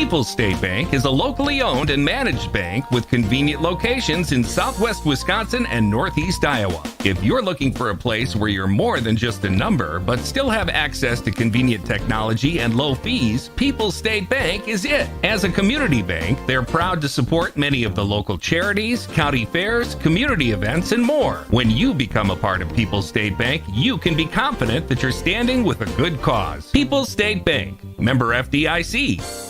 People's State Bank is a locally owned and managed bank with convenient locations in southwest Wisconsin and northeast Iowa. If you're looking for a place where you're more than just a number, but still have access to convenient technology and low fees, People's State Bank is it. As a community bank, they're proud to support many of the local charities, county fairs, community events, and more. When you become a part of People's State Bank, you can be confident that you're standing with a good cause. People's State Bank, member FDIC.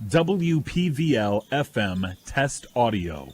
WPVL FM test audio.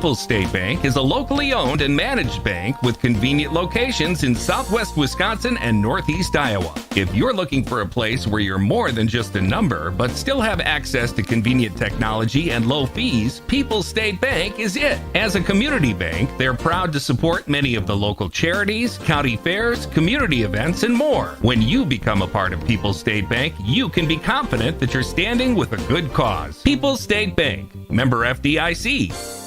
People's State Bank is a locally owned and managed bank with convenient locations in southwest Wisconsin and northeast Iowa. If you're looking for a place where you're more than just a number, but still have access to convenient technology and low fees, People's State Bank is it. As a community bank, they're proud to support many of the local charities, county fairs, community events, and more. When you become a part of People's State Bank, you can be confident that you're standing with a good cause. People's State Bank, member FDIC.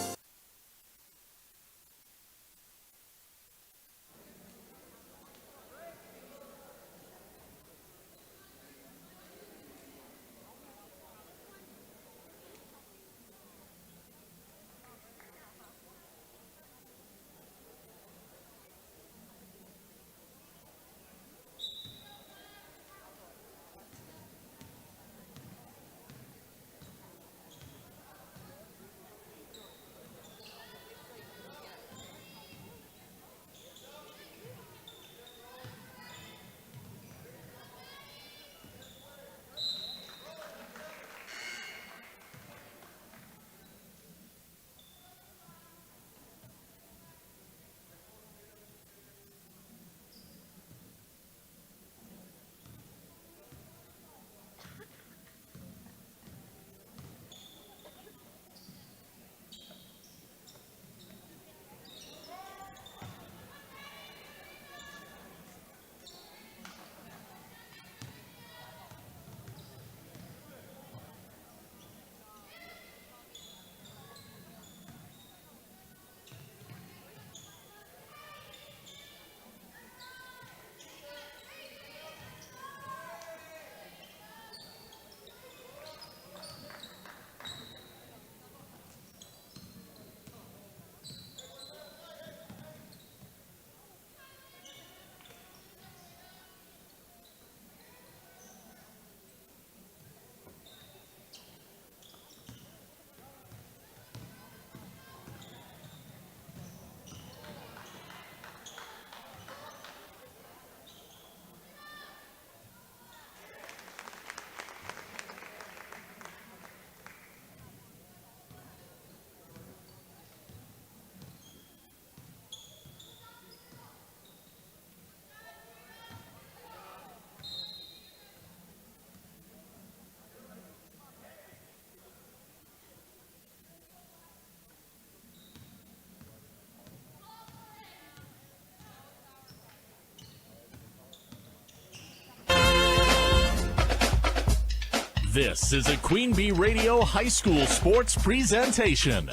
This is a Queen Bee Radio High School Sports presentation.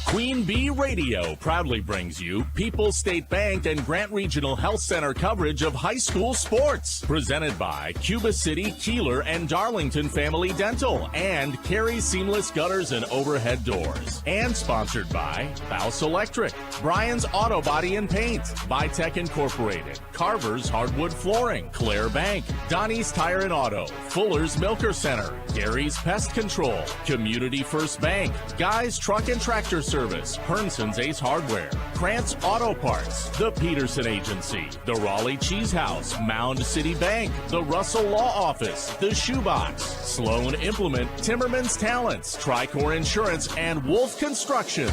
Queen Bee Radio proudly brings you People's State Bank and Grant Regional Health Center coverage of high school sports. Presented by Cuba City, Kieler, and Darlington Family Dental and Carey Seamless Gutters and Overhead Doors. And sponsored by Baus Electric, Brian's Auto Body and Paint, Vitech Incorporated, Carver's Hardwood Flooring, Claire Bank, Donnie's Tire and Auto, Fuller's Milker Center, Gary's Pest Control, Community First Bank, Guy's Truck and Tractor Service, Hernson's Ace Hardware, Krantz Auto Parts, the Peterson Agency, the Raleigh Cheese House, Mound City Bank, the Russell Law Office, the Shoebox, Sloan Implement, Timmerman's Talents, Tricor Insurance, and Wolf Construction.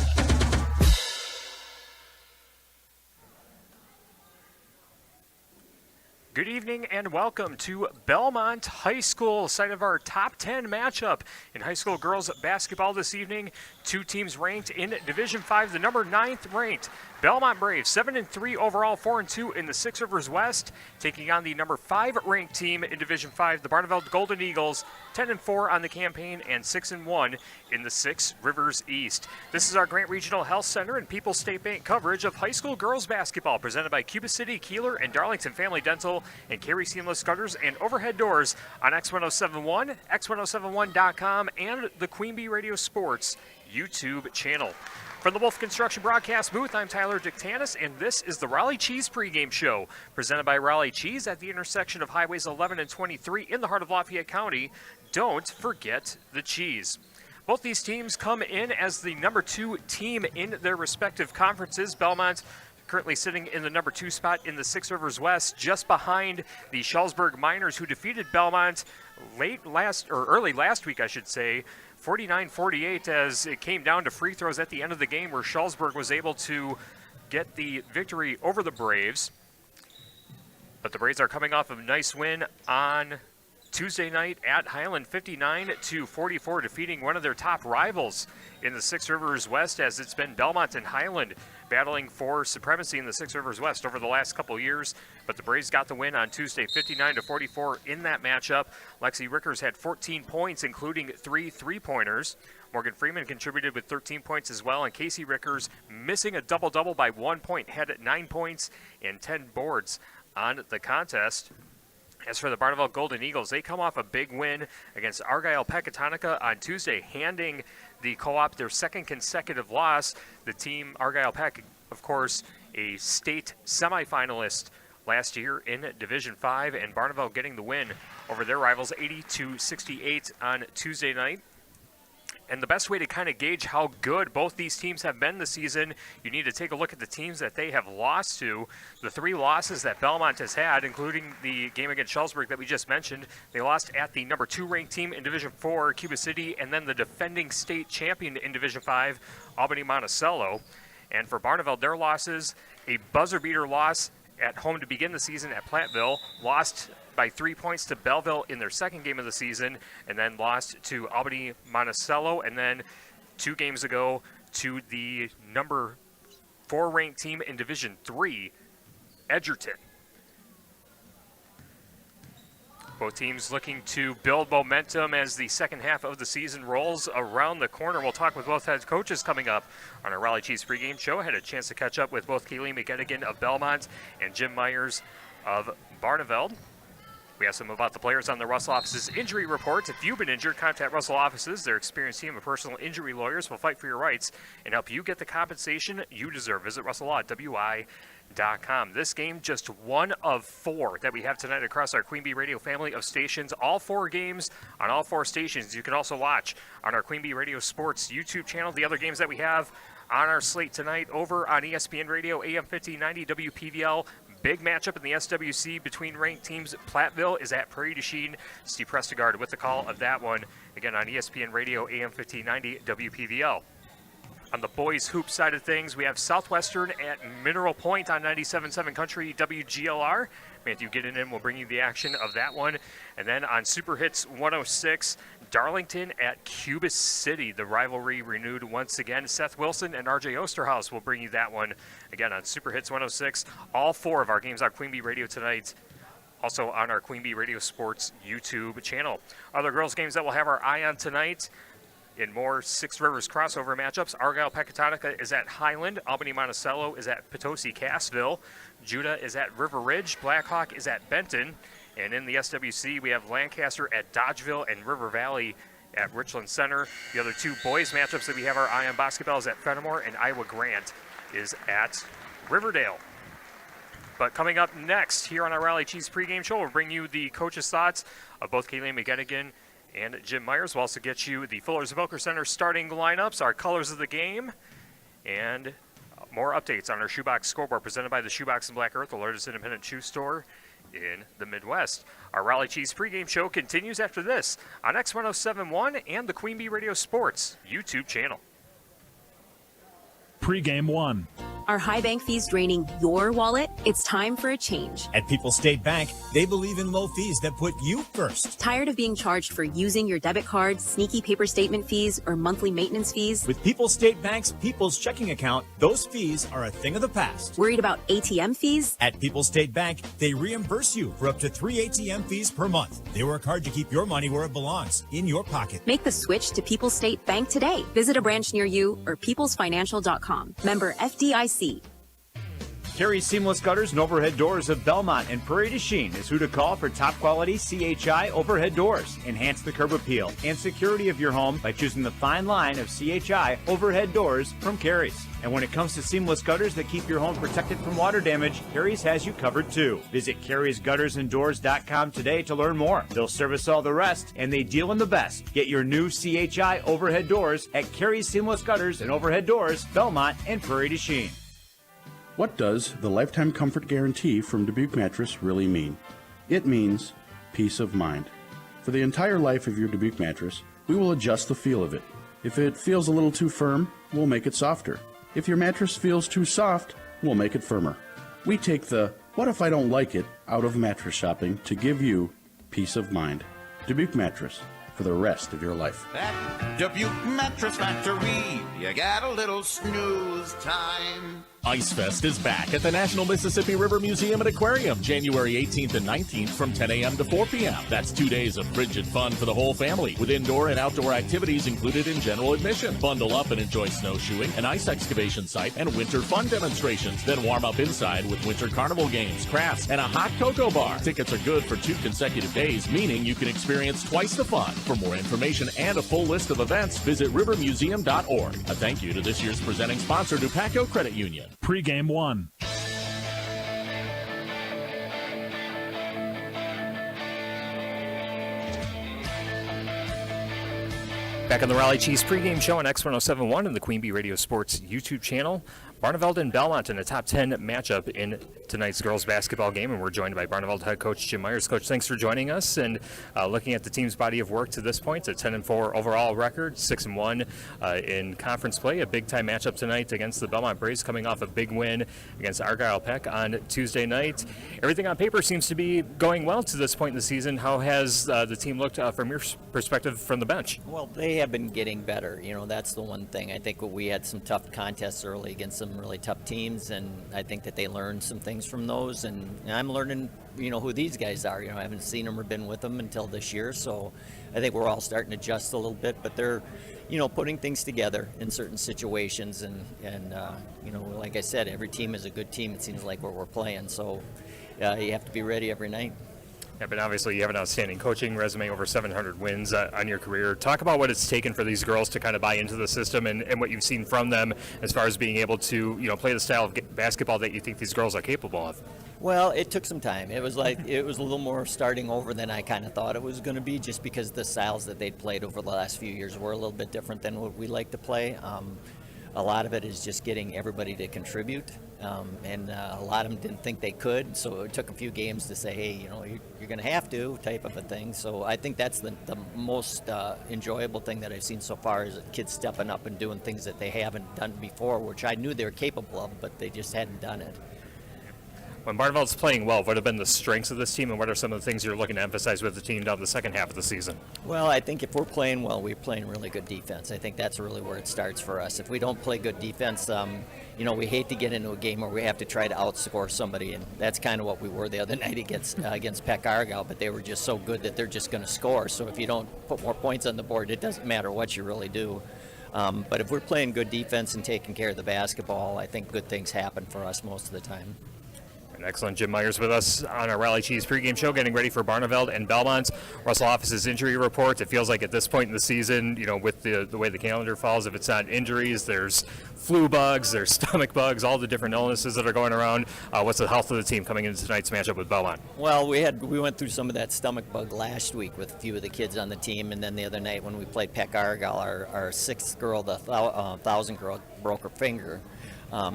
Good evening and welcome to Belmont High School, site of our top 10 matchup in high school girls basketball this evening. Two teams ranked in Division 5, the number 9th ranked Belmont Braves, 7-3 overall, 4-2 in the Six Rivers West, taking on the number 5 ranked team in Division 5, the Barneveld Golden Eagles, 10-4 on the campaign and 6-1 in the Six Rivers East. This is our Grant Regional Health Center and People's State Bank coverage of high school girls basketball, presented by Cuba City, Kieler, and Darlington Family Dental, and Carey Seamless Gutters and Overhead Doors on X1071, X1071.com, and the Queen Bee Radio Sports YouTube channel. From the Wolf Construction broadcast booth, I'm Tyler Dictanis, and this is the Raleigh Cheese pregame show, presented by Raleigh Cheese at the intersection of Highways 11 and 23 in the heart of Lafayette County. Don't forget the cheese. Both these teams come in as the number 2 team in their respective conferences. Belmont currently sitting in the number 2 spot in the Six Rivers West, just behind the Schallsburg Miners, who defeated Belmont early last week, I should say, 49-48, as it came down to free throws at the end of the game, where Schallsburg was able to get the victory over the Braves. But the Braves are coming off of a nice win on Tuesday night at Highland, 59-44, defeating one of their top rivals in the Six Rivers West, as it's been Belmont and Highland battling for supremacy in the Six Rivers West over the last couple years. But the Braves got the win on Tuesday, 59-44 in that matchup. Lexi Rickers had 14 points, including 3 3-pointers. Morgan Freeman contributed with 13 points as well, and Casey Rickers, missing a double-double by 1 point, had 9 points and 10 boards on the contest. As for the Barneveld Golden Eagles, they come off a big win against Argyle Pecatonica on Tuesday, handing the co-op their second consecutive loss. The team, Argyle Peck, of course, a state semifinalist last year in Division 5, and Barneveld getting the win over their rivals 80-68 on Tuesday night. And the best way to kind of gauge how good both these teams have been this season, you need to take a look at the teams that they have lost to. The 3 losses that Belmont has had, including the game against Schallsburg that we just mentioned. They lost at the number 2 ranked team in Division 4, Cuba City, and then the defending state champion in Division 5, Albany Monticello. And for Barneveld, their losses, a buzzer beater loss at home to begin the season at Platteville, lost by 3 points to Belleville in their second game of the season, and then lost to Albany Monticello, and then 2 games ago to the number 4 ranked team in Division 3, Edgerton. Both teams looking to build momentum as the second half of the season rolls around the corner. We'll talk with both head coaches coming up on our Raleigh Chiefs pregame show. I had a chance to catch up with both Kaylee McGettigan of Belmont and Jim Myers of Barneveld. We asked them about the players on the Russell office's injury report. If you've been injured, contact Russell offices. Their experienced team of personal injury lawyers will fight for your rights and help you get the compensation you deserve. Visit RussellLaw.wi.com. This game, just one of 4 that we have tonight across our Queen Bee Radio family of stations. All 4 games on all 4 stations. You can also watch on our Queen Bee Radio Sports YouTube channel the other games that we have on our slate tonight over on ESPN Radio, AM 1590, WPVL. Big matchup in the SWC between ranked teams. Platteville is at Prairie du Chien. Steve Prestegard with the call of that one. Again, on ESPN Radio, AM 1590, WPVL. On the boys' hoop side of things, we have Southwestern at Mineral Point on 97.7 Country WGLR. Matthew Giddenen will bring you the action of that one. And then on Super Hits 106, Darlington at Cuba City. The rivalry renewed once again. Seth Wilson and RJ Osterhaus will bring you that one again on Super Hits 106. All 4 of our games on Queen Bee Radio tonight, also on our Queen Bee Radio Sports YouTube channel. Other girls' games that we'll have our eye on tonight in more Six Rivers crossover matchups. Argyle Pecatonica is at Highland. Albany Monticello is at Potosi Cassville. Judah is at River Ridge. Blackhawk is at Benton. And in the SWC, we have Lancaster at Dodgeville and River Valley at Richland Center. The other 2 boys matchups that we have our eye on basketball is at Fenimore, and Iowa Grant is at Riverdale. But coming up next here on our Raleigh Chiefs pregame show, we'll bring you the coaches' thoughts of both Kaylee McGettigan and Jim Myers. We'll also get you the Fuller's Volker Center starting lineups, our colors of the game, and more updates on our Shoebox scoreboard presented by the Shoebox and Black Earth, the largest independent shoe store in the Midwest. Our Raleigh Chiefs pregame show continues after this on X1071 and the Queen Bee Radio Sports YouTube channel. Pregame 1. Are high bank fees draining your wallet? It's time for a change. At People's State Bank, they believe in low fees that put you first. Tired of being charged for using your debit card, sneaky paper statement fees, or monthly maintenance fees? With People's State Bank's People's Checking Account, those fees are a thing of the past. Worried about ATM fees? At People's State Bank, they reimburse you for up to 3 ATM fees per month. They work hard to keep your money where it belongs, in your pocket. Make the switch to People's State Bank today. Visit a branch near you or peoplesfinancial.com. Member FDIC. Carey Seamless Gutters and Overhead Doors of Belmont and Prairie du Chien is who to call for top quality CHI overhead doors. Enhance the curb appeal and security of your home by choosing the fine line of CHI overhead doors from Carey's. And when it comes to seamless gutters that keep your home protected from water damage, Carey's has you covered too. Visit Carey'sGuttersandDoors.com today to learn more. They'll service all the rest, and they deal in the best. Get your new CHI overhead doors at Carey's Seamless Gutters and Overhead Doors, Belmont and Prairie du Chien. What does the lifetime comfort guarantee from Dubuque Mattress really mean? It means peace of mind. For the entire life of your Dubuque mattress, we will adjust the feel of it. If it feels a little too firm, we'll make it softer. If your mattress feels too soft, we'll make it firmer. We take the "what if I don't like it" out of mattress shopping to give you peace of mind. Dubuque Mattress, for the rest of your life. At Dubuque Mattress Factory, you got a little snooze time. Ice Fest is back at the National Mississippi River Museum and Aquarium, January 18th and 19th from 10 a.m. to 4 p.m. That's 2 days of frigid fun for the whole family, with indoor and outdoor activities included in general admission. Bundle up and enjoy snowshoeing, an ice excavation site, and winter fun demonstrations. Then warm up inside with winter carnival games, crafts, and a hot cocoa bar. Tickets are good for 2 consecutive days, meaning you can experience twice the fun. For more information and a full list of events, visit rivermuseum.org. A thank you to this year's presenting sponsor, Dupaco Credit Union. Pre-game one. Back on the Raleigh Cheese pregame show on X1071 and the Queen Bee Radio Sports YouTube channel. Barneveld and Belmont in a top 10 matchup in tonight's girls basketball game, and we're joined by Barneveld head coach Jim Myers. Coach, thanks for joining us, and looking at the team's body of work to this point, a 10-4 overall record, 6-1 in conference play, a big-time matchup tonight against the Belmont Braves, coming off a big win against Argyle Peck on Tuesday night. Everything on paper seems to be going well to this point in the season. How has the team looked from your perspective from the bench? Well, they have been getting better. You know, that's the one thing. I think we had some tough contests early against some really tough teams, and I think that they learned some things from those, and I'm learning, you know, who these guys are. You know, I haven't seen them or been with them until this year, so I think we're all starting to adjust a little bit, but they're, you know, putting things together in certain situations, and you know, like I said, every team is a good team, it seems like, where we're playing, so you have to be ready every night. Yeah, but obviously you have an outstanding coaching resume, over 700 wins on your career. Talk about what it's taken for these girls to kind of buy into the system, and what you've seen from them as far as being able to, you know, play the style of basketball that you think these girls are capable of. Well, it took some time. It was a little more starting over than I kind of thought it was going to be, just because the styles that they'd played over the last few years were a little bit different than what we like to play. A lot of it is just getting everybody to contribute, and a lot of them didn't think they could, so it took a few games to say, hey, you know, you're going to have to, type of a thing. So I think that's the most enjoyable thing that I've seen so far, is kids stepping up and doing things that they haven't done before, which I knew they were capable of, but they just hadn't done it. When Barneveld's playing well, what have been the strengths of this team, and what are some of the things you're looking to emphasize with the team down the second half of the season? Well, I think if we're playing well, we're playing really good defense. I think that's really where it starts for us. If we don't play good defense, you know, we hate to get into a game where we have to try to outscore somebody, and that's kind of what we were the other night against Peck Argyle, but they were just so good that they're just going to score. So if you don't put more points on the board, it doesn't matter what you really do. But if we're playing good defense and taking care of the basketball, I think good things happen for us most of the time. Excellent. Jim Myers with us on our Raleigh Cheese pregame show, getting ready for Barneveld and Belmont. Russell Office's injury report. It feels like at this point in the season, you know, with the way the calendar falls, if it's not injuries, there's flu bugs, there's stomach bugs, all the different illnesses that are going around. What's the health of the team coming into tonight's matchup with Belmont? Well, we went through some of that stomach bug last week with a few of the kids on the team, and then the other night when we played Peck Argyle, our sixth girl, the 1,000 girl, broke her finger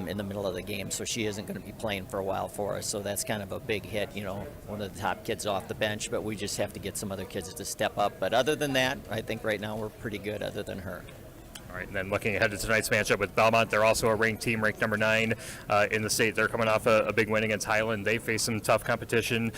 in the middle of the game, so she isn't going to be playing for a while for us, so that's kind of a big hit, you know, one of the top kids off the bench, but we just have to get some other kids to step up. But other than that, I think right now we're pretty good other than her. All right, and then looking ahead to tonight's matchup with Belmont, they're also a ranked team, ranked number 9 in the state. They're coming off a big win against Highland. They face some tough competition,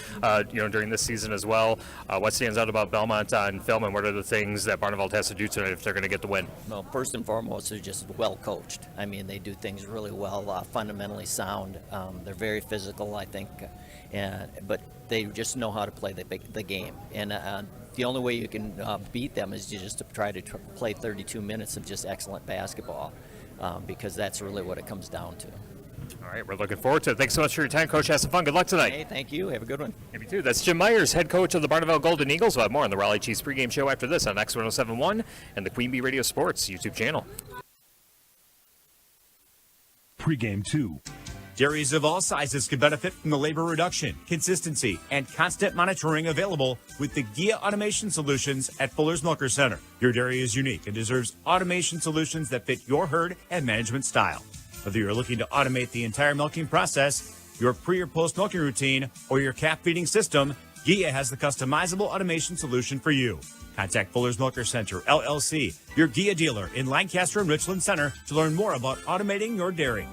you know, during this season as well. What stands out about Belmont on film, and what are the things that Barneveld has to do tonight if they're going to get the win? Well, first and foremost, they're just well coached. I mean, they do things really well, fundamentally sound. They're very physical, I think, but they just know how to play the game. And the only way you can beat them is just to try to play 32 minutes of just excellent basketball, because that's really what it comes down to. All right, we're looking forward to it. Thanks so much for your time, Coach. Have some fun. Good luck tonight. Hey, thank you. Have a good one. Maybe too. That's Jim Myers, head coach of the Barneveld Golden Eagles. We'll have more on the Raleigh Cheese pregame show after this on X1071 and the Queen Bee Radio Sports YouTube channel. Pregame 2. Dairies of all sizes can benefit from the labor reduction, consistency, and constant monitoring available with the GIA Automation Solutions at Fuller's Milker Center. Your dairy is unique and deserves automation solutions that fit your herd and management style. Whether you're looking to automate the entire milking process, your pre or post milking routine, or your calf feeding system, Gia has the customizable automation solution for you. Contact Fuller's Milker Center, LLC, your Gia dealer in Lancaster and Richland Center to learn more about automating your dairy.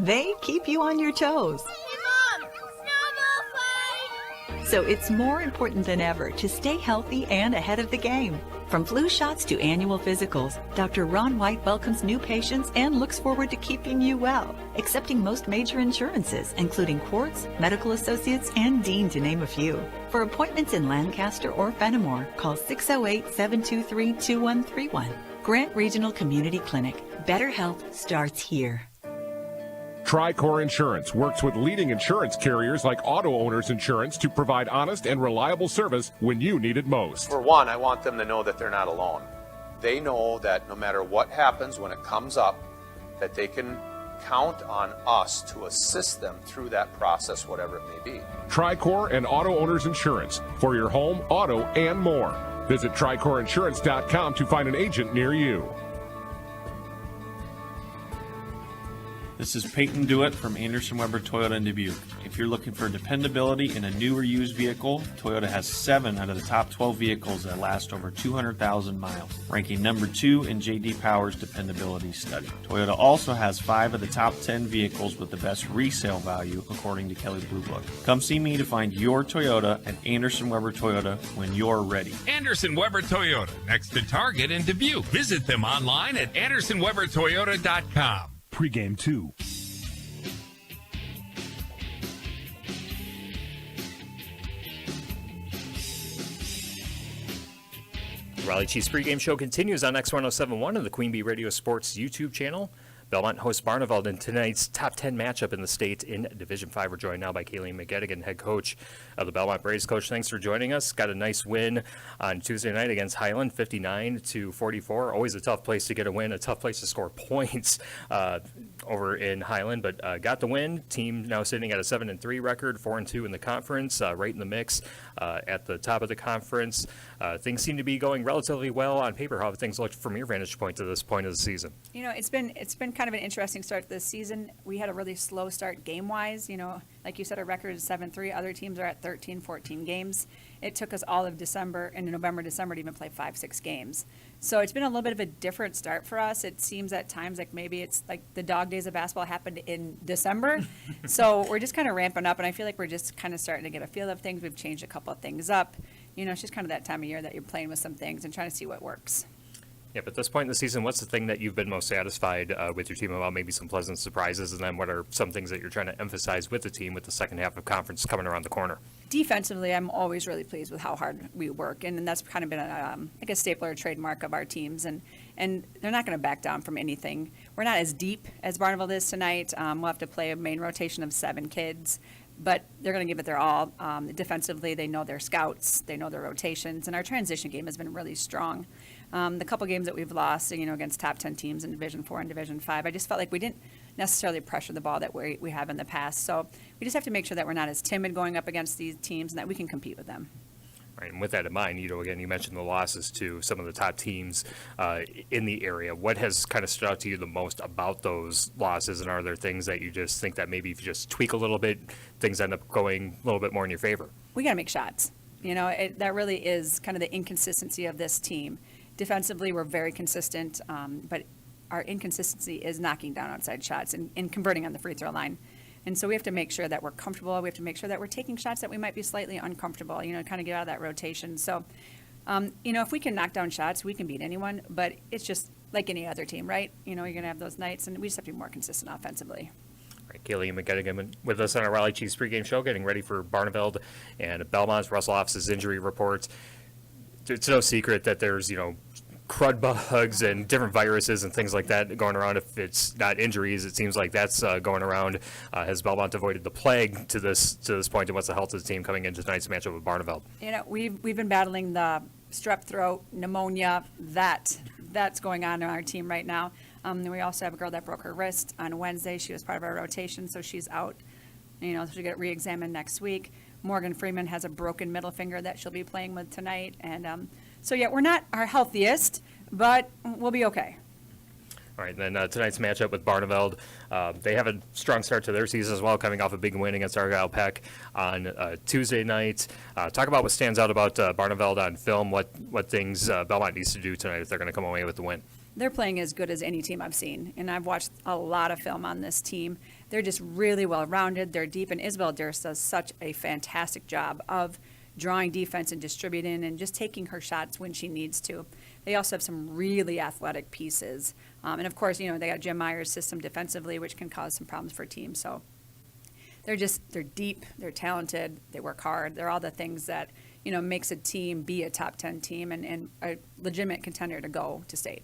They keep you on your toes. Mom, snowball fight! So it's more important than ever to stay healthy and ahead of the game. From flu shots to annual physicals, Dr. Ron White welcomes new patients and looks forward to keeping you well, accepting most major insurances, including Quartz, Medical Associates, and Dean, to name a few. For appointments in Lancaster or Fenimore, call 608-723-2131. Grant Regional Community Clinic. Better health starts here. Tricor Insurance works with leading insurance carriers like Auto Owners Insurance to provide honest and reliable service when you need it most. For one, I want them to know that they're not alone. They know that no matter what happens when it comes up, that they can count on us to assist them through that process, whatever it may be. Tricor and Auto Owners Insurance for your home, auto, and more. Visit TricorInsurance.com to find an agent near you. This is Peyton Dewitt from Anderson Weber Toyota in Dubuque. If you're looking for dependability in a new or used vehicle, Toyota has 7 out of the top 12 vehicles that last over 200,000 miles, ranking number 2 in J.D. Power's dependability study. Toyota also has 5 of the top 10 vehicles with the best resale value, according to Kelley Blue Book. Come see me to find your Toyota at Anderson Weber Toyota when you're ready. Anderson Weber Toyota, next to Target in Dubuque. Visit them online at AndersonWeberToyota.com. Pre-game 2. The Raleigh Chiefs pregame show continues on X1071 and the Queen Bee Radio Sports YouTube channel. Belmont hosts Barneveld in tonight's top 10 matchup in the state in Division 5. We're joined now by Kaylee McGettigan, head coach of the Belmont Braves. Coach, thanks for joining us. Got a nice win on Tuesday night against Highland, 59-44. Always a tough place to get a win, a tough place to score points over in Highland, but got the win. Team now sitting at a 7-3 record, 4-2 in the conference, right in the mix at the top of the conference. Things seem to be going relatively well on paper. How have things looked from your vantage point to this point of the season? You know, it's been kind of an interesting start to this season. We had a really slow start game-wise. You know, like you said, our record is 7-3. Other teams are at 13, 14 games. It took us all of December and November, December to even play 5-6 games. So it's been a little bit of a different start for us. It seems at times like maybe it's like the dog days of basketball happened in December. So we're just kind of ramping up, and I feel like we're just kind of starting to get a feel of things. We've changed a couple of things up. You know, it's just kind of that time of year that you're playing with some things and trying to see what works. Yeah, but at this point in the season, what's the thing that you've been most satisfied with your team about, maybe some pleasant surprises, and then what are some things that you're trying to emphasize with the team with the second half of conference coming around the corner? Defensively, I'm always really pleased with how hard we work, and that's kind of been like a staple or trademark of our teams, and they're not going to back down from anything. We're not as deep as Barneveld is tonight. We'll have to play a main rotation of 7 kids, but they're going to give it their all. Defensively, they know their scouts, they know their rotations, and our transition game has been really strong. The couple games that we've lost, you know, against top 10 teams in Division 4 and Division 5, I just felt like we didn't necessarily pressure the ball that we have in the past. So we just have to make sure that we're not as timid going up against these teams and that we can compete with them. Right, and with that in mind, you know, again, you mentioned the losses to some of the top teams in the area. What has kind of stood out to you the most about those losses, and are there things that you just think that maybe if you just tweak a little bit, things end up going a little bit more in your favor? We got to make shots. You know, that really is kind of the inconsistency of this team. Defensively, we're very consistent, but our inconsistency is knocking down outside shots and converting on the free throw line. And so we have to make sure that we're comfortable. We have to make sure that we're taking shots that we might be slightly uncomfortable, you know, kind of get out of that rotation. So, you know, if we can knock down shots, we can beat anyone, but it's just like any other team, right? You know, you're going to have those nights, and we just have to be more consistent offensively. All right, Kaylee McGettigan with us on our Raleigh Chiefs pregame show, getting ready for Barneveld and Belmont's. Russell Office's injury report. It's no secret that there's, you know, crud bugs and different viruses and things like that going around. If it's not injuries, it seems like that's going around. Has Belmont avoided the plague to this point, and what's the health of the team coming into tonight's matchup with Barneveld? You know, we've been battling the strep throat, pneumonia, that's going on in our team right now. We also have a girl that broke her wrist on Wednesday. She was part of our rotation, so she's out. You know, she'll get re-examined next week. Morgan Freeman has a broken middle finger that she'll be playing with tonight. And so, yeah, we're not our healthiest, but we'll be okay. All right, and then tonight's matchup with Barneveld. They have a strong start to their season as well, coming off a big win against Argyle Peck on Tuesday night. Talk about what stands out about Barneveld on film, what things Belmont needs to do tonight if they're going to come away with the win. They're playing as good as any team I've seen, and I've watched a lot of film on this team. They're just really well-rounded. They're deep, and Isabel Durst does such a fantastic job of drawing defense and distributing and just taking her shots when she needs to. They also have some really athletic pieces. And, of course, they got Jim Meyer's system defensively, which can cause some problems for teams. So they're deep, they're talented, they work hard. They're all the things that, makes a team be a top 10 team and a legitimate contender to go to state.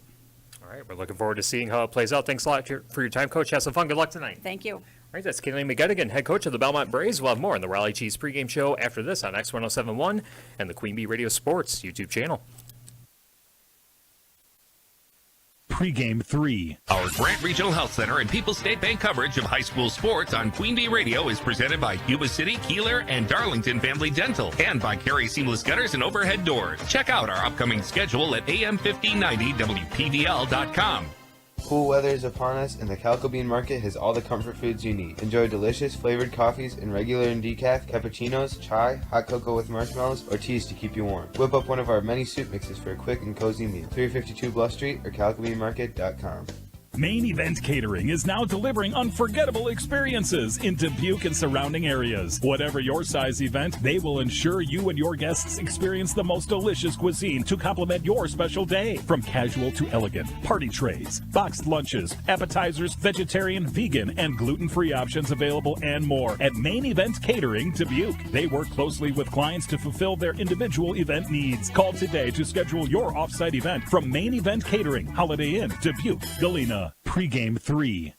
All right, we're looking forward to seeing how it plays out. Thanks a lot for your time, Coach. Have some fun. Good luck tonight. Thank you. All right, that's Kaylee McGettigan, head coach of the Belmont Braves. We'll have more on the Raleigh Cheese pregame show after this on X1071 and the Queen Bee Radio Sports YouTube channel. Pregame 3. Our Grant Regional Health Center and People's State Bank coverage of high school sports on Queen Bee Radio is presented by Cuba City, Kieler, and Darlington Family Dental, and by Carey Seamless Gutters and Overhead Doors. Check out our upcoming schedule at am1590wpvl.com. Cool weather is upon us, and the Calico Bean Market has all the comfort foods you need. Enjoy delicious flavored coffees in regular and decaf, cappuccinos, chai, hot cocoa with marshmallows, or teas to keep you warm. Whip up one of our many soup mixes for a quick and cozy meal. 352 Bluff Street or calicobeanmarket.com. Main Event Catering is now delivering unforgettable experiences in Dubuque and surrounding areas. Whatever your size event, they will ensure you and your guests experience the most delicious cuisine to complement your special day. From casual to elegant, party trays, boxed lunches, appetizers, vegetarian, vegan, and gluten-free options available and more at Main Event Catering Dubuque. They work closely with clients to fulfill their individual event needs. Call today to schedule your off-site event from Main Event Catering, Holiday Inn, Dubuque, Galena. Pregame 3.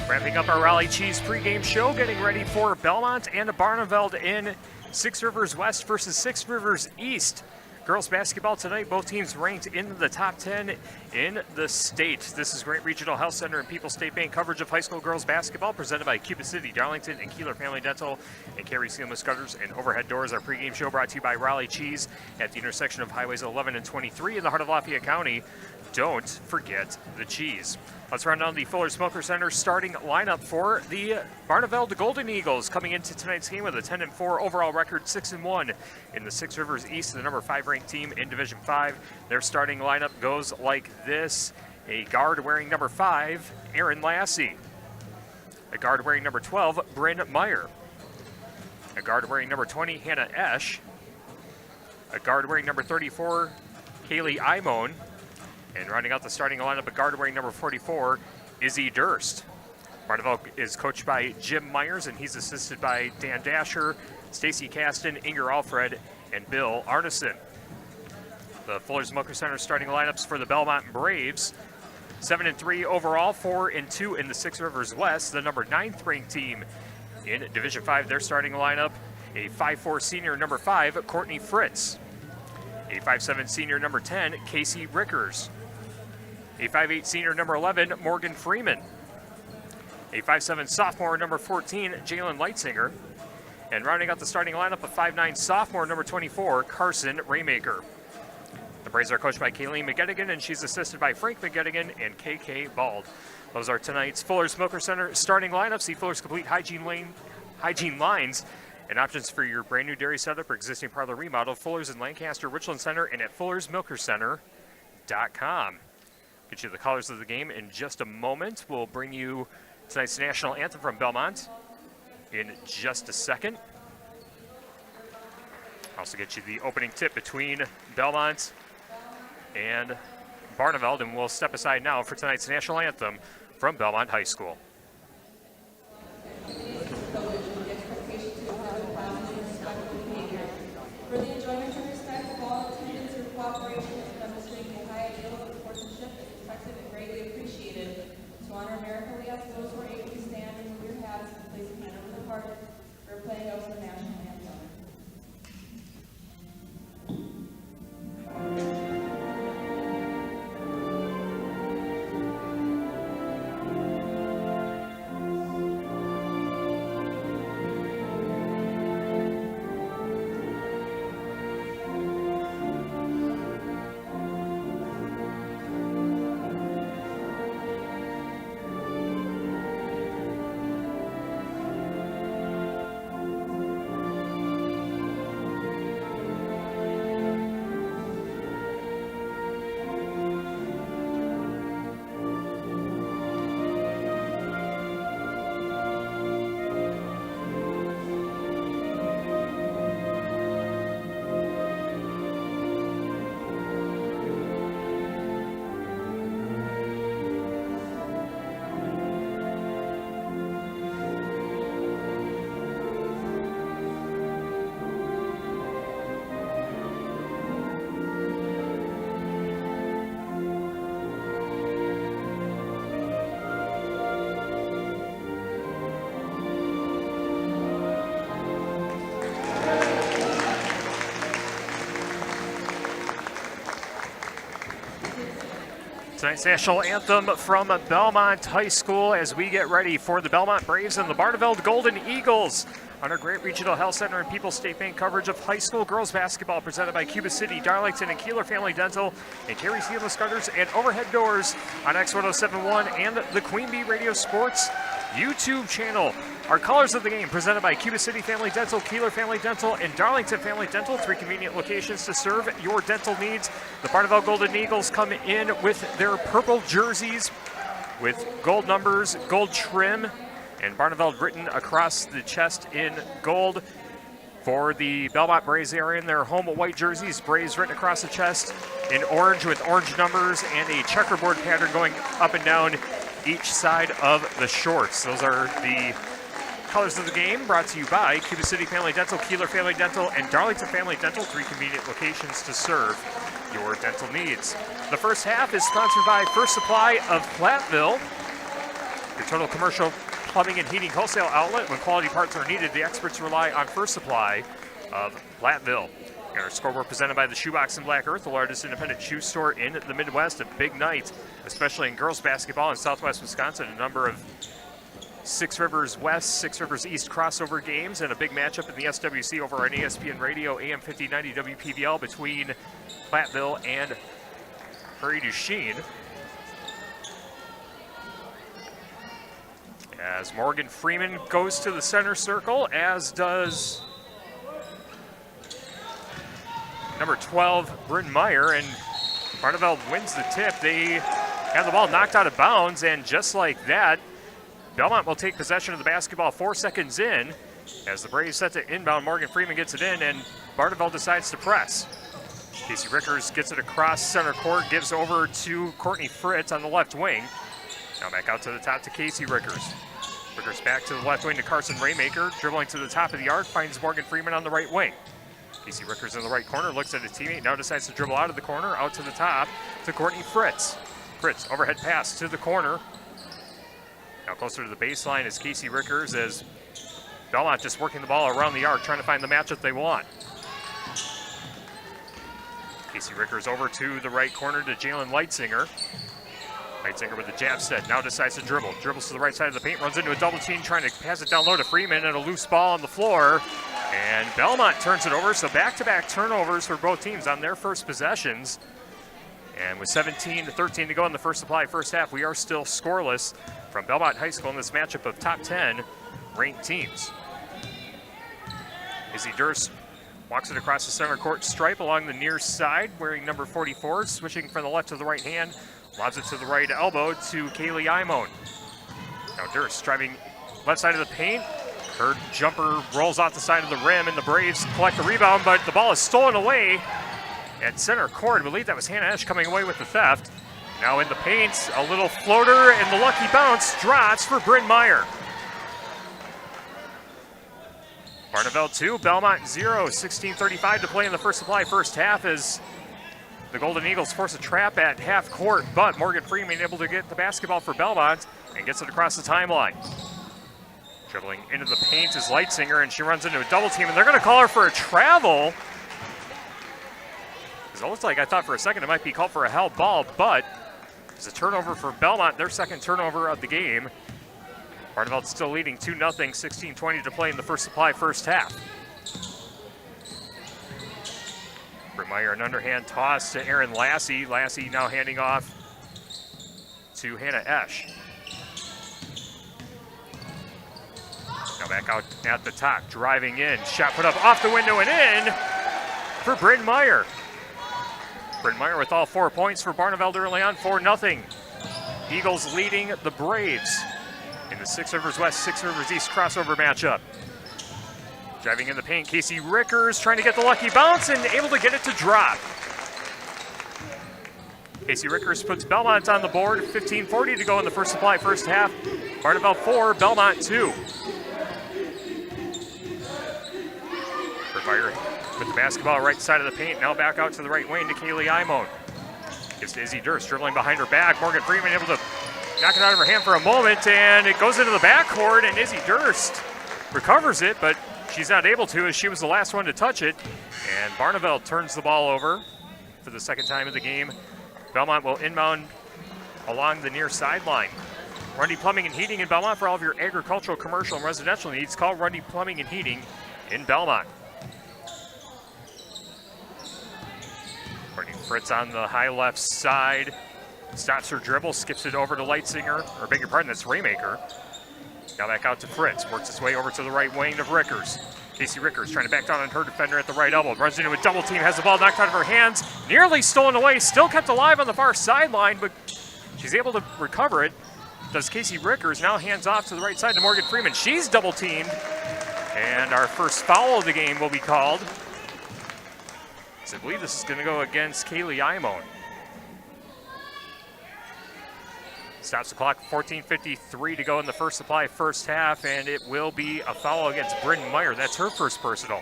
Wrapping up our Raleigh Cheese pregame show, getting ready for Belmont and Barneveld in Six Rivers West versus Six Rivers East. Girls basketball tonight, both teams ranked in the top 10 in the state. This is Grant Regional Health Center and People's State Bank coverage of high school girls basketball presented by Cuba City, Darlington, and Kieler Family Dental, and Carey Seamless Gutters and Overhead Doors. Our pregame show brought to you by Raleigh Cheese at the intersection of Highways 11 and 23 in the heart of Lafayette County. Don't forget the cheese. Let's run down the Fuller Smoker Center starting lineup for the Barneveld Golden Eagles coming into tonight's game with a 10-4 overall record, 6-1 in the Six Rivers East, the number 5 ranked team in Division 5. Their starting lineup goes like this: a guard wearing number 5, Aaron Lassie; a guard wearing number 12, Bryn Meyer; a guard wearing number 20, Hannah Esch; a guard wearing number 34, Kaylee Imone; and rounding out the starting lineup, a guard wearing number 44, Izzy Durst. Barneveld is coached by Jim Myers, and he's assisted by Dan Dasher, Stacy Caston, Inger Alfred, and Bill Arneson. The Fuller Smoker Center starting lineups for the Belmont Braves: 7-3 overall, 4-2 in the Six Rivers West, the number 9th ranked team in Division 5. Their starting lineup: a 5'4 senior number 5, Courtney Fritz; a 5'7 senior number 10, Casey Rickers; a 5'8 senior number 11, Morgan Freeman; a 5'7 sophomore number 14, Jalen Leitzinger; and rounding out the starting lineup, a 5'9 sophomore number 24, Carson Raymaker. The Braves are coached by Kayleen McGettigan, and she's assisted by Frank McGettigan and KK Bald. Those are tonight's Fuller Smoker Center starting lineups. See Fuller's complete hygiene lines and options for your brand new dairy setup or existing parlor remodel. Fuller's in Lancaster, Richland Center, and at fullersmilkercenter.com. Get you the colors of the game in just a moment. We'll bring you tonight's national anthem from Belmont in just a second. Also get you the opening tip between Belmont and Barneveld, and we'll step aside now for tonight's national anthem from Belmont High School. For the enjoyment and respect of all attendance, your cooperation in demonstrating a high ideal of sportsmanship is respected and greatly appreciated. To honor America, we ask those who are able to stand and move your hats and place a hand over the heart for playing out the national anthem. Tonight's national anthem from Belmont High School as we get ready for the Belmont Braves and the Barneveld Golden Eagles on our Grant Regional Health Center and People's State Bank coverage of high school girls basketball presented by Cuba City, Darlington, and Kieler Family Dental, and Carey Seamless Gutters and Overhead Doors on X1071 and the Queen Bee Radio Sports YouTube channel. Our colors of the game presented by Cuba City Family Dental, Kieler Family Dental, and Darlington Family Dental. 3 convenient locations to serve your dental needs. The Barneveld Golden Eagles come in with their purple jerseys with gold numbers, gold trim, and Barneveld written across the chest in gold. For the Belmont Braves, they are in their home white jerseys, Braves written across the chest in orange with orange numbers and a checkerboard pattern going up and down each side of the shorts. Those are the colors of the game, brought to you by Cuba City Family Dental, Kieler Family Dental, and Darlington Family Dental. 3 convenient locations to serve your dental needs. The first half is sponsored by First Supply of Platteville, your total commercial plumbing and heating wholesale outlet. When quality parts are needed, the experts rely on First Supply of Platteville. And our scoreboard presented by the Shoebox in Black Earth, the largest independent shoe store in the Midwest. A big night, especially in girls basketball in Southwest Wisconsin. A number of Six Rivers West, Six Rivers East crossover games, and a big matchup in the SWC over on ESPN Radio, AM 1590 WPVL, between Platteville and Prairie du Chien. As Morgan Freeman goes to the center circle, as does number 12, Bryn Meyer, and Barneveld wins the tip. They have the ball knocked out of bounds, and just like that, Belmont will take possession of the basketball 4 seconds in. As the Braves set to inbound, Morgan Freeman gets it in, and Barneveld decides to press. Casey Rickers gets it across center court, gives over to Courtney Fritz on the left wing. Now back out to the top to Casey Rickers. Rickers back to the left wing to Carson Raymaker, dribbling to the top of the arc, finds Morgan Freeman on the right wing. Casey Rickers in the right corner, looks at his teammate, now decides to dribble out of the corner, out to the top to Courtney Fritz. Fritz, overhead pass to the corner. Now closer to the baseline is Casey Rickers, as Belmont just working the ball around the arc, trying to find the matchup they want. Casey Rickers over to the right corner to Jalen Leitzinger. Leitzinger with the jab set, now decides to dribble. Dribbles to the right side of the paint, runs into a double team, trying to pass it down low to Freeman, and a loose ball on the floor. And Belmont turns it over, so back-to-back turnovers for both teams on their first possessions. And with 17-13 to go in the First Supply first half, we are still scoreless from Belmont High School in this matchup of top 10 ranked teams. Izzy Durst walks it across the center court stripe along the near side, wearing number 44, switching from the left to the right hand, lobs it to the right elbow to Kaylee Imone. Now Durst driving left side of the paint. Her jumper rolls off the side of the rim, and the Braves collect the rebound, but the ball is stolen away at center court. I believe that was Hannah Esch coming away with the theft. Now in the paint, a little floater, and the lucky bounce drops for Bryn Meyer. Barneveld 2, Belmont 0, 16:35 to play in the First Supply first half as the Golden Eagles force a trap at half court, but Morgan Freeman able to get the basketball for Belmont and gets it across the timeline. Dribbling into the paint is Leitzinger, and she runs into a double team, and they're going to call her for a travel. It looks like, I thought for a second it might be called for a held ball, but it's a turnover for Belmont, their second turnover of the game. Barneveld still leading 2-0, 16:20 to play in the First Supply first half. Meyer, an underhand toss to Aaron Lassie. Lassie now handing off to Hannah Esch. Now back out at the top, driving in. Shot put up off the window and in for Bryn Meyer. Bryn Meyer with all 4 points for Barneveld early on, 4-0. Eagles leading the Braves in the Six Rivers West, Six Rivers East crossover matchup. Driving in the paint, Casey Rickers trying to get the lucky bounce and able to get it to drop. Casey Rickers puts Belmont on the board, 15:40 to go in the First Supply first half. Barneveld 4, Belmont 2. Fire with the basketball right side of the paint, now back out to the right wing to Kaylee Imone. Gives to Izzy Durst, dribbling behind her back. Morgan Freeman able to knock it out of her hand for a moment, and it goes into the backcourt, and Izzy Durst recovers it, but she's not able to as she was the last one to touch it. And Barneveld turns the ball over for the second time of the game. Belmont will inbound along the near sideline. Rundy Plumbing and Heating in Belmont. For all of your agricultural, commercial, and residential needs, call Rundy Plumbing and Heating in Belmont. Courtney Fritz on the high left side. Stops her dribble, skips it over to Leitzinger, or beg your pardon, that's Raymaker. Now back out to Fritz, works its way over to the right wing of Rickers. Casey Rickers trying to back down on her defender at the right elbow. Runs into a double team, has the ball knocked out of her hands. Nearly stolen away, still kept alive on the far sideline, but she's able to recover it. Does Casey Rickers, now hands off to the right side to Morgan Freeman. She's double teamed, and our first foul of the game will be called. So I believe this is going to go against Kaylee Imone. Stops the clock, 14:53 to go in the first supply first half, and it will be a foul against Bryn Meyer. That's her first personal.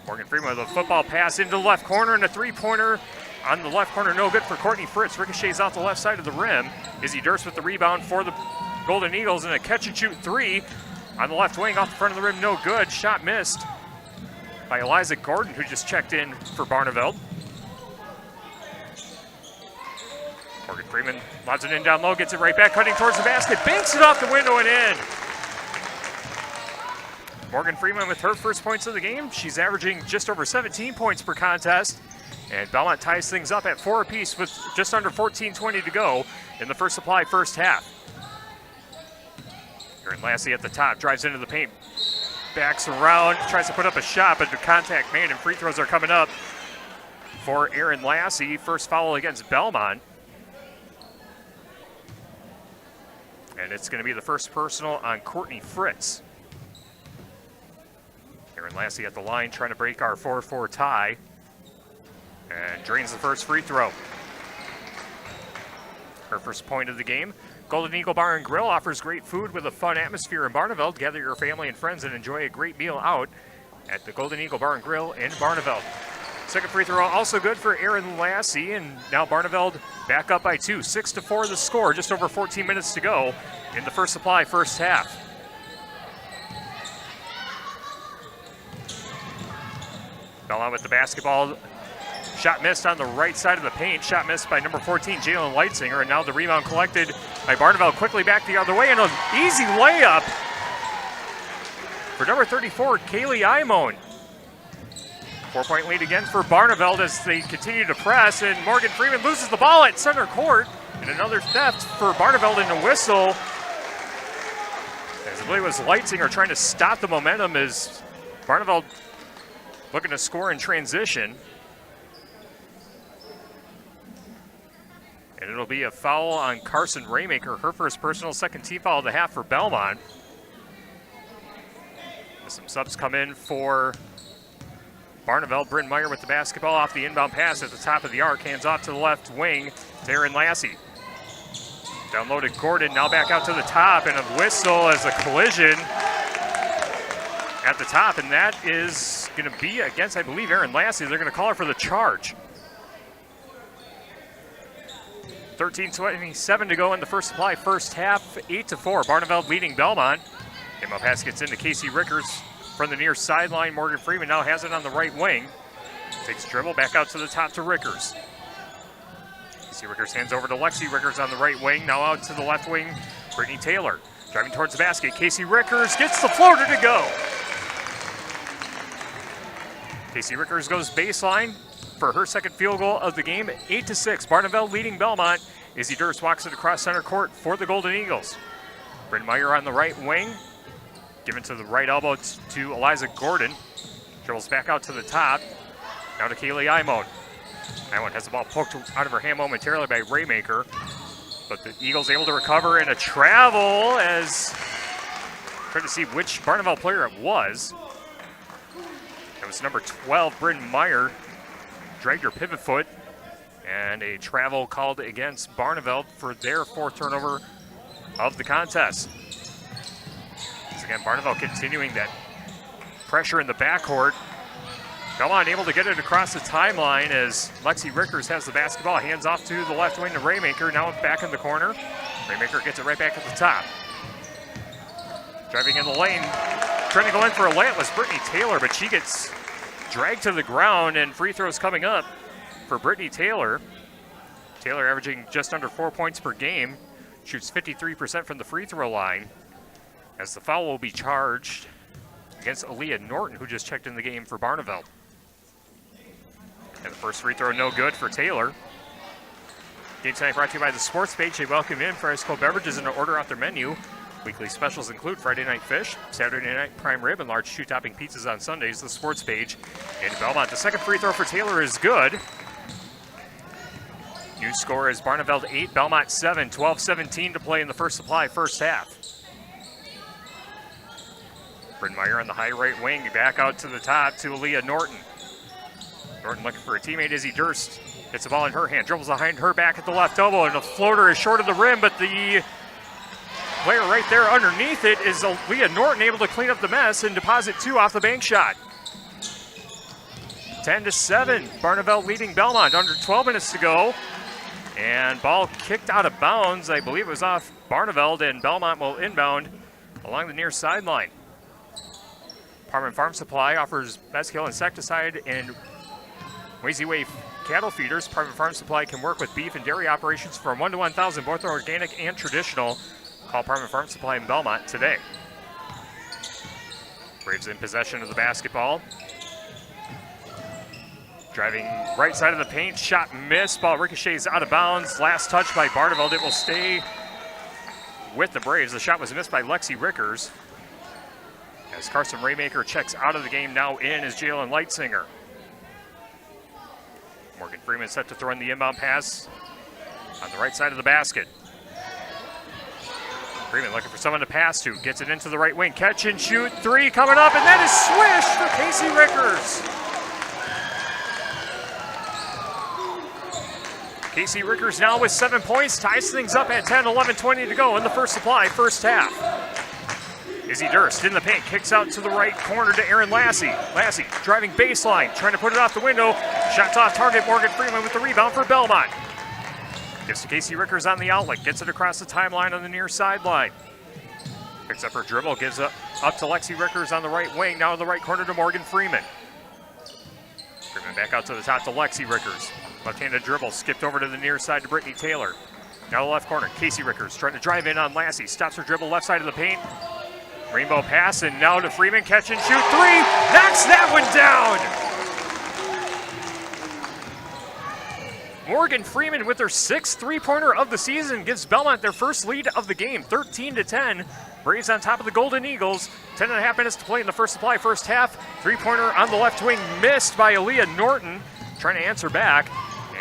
Morgan Freeman with a football pass into the left corner, and a three-pointer on the left corner, no good for Courtney Fritz. Ricochets out the left side of the rim. Izzy Durst with the rebound for the Golden Eagles, and a catch-and-shoot three on the left wing off the front of the rim, no good. Shot missed by Eliza Gordon, who just checked in for Barneveld. Morgan Freeman lobs it in down low, gets it right back, cutting towards the basket, banks it off the window and in. Morgan Freeman with her first points of the game. She's averaging just over 17 points per contest. And Belmont ties things up at 4 apiece with just under 14:20 to go in the first supply first half. Aaron Lassie at the top, drives into the paint, backs around, tries to put up a shot, but the contact made and free throws are coming up for Aaron Lassie. First foul against Belmont. And it's going to be the first personal on Courtney Fritz. Aaron Lassie at the line trying to break our 4-4 tie. And drains the first free throw. Her first point of the game. Golden Eagle Bar and Grill offers great food with a fun atmosphere in Barneveld. Gather your family and friends and enjoy a great meal out at the Golden Eagle Bar and Grill in Barneveld. Second free throw also good for Aaron Lassie, and now Barneveld back up by 2. 6-4 the score, just over 14 minutes to go in the first supply first half. Belmont with the basketball. Shot missed on the right side of the paint. Shot missed by number 14, Jalen Leitzinger, and now the rebound collected by Barneveld. Quickly back the other way, and an easy layup for number 34, Kaylee Imone. 4-point lead again for Barneveld as they continue to press, and Morgan Freeman loses the ball at center court, and another theft for Barneveld in a whistle. As I believe it was Leitzinger trying to stop the momentum as Barneveld looking to score in transition. And it'll be a foul on Carson Raymaker, her first personal, second team foul of the half for Belmont. Some subs come in for Barneveld. Bryn Meyer with the basketball off the inbound pass at the top of the arc. Hands off to the left wing to Aaron Lassie. Down low to Gordon, now back out to the top, and a whistle as a collision at the top, and that is going to be against, I believe, Aaron Lassie. They're going to call her for the charge. 13:27 to go in the first supply first half. 8-4, Barneveld leading Belmont. Inbound pass gets into Casey Rickers from the near sideline. Morgan Freeman now has it on the right wing. Takes dribble back out to the top to Rickers. Casey Rickers hands over to Lexi Rickers on the right wing. Now out to the left wing, Brittany Taylor. Driving towards the basket. Casey Rickers gets the floater to go. Casey Rickers goes baseline for her second field goal of the game. 8-6, Barneveld leading Belmont. Izzy Durst walks it across center court for the Golden Eagles. Bryn Meyer on the right wing. Given to the right elbow to Eliza Gordon. Dribbles back out to the top. Now to Kaylee Imone. Imone has the ball poked out of her hand momentarily by Raymaker. But the Eagles able to recover, and a travel as trying to see which Barneveld player it was. It was number 12, Bryn Meyer. Dragged her pivot foot, and a travel called against Barneveld for their fourth turnover of the contest. Once again, Barneveld continuing that pressure in the backcourt. Belmont able to get it across the timeline as Lexi Rickers has the basketball, hands off to the left wing to Raymaker, now back in the corner. Raymaker gets it right back at the top. Driving in the lane, trying to go in for a layup was Brittany Taylor, but she gets dragged to the ground, and free throws coming up for Brittany Taylor. Taylor averaging just under 4 points per game, shoots 53% from the free throw line, as the foul will be charged against Aaliyah Norton, who just checked in the game for Barneveld. And the first free throw no good for Taylor. Game tonight brought to you by the Sports Page. They welcome in for ice cold beverages and to order off their menu. Weekly specials include Friday night fish, Saturday night prime rib, and large 2-topping pizzas on Sundays. The Sports Page in Belmont. The second free throw for Taylor is good. New score is Barneveld 8, Belmont 7, 12-17 to play in the first supply, first half. Brynmeyer on the high right wing, back out to the top to Aaliyah Norton. Norton looking for a teammate, Izzy Durst. Gets the ball in her hand, dribbles behind her back at the left elbow, and the floater is short of the rim, but the player right there underneath it is Aaliyah Norton able to clean up the mess and deposit 2 off the bank shot. 10-7, Barneveld leading Belmont, under 12 minutes to go. And ball kicked out of bounds. I believe it was off Barneveld, and Belmont will inbound along the near sideline. Parman Farm Supply offers best kill insecticide and Wazy Way cattle feeders. Parman Farm Supply can work with beef and dairy operations from 1 to 1,000, both are organic and traditional. Call Parman Farm Supply in Belmont today. Braves in possession of the basketball. Driving right side of the paint, shot missed, ball ricochets out of bounds. Last touch by Barneveld, it will stay with the Braves. The shot was missed by Lexi Rickers. As Carson Raymaker checks out of the game, now in is Jalen Leitsinger. Morgan Freeman set to throw in the inbound pass on the right side of the basket. Freeman looking for someone to pass to, gets it into the right wing, catch and shoot, 3 coming up, and that is swished for Casey Rickers. Casey Rickers now with 7 points, ties things up at 10, 11, 20 to go in the first supply, first half. Izzy Durst in the paint, kicks out to the right corner to Aaron Lassie. Lassie driving baseline, trying to put it off the window. Shot off target, Morgan Freeman with the rebound for Belmont. Gives to Casey Rickers on the outlet, gets it across the timeline on the near sideline. Picks up her dribble, gives up to Lexi Rickers on the right wing, now in the right corner to Morgan Freeman. Freeman back out to the top to Lexi Rickers. Left-handed dribble, skipped over to the near side to Brittany Taylor. Now the left corner, Casey Rickers trying to drive in on Lassie. Stops her dribble left side of the paint. Rainbow pass, and now to Freeman, catch and shoot, 3, knocks that one down! Morgan Freeman with her 6th three-pointer of the season gives Belmont their first lead of the game, 13-10. Braves on top of the Golden Eagles. 10.5 minutes to play in the first supply, first half. Three-pointer on the left wing, missed by Aaliyah Norton, trying to answer back,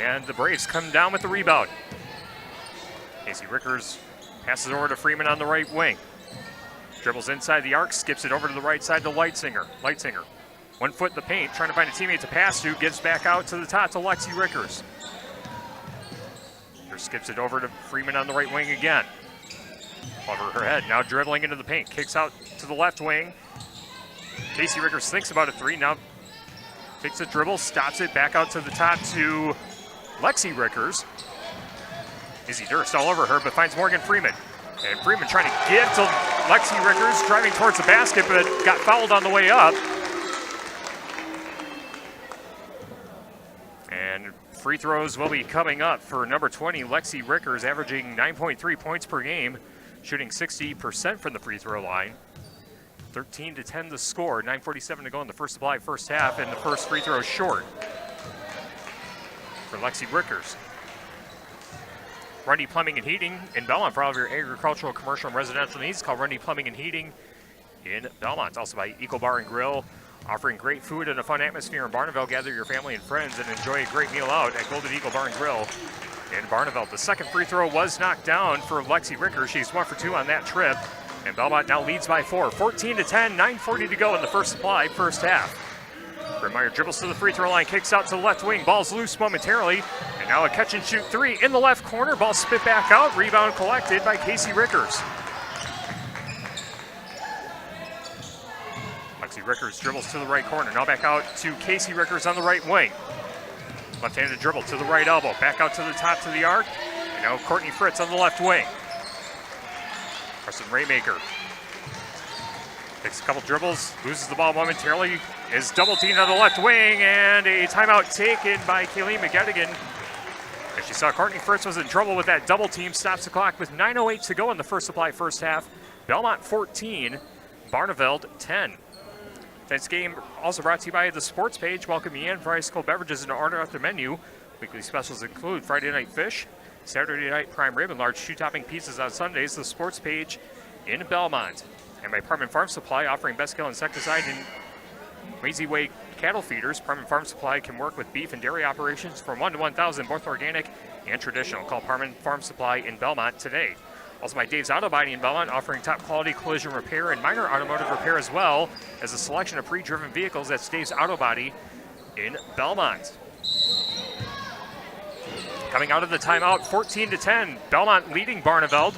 and the Braves come down with the rebound. Casey Rickers passes over to Freeman on the right wing. Dribbles inside the arc, skips it over to the right side to Leitsinger. 1 foot in the paint, trying to find a teammate to pass to, gives back out to the top to Lexi Rickers. Skips it over to Freeman on the right wing again. Over her head, now dribbling into the paint, kicks out to the left wing. Casey Rickers thinks about a 3, now takes a dribble, stops it, back out to the top to Lexi Rickers. Izzy Durst all over her, but finds Morgan Freeman. And Freeman trying to give to Lexi Rickers, driving towards the basket, but got fouled on the way up. And free throws will be coming up for number 20, Lexi Rickers, averaging 9.3 points per game, shooting 60% from the free throw line. 13-10 the score, 9:47 to go in the first supply, first half, and the first free throw short for Lexi Rickers. Rundy Plumbing and Heating in Belmont. For all of your agricultural, commercial, and residential needs, call Rundy Plumbing and Heating in Belmont. Also by Eco Bar and Grill, offering great food and a fun atmosphere in Barneveld. Gather your family and friends and enjoy a great meal out at Golden Eagle Bar and Grill in Barneveld. The second free throw was knocked down for Lexi Rickers. She's 1 for 2 on that trip. And Belmont now leads by 4. 14-10, 9:40 to go in the first supply, first half. Brynmeyer dribbles to the free throw line, kicks out to the left wing, ball's loose momentarily, and now a catch and shoot 3 in the left corner, ball spit back out, rebound collected by Casey Rickers. Lexi Rickers dribbles to the right corner, now back out to Casey Rickers on the right wing. Left-handed dribble to the right elbow, back out to the top to the arc, and now Courtney Fritz on the left wing. Carson Raymaker takes a couple dribbles, loses the ball momentarily, is double teamed on the left wing, and a timeout taken by Kaylee McGettigan. As she saw Courtney Fritz was in trouble with that double team, stops the clock with 9:08 to go in the First Supply first half. Belmont 14, Barneveld 10. Tonight's game also brought to you by the sports page. Welcome you in for high school beverages and order out the menu. Weekly specials include Friday night fish, Saturday night prime rib, and large shoe-topping pizzas on Sundays. The sports page in Belmont. And by Parman Farm Supply, offering best kill insecticide and Lazy Way cattle feeders. Parman Farm Supply can work with beef and dairy operations from 1 to 1,000, both organic and traditional. Call Parman Farm Supply in Belmont today. Also by Dave's Auto Body in Belmont, offering top quality collision repair and minor automotive repair, as well as a selection of pre-driven vehicles. That's Dave's Auto Body in Belmont. Coming out of the timeout, 14-10. Belmont leading Barneveld.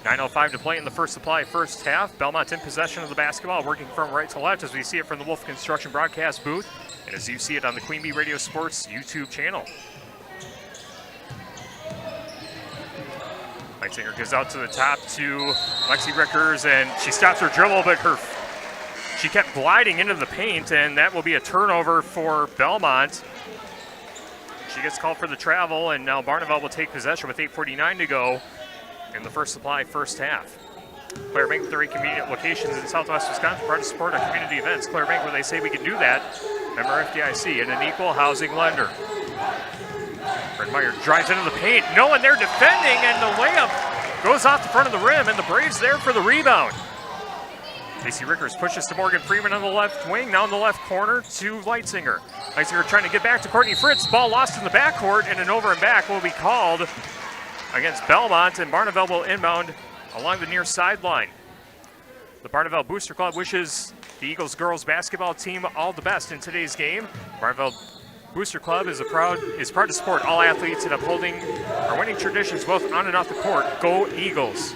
9:05 to play in the First Supply first half. Belmont in possession of the basketball, working from right to left as we see it from the Wolf Construction broadcast booth and as you see it on the Queen Bee Radio Sports YouTube channel. Lightsinger goes out to the top to Lexi Rickers, and she stops her dribble, but she kept gliding into the paint, and that will be a turnover for Belmont. She gets called for the travel, and now Barneveld will take possession with 8:49 to go in the First Supply first half. Clare Bank with 3 convenient locations in Southwest Wisconsin, proud to support our community events. Clare Bank, where they say we can do that. Member FDIC and an equal housing lender. Bryn Meyer drives into the paint. No one there defending, and the layup goes off the front of the rim, and the Braves there for the rebound. Casey Rickers pushes to Morgan Freeman on the left wing, now in the left corner to Lightsinger. Lightsinger trying to get back to Courtney Fritz. Ball lost in the backcourt, and an over and back will be called against Belmont, and Barneveld will inbound along the near sideline. The Barneveld Booster Club wishes the Eagles girls basketball team all the best in today's game. Barneveld Booster Club is proud to support all athletes in upholding our winning traditions both on and off the court. Go Eagles!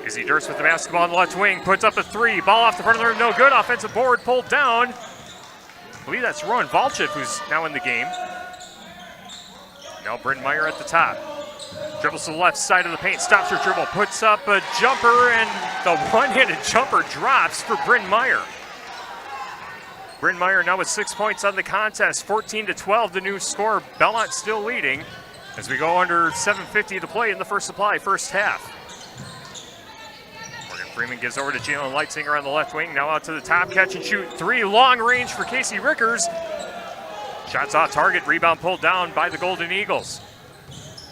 Izzy Durst with the basketball on the left wing, puts up a 3. Ball off the front of the rim, no good. Offensive board pulled down. I believe that's Rowan Valchif who's now in the game. Now Bryn Meyer at the top. Dribbles to the left side of the paint, stops her dribble, puts up a jumper, and the one-handed jumper drops for Bryn Meyer. Bryn Meyer now with 6 points on the contest, 14-12 the new score. Belmont still leading as we go under 7:50 to play in the First Supply first half. Morgan Freeman gives over to Jalen Lightsinger on the left wing, now out to the top, catch and shoot 3, long range for Casey Rickers. Shots off target, rebound pulled down by the Golden Eagles.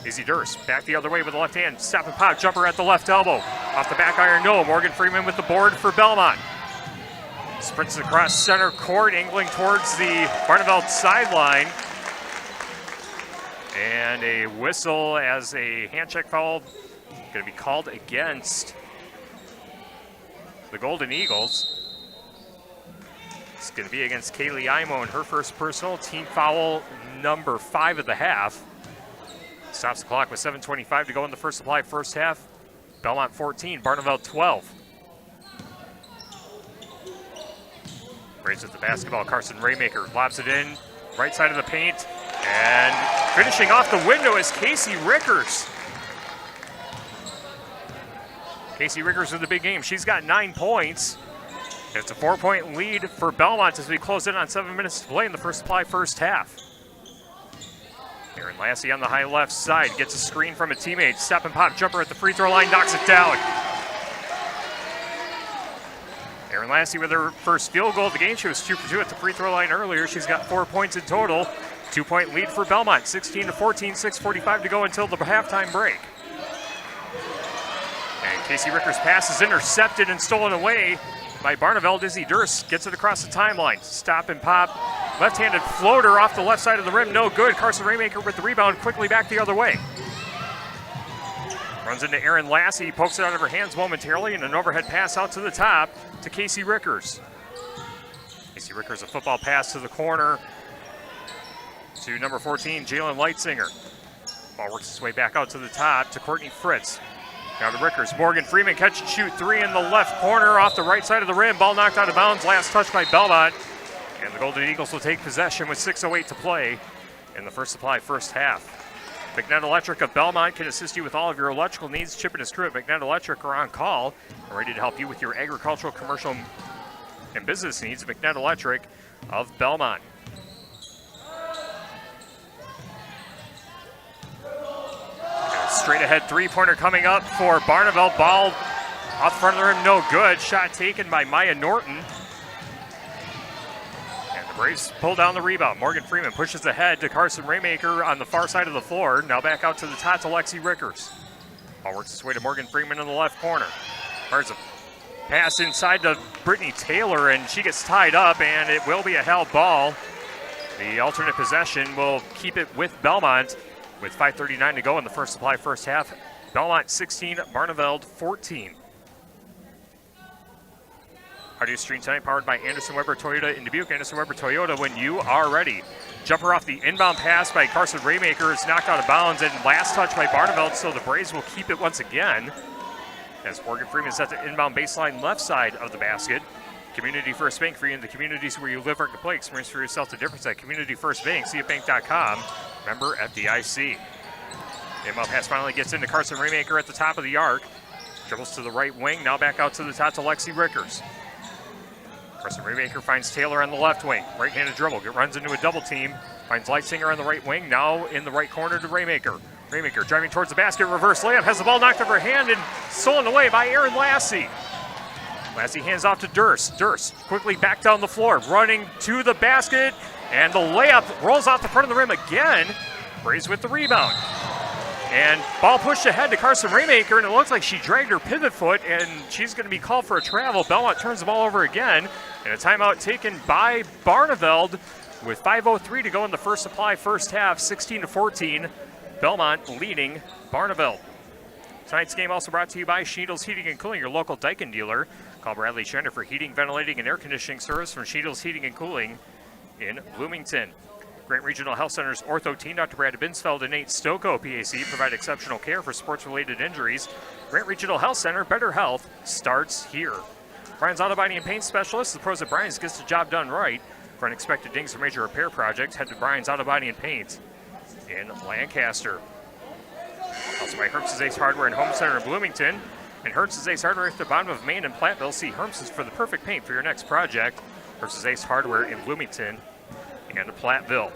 Izzy Durst back the other way with the left hand, stop and pop, jumper at the left elbow. Off the back iron, no. Morgan Freeman with the board for Belmont. Sprints across center court, angling towards the Barneveld sideline. And a whistle as a hand check foul going to be called against the Golden Eagles. It's going to be against Kaylee Imo and her first personal, team foul number 5 of the half. Stops the clock with 7:25 to go in the First Supply first half. Belmont 14, Barneveld 12. Braves with the basketball. Carson Raymaker lobs it in, right side of the paint, and finishing off the window is Casey Rickers. Casey Rickers with the big game. She's got 9 points. It's a 4-point lead for Belmont as we close in on 7 minutes to play in the First Supply first half. Aaron Lassie on the high left side gets a screen from a teammate. Step and pop jumper at the free throw line, knocks it down. Aaron Lassie with her first field goal of the game. She was 2 for 2 at the free throw line earlier. She's got 4 points in total. 2-point lead for Belmont, 16-14, 6:45 to go until the halftime break. And Casey Rickers' pass is intercepted and stolen away by Barneveld. Izzy Durst gets it across the timeline. Stop and pop. Left-handed floater off the left side of the rim, no good. Carson Raymaker with the rebound, quickly back the other way. Runs into Aaron Lassie, pokes it out of her hands momentarily, and an overhead pass out to the top to Casey Rickers. Casey Rickers, a football pass to the corner to number 14, Jalen Lightsinger. Ball works its way back out to the top to Courtney Fritz. Now to Rickers. Morgan Freeman catch and shoot 3 in the left corner off the right side of the rim. Ball knocked out of bounds, last touch by Belmont. And the Golden Eagles will take possession with 6:08 to play in the First Supply first half. McNett Electric of Belmont can assist you with all of your electrical needs. Chip and his crew at McNett Electric are on call and ready to help you with your agricultural, commercial, and business needs, McNett Electric of Belmont. Straight ahead three-pointer coming up for Barneveld. Ball off the front of the rim, no good. Shot taken by Maya Norton. And the Braves pull down the rebound. Morgan Freeman pushes ahead to Carson Raymaker on the far side of the floor. Now back out to the top to Lexi Rickers. Ball works its way to Morgan Freeman in the left corner. There's a pass inside to Brittany Taylor, and she gets tied up, and it will be a held ball. The alternate possession will keep it with Belmont with 5:39 to go in the first supply first half. Belmont 16, Barneveld 14. Our news stream tonight powered by Anderson Weber Toyota in Dubuque. Anderson Weber Toyota, when you are ready. Jumper off the inbound pass by Carson Raymaker is knocked out of bounds, and last touch by Barneveld, so the Braves will keep it once again. As Morgan Freeman is at the inbound baseline left side of the basket. Community First Bank, for you in the communities where you live or can play. Experience for yourself the difference at Community First Bank. CFBank.com. Member FDIC. Inbound pass finally gets into Carson Raymaker at the top of the arc. Dribbles to the right wing. Now back out to the top to Lexi Rickers. Carson Raymaker finds Taylor on the left wing. Right-handed dribble. Runs into a double team. Finds Leitzinger on the right wing. Now in the right corner to Raymaker. Raymaker driving towards the basket. Reverse layup. Has the ball knocked over her hand and stolen away by Aaron Lassie. Lassie hands off to Durst. Durst quickly back down the floor. Running to the basket. And the layup rolls off the front of the rim again. Braves with the rebound. And ball pushed ahead to Carson Raymaker, and it looks like she dragged her pivot foot, and she's going to be called for a travel. Belmont turns the ball over again, and a timeout taken by Barneveld with 5:03 to go in the first supply first half, 16-14. Belmont leading Barneveld. Tonight's game also brought to you by Sheetles Heating and Cooling, your local Daikin dealer. Call Bradley Schneider for heating, ventilating, and air conditioning service from Sheetles Heating and Cooling in Bloomington. Grant Regional Health Center's ortho team, Dr. Brad Binsfeld and Nate Stocco, PAC, provide exceptional care for sports-related injuries. Grant Regional Health Center, better health starts here. Brian's Auto Body and Paint Specialist, the pros at Brian's gets the job done right. For unexpected dings or major repair projects, head to Brian's Auto Body and Paint in Lancaster. Also by Herm's Ace Hardware and Home Center in Bloomington. And Hertz's Ace Hardware at the bottom of Main and Platteville. See Herm's for the perfect paint for your next project. Hertz's Ace Hardware in Bloomington and Platteville.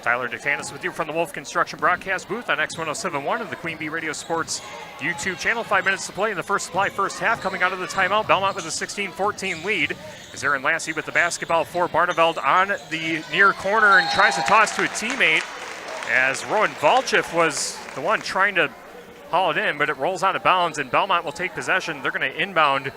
Tyler DeTanis with you from the Wolf Construction broadcast booth on X1071 of the Queen Bee Radio Sports YouTube channel. 5 minutes to play in the first supply first half. Coming out of the timeout, Belmont with a 16-14 lead. Is Aaron Lassie with the basketball for Barneveld on the near corner and tries to toss to a teammate as Rowan Valchif was the one trying to haul it in, but it rolls out of bounds and Belmont will take possession. They're going to inbound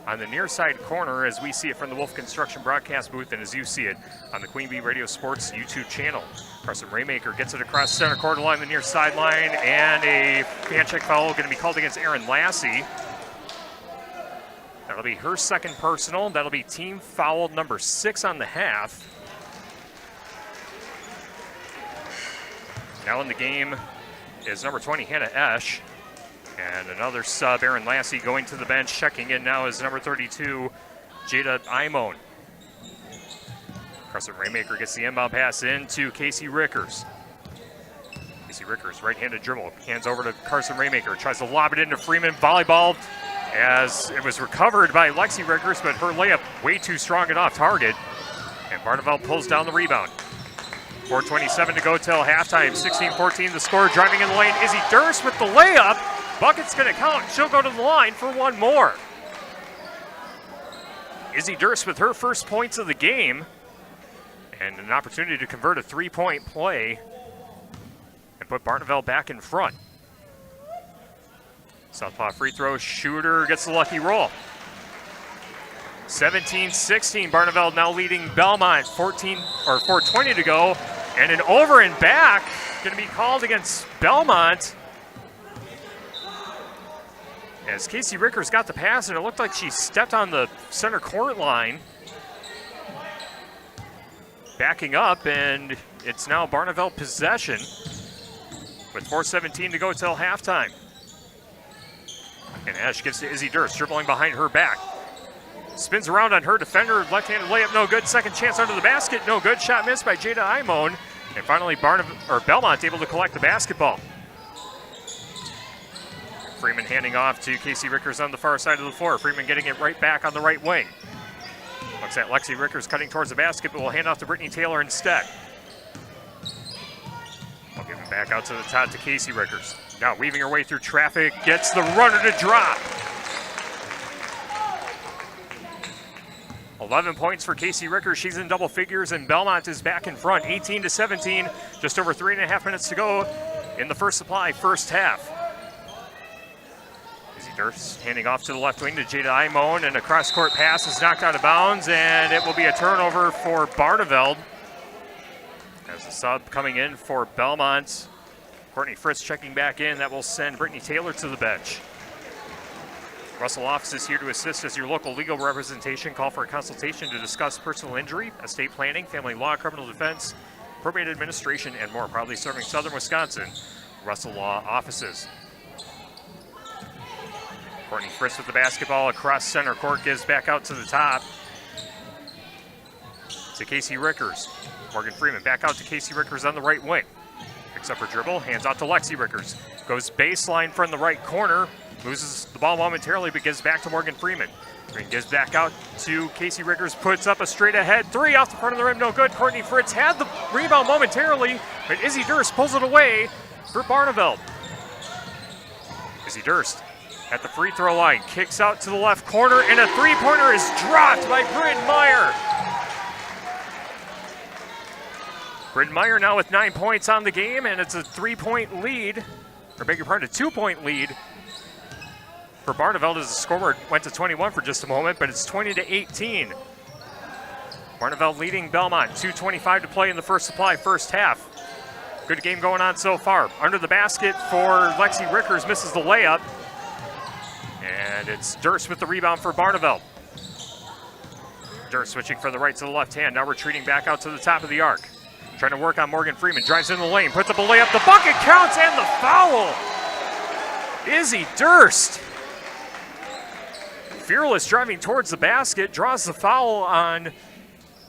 on the near side corner as we see it from the Wolf Construction broadcast booth and as you see it on the Queen Bee Radio Sports YouTube channel. Carson Raymaker gets it across center court along the near sideline, and a fan check foul going to be called against Aaron Lassie. That'll be her second personal. That'll be team foul number 6 on the half. Now in the game is number 20, Hannah Esch. And another sub, Aaron Lassie, going to the bench. Checking in now is number 32, Jada Imone. Carson Raymaker gets the inbound pass in to Casey Rickers. Casey Rickers, right-handed dribble, hands over to Carson Raymaker. Tries to lob it into Freeman. Volleyball as it was recovered by Lexi Rickers, but her layup way too strong and off target. And Barneveld pulls down the rebound. 4:27 to go till halftime. 16-14 the score. Driving in the lane, Izzy Durst with the layup. Bucket's going to count. She'll go to the line for one more. Izzy Durst with her first points of the game. And an opportunity to convert a three-point play and put Barneveld back in front. Southpaw free throw shooter gets the lucky roll. 17-16, Barneveld now leading Belmont. 4:20 to go. And an over and back going to be called against Belmont. As Casey Rickers got the pass, and it looked like she stepped on the center court line. Backing up, and it's now Barneveld possession with 4:17 to go till halftime. And Ash gives to Izzy Durst, dribbling behind her back. Spins around on her defender, left-handed layup, no good. Second chance under the basket, no good. Shot missed by Jada Imone. And finally, Belmont able to collect the basketball. Freeman handing off to Casey Rickers on the far side of the floor. Freeman getting it right back on the right wing. Looks at Lexi Rickers cutting towards the basket, but will hand off to Brittany Taylor instead. I'll give it back out to the top to Casey Rickers. Now weaving her way through traffic, gets the runner to drop. 11 points for Casey Rickers. She's in double figures, and Belmont is back in front, 18-17. Just over 3.5 minutes to go in the first supply, first half. Izzy Durst handing off to the left wing to Jada Imone, and a cross-court pass is knocked out of bounds, and it will be a turnover for Barneveld. As the sub coming in for Belmont, Courtney Fritz checking back in. That will send Brittany Taylor to the bench. Russell Office is here to assist as your local legal representation. Call for a consultation to discuss personal injury, estate planning, family law, criminal defense, probate administration, and more. Proudly serving Southern Wisconsin. Russell Law Offices. Courtney Fritz with the basketball across center court, gives back out to the top to Casey Rickers. Morgan Freeman back out to Casey Rickers on the right wing. Picks up her dribble, hands out to Lexi Rickers. Goes baseline from the right corner. Loses the ball momentarily, but gives back to Morgan Freeman. Freeman gives back out to Casey Rickers, puts up a straight ahead three off the front of the rim, no good. Courtney Fritz had the rebound momentarily, but Izzy Durst pulls it away for Barneveld. Izzy Durst at the free throw line, kicks out to the left corner, and a three-pointer is dropped by Bryn Meyer. Bryn Meyer now with 9 points on the game, and it's a 3-point lead, or beg your pardon, a 2-point lead for Barneveld as the scoreboard went to 21 for just a moment, but it's 20-18. Barneveld leading Belmont, 2:25 to play in the first supply, first half. Good game going on so far. Under the basket for Lexi Rickers, misses the layup. And it's Durst with the rebound for Barneveld. Durst switching from the right to the left hand, now retreating back out to the top of the arc. Trying to work on Morgan Freeman, drives in the lane, puts up a layup, the bucket counts, and the foul! Izzy Durst. Fearless driving towards the basket, draws the foul on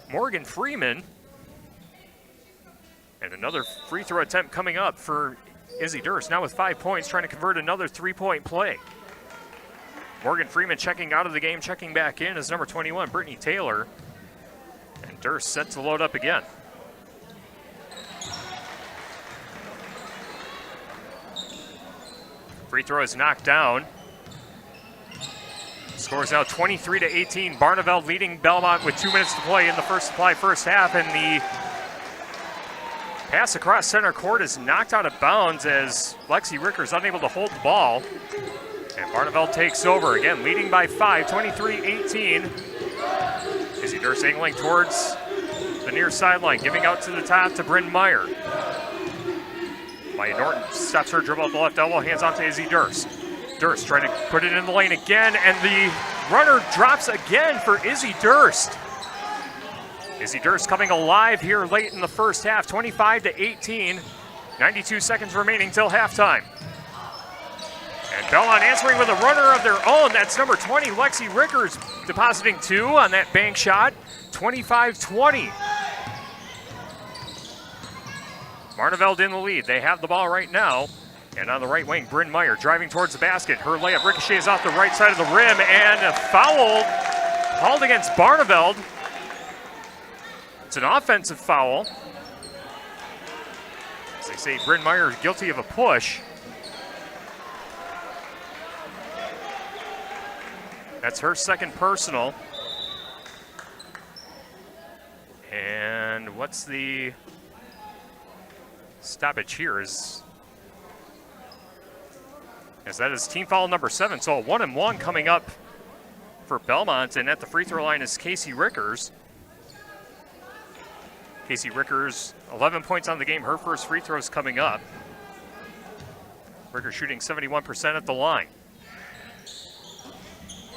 Morgan Freeman. And another free throw attempt coming up for Izzy Durst, now with 5 points, trying to convert another 3-point play. Morgan Freeman checking out of the game, checking back in as number 21, Brittany Taylor. And Durst set to load up again. Free throw is knocked down. Scores now 23-18. Barneveld leading Belmont with 2 minutes to play in the first supply, first half, and the pass across center court is knocked out of bounds as Lexi Rickers unable to hold the ball. And Barneveld takes over again, leading by 5, 23-18. Izzy Durst angling towards the near sideline, giving out to the top to Bryn Meyer. Maya Norton stops her dribble at the left elbow, hands off to Izzy Durst. Durst trying to put it in the lane again, and the runner drops again for Izzy Durst. Izzy Durst coming alive here late in the first half, 25-18. 92 seconds remaining till halftime. And Belmont answering with a runner of their own. That's number 20, Lexi Rickers, depositing 2 on that bank shot, 25-20. Barneveld in the lead. They have the ball right now. And on the right wing, Bryn Meyer driving towards the basket. Her layup ricochets off the right side of the rim, and a foul called against Barneveld. It's an offensive foul. As they say, Bryn Meyer is guilty of a push. That's her second personal. And what's the stoppage here? As that is team foul number 7, so a 1-and-1 coming up for Belmont, and at the free throw line is Casey Rickers. Casey Rickers, 11 points on the game, her first free throw is coming up. Rickers shooting 71% at the line.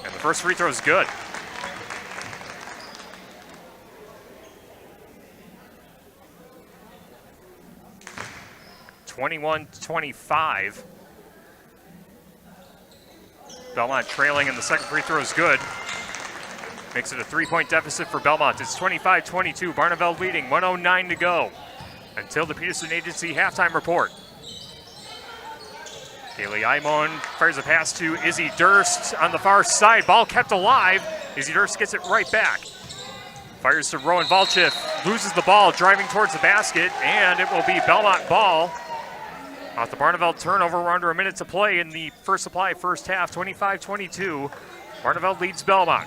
And the first free throw is good. (21-25). Belmont trailing, and the second free throw is good. Makes it a 3-point deficit for Belmont. It's 25-22. Barneveld leading, 1:09 to go until the Peterson Agency halftime report. Kaylee Imon fires a pass to Izzy Durst on the far side. Ball kept alive. Izzy Durst gets it right back. Fires to Rowan Valchif, loses the ball, driving towards the basket, and it will be Belmont ball. Off the Barneveld turnover, we're under a minute to play in the First Supply first half, 25-22. Barneveld leads Belmont.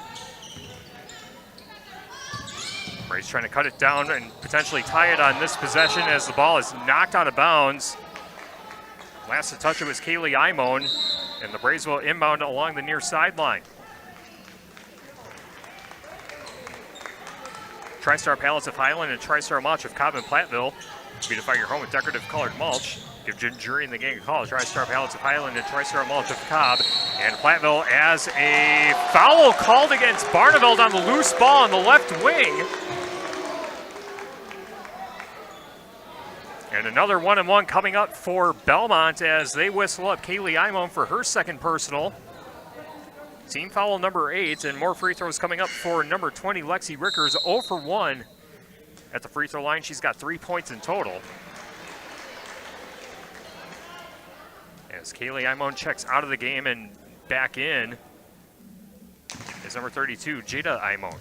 Ray's trying to cut it down and potentially tie it on this possession as the ball is knocked out of bounds. Last to touch it was Kaylee Imon, and the Braves will inbound along the near sideline. TriStar Pallets of Highland and TriStar Mulch of Cobb and Platteville. Beautify your home with decorative colored mulch. Give Ginger and the gang a call. TriStar Pallets of Highland and TriStar Mulch of Cobb and Platteville as a foul called against Barneveld on the loose ball on the left wing. And another 1-and-1 coming up for Belmont as they whistle up Kaylee Imon for her second personal. Team foul number 8, and more free throws coming up for number 20, Lexi Rickers, 0 for 1 at the free throw line. She's got 3 points in total. As Kaylee Imon checks out of the game and back in is number 32, Jada Imon.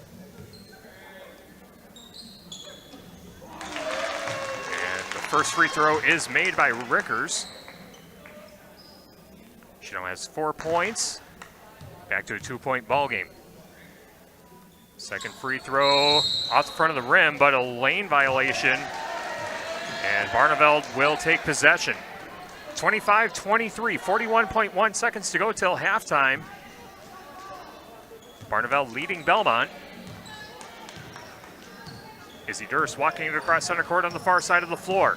And the first free throw is made by Rickers. She now has 4 points. Back to a 2-point ball game. Second free throw off the front of the rim, but a lane violation. And Barneveld will take possession. 25-23, 41.1 seconds to go till halftime. Barneveld leading Belmont. Izzy Durst walking it across center court on the far side of the floor.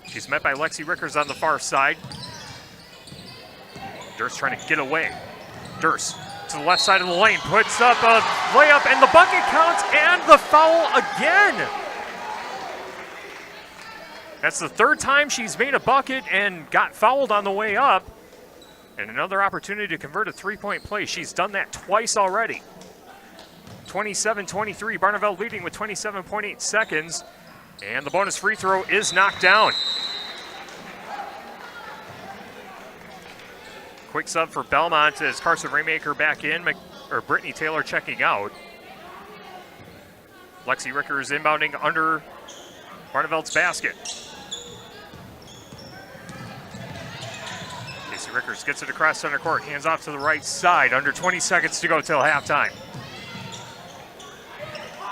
She's met by Lexi Rickers on the far side. Durst trying to get away. Durst to the left side of the lane, puts up a layup, and the bucket counts, and the foul again. That's the third time she's made a bucket and got fouled on the way up. And another opportunity to convert a three-point play. She's done that twice already. 27-23, Barneveld leading with 27.8 seconds. And the bonus free throw is knocked down. Quick sub for Belmont as Carson Raymaker back in, or Brittany Taylor checking out. Lexi Rickers inbounding under Barneveld's basket. Casey Rickers gets it across center court, hands off to the right side, under 20 seconds to go till halftime.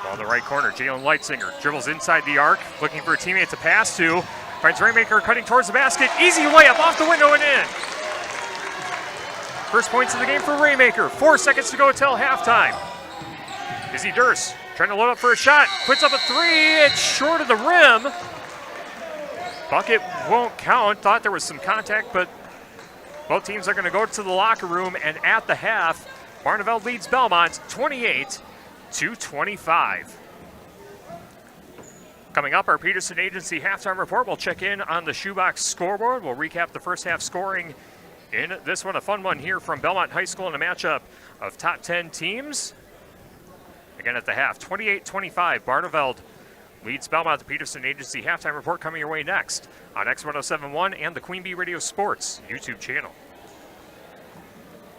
Ball in the right corner, Jalen Leitzinger dribbles inside the arc, looking for a teammate to pass to. Finds Raymaker cutting towards the basket, easy layup off the window and in. First points of the game for Raymaker. 4 seconds to go till halftime. Izzy Durst trying to load up for a shot. Puts up a three. It's short of the rim. Bucket won't count. Thought there was some contact, but both teams are going to go to the locker room. And at the half, Barneveld leads Belmont 28-25. Coming up, our Peterson Agency halftime report. We'll check in on the shoebox scoreboard. We'll recap the first half scoring in this one, a fun one here from Belmont High School in a matchup of top 10 teams. Again at the half, 28-25, Barneveld leads Belmont. The Peterson Agency halftime report coming your way next on X1071 and the Queen Bee Radio Sports YouTube channel.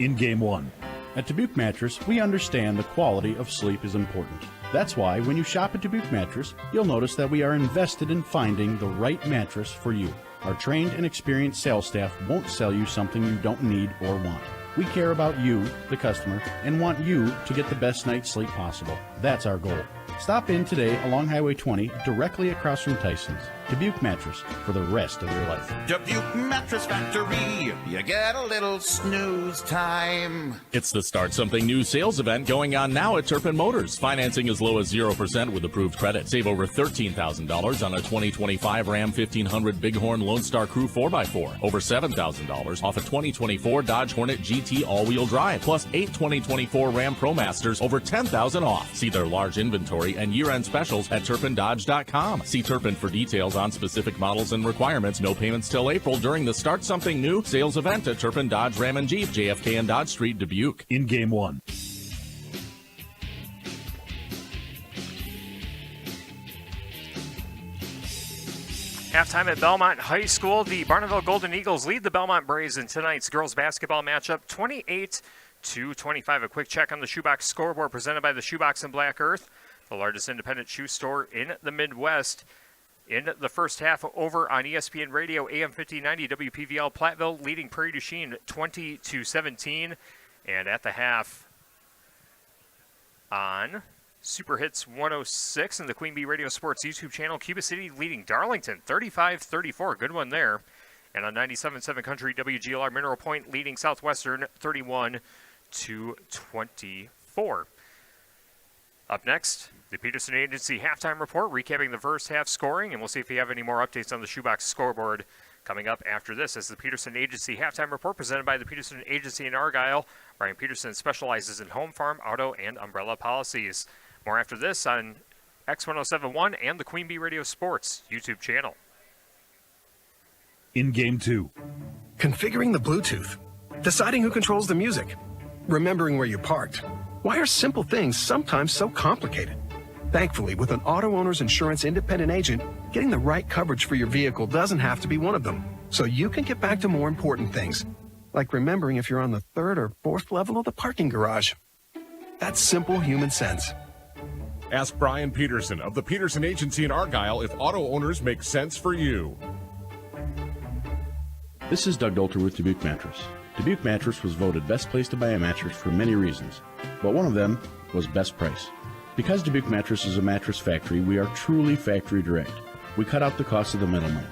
In Game 1. At Dubuque Mattress, we understand the quality of sleep is important. That's why when you shop at Dubuque Mattress, you'll notice that we are invested in finding the right mattress for you. Our trained and experienced sales staff won't sell you something you don't need or want. We care about you, the customer, and want you to get the best night's sleep possible. That's our goal. Stop in today along Highway 20, directly across from Tyson's. Dubuque Mattress, for the rest of your life. Dubuque Mattress Factory, you get a little snooze time. It's the Start Something New sales event going on now at Turpin Motors. Financing as low as 0% with approved credit. Save over $13,000 on a 2025 Ram 1500 Bighorn Lone Star Crew 4x4. Over $7,000 off a 2024 Dodge Hornet GT all-wheel drive. Plus 8 2024 Ram ProMasters over $10,000 off. See their large inventory and year-end specials at TurpinDodge.com. See Turpin for details on specific models and requirements. No payments till April during the Start Something New sales event at Turpin Dodge Ram and Jeep, JFK and Dodge Street, Dubuque. In Game 1. Halftime at Belmont High School, the Barneveld Golden Eagles lead the Belmont Braves in tonight's girls basketball matchup 28-25. A quick check on the Shoebox scoreboard presented by the Shoebox in Black Earth, the largest independent shoe store in the Midwest. In the first half, over on ESPN Radio, AM 1590, WPVL Platteville leading Prairie du Chien 20-17. And at the half on Super Hits 106 and the Queen Bee Radio Sports YouTube channel, Cuba City leading Darlington 35-34. Good one there. And on 97.7 Country, WGLR Mineral Point leading Southwestern 31-24. Up next, the Peterson Agency halftime report, recapping the first half scoring, and we'll see if we have any more updates on the Shoebox scoreboard coming up after this. As the Peterson Agency halftime report presented by the Peterson Agency in Argyle. Brian Peterson specializes in home, farm, auto, and umbrella policies. More after this on X1071 and the Queen Bee Radio Sports YouTube channel. In Game 2. Configuring the Bluetooth. Deciding who controls the music. Remembering where you parked. Why are simple things sometimes so complicated? Thankfully, with an auto owner's insurance independent agent, getting the right coverage for your vehicle doesn't have to be one of them. So you can get back to more important things, like remembering if you're on the 3rd or 4th level of the parking garage. That's simple human sense. Ask Brian Peterson of the Peterson Agency in Argyle if auto owners make sense for you. This is Doug Dolter with Dubuque Mattress. Dubuque Mattress was voted best place to buy a mattress for many reasons, but one of them was best price. Because Dubuque Mattress is a mattress factory, we are truly factory direct. We cut out the cost of the middleman.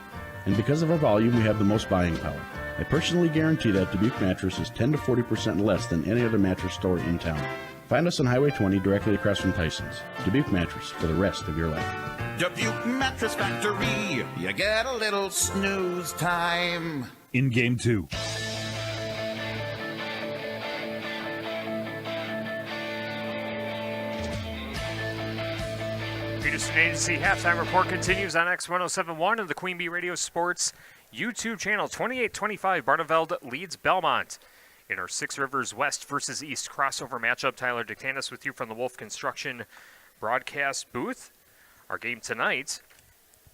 And because of our volume, we have the most buying power. I personally guarantee that Dubuque Mattress is 10 to 40% less than any other mattress store in town. Find us on Highway 20 directly across from Tyson's. Dubuque Mattress for the rest of your life. Dubuque Mattress Factory, you get a little snooze time. In Game 2. Peterson Agency halftime report continues on X1071 of the Queen Bee Radio Sports YouTube channel. 28-25, Barneveld leads Belmont. In our Six Rivers West versus East crossover matchup, Tyler Dictanis with you from the Wolf Construction broadcast booth. Our game tonight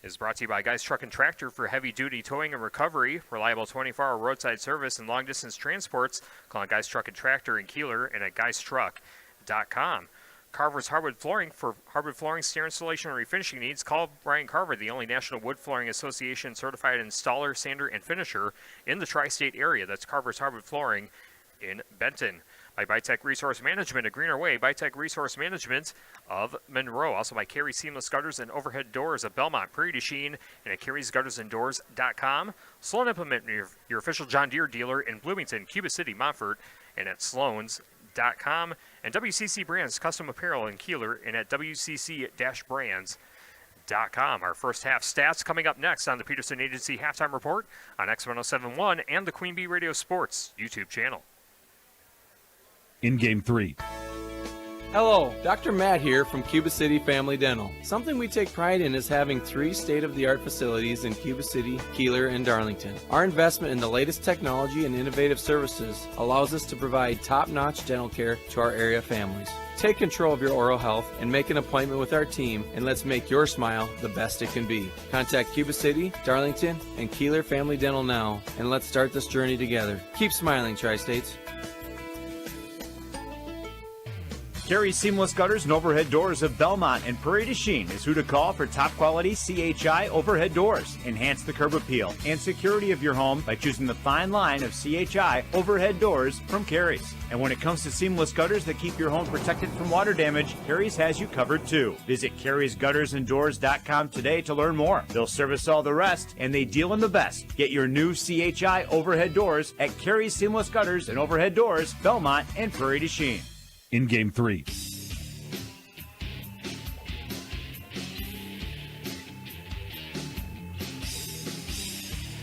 is brought to you by Guys Truck and Tractor for heavy-duty towing and recovery, reliable 24-hour roadside service, and long-distance transports. Call on Guys Truck and Tractor in Kieler and at guystruck.com. Carver's Hardwood Flooring. For hardwood flooring, stair installation, or refinishing needs, call Brian Carver, the only National Wood Flooring Association certified installer, sander, and finisher in the tri-state area. That's Carver's Hardwood Flooring in Benton. By Bytech Resource Management, a greener way. Bytech Resource Management of Monroe. Also by Carey Seamless Gutters and Overhead Doors of Belmont, Prairie du Chien, and at carey'sguttersanddoors.com. Sloan Implement, your official John Deere dealer in Bloomington, Cuba City, Montfort, and at sloans.com. And WCC Brands Custom Apparel in Kieler and at WCC-brands.com. Our first half stats coming up next on the Peterson Agency halftime report on X1071 and the Queen Bee Radio Sports YouTube channel. In Game 3. Hello, Dr. Matt here from Cuba City Family Dental. Something we take pride in is having 3 state-of-the-art facilities in Cuba City, Kieler, and Darlington. Our investment in the latest technology and innovative services allows us to provide top-notch dental care to our area families. Take control of your oral health and make an appointment with our team, and let's make your smile the best it can be. Contact Cuba City, Darlington, and Kieler Family Dental now, and let's start this journey together. Keep smiling, Tri-States. Carey Seamless Gutters and Overhead Doors of Belmont and Prairie du Chien is who to call for top quality CHI overhead doors. Enhance the curb appeal and security of your home by choosing the fine line of CHI overhead doors from Carey's. And when it comes to seamless gutters that keep your home protected from water damage, Carey's has you covered too. Visit Carey'sGuttersandDoors.com today to learn more. They'll service all the rest, and they deal in the best. Get your new CHI overhead doors at Carey's Seamless Gutters and Overhead Doors, Belmont and Prairie du Chien. In Game 3.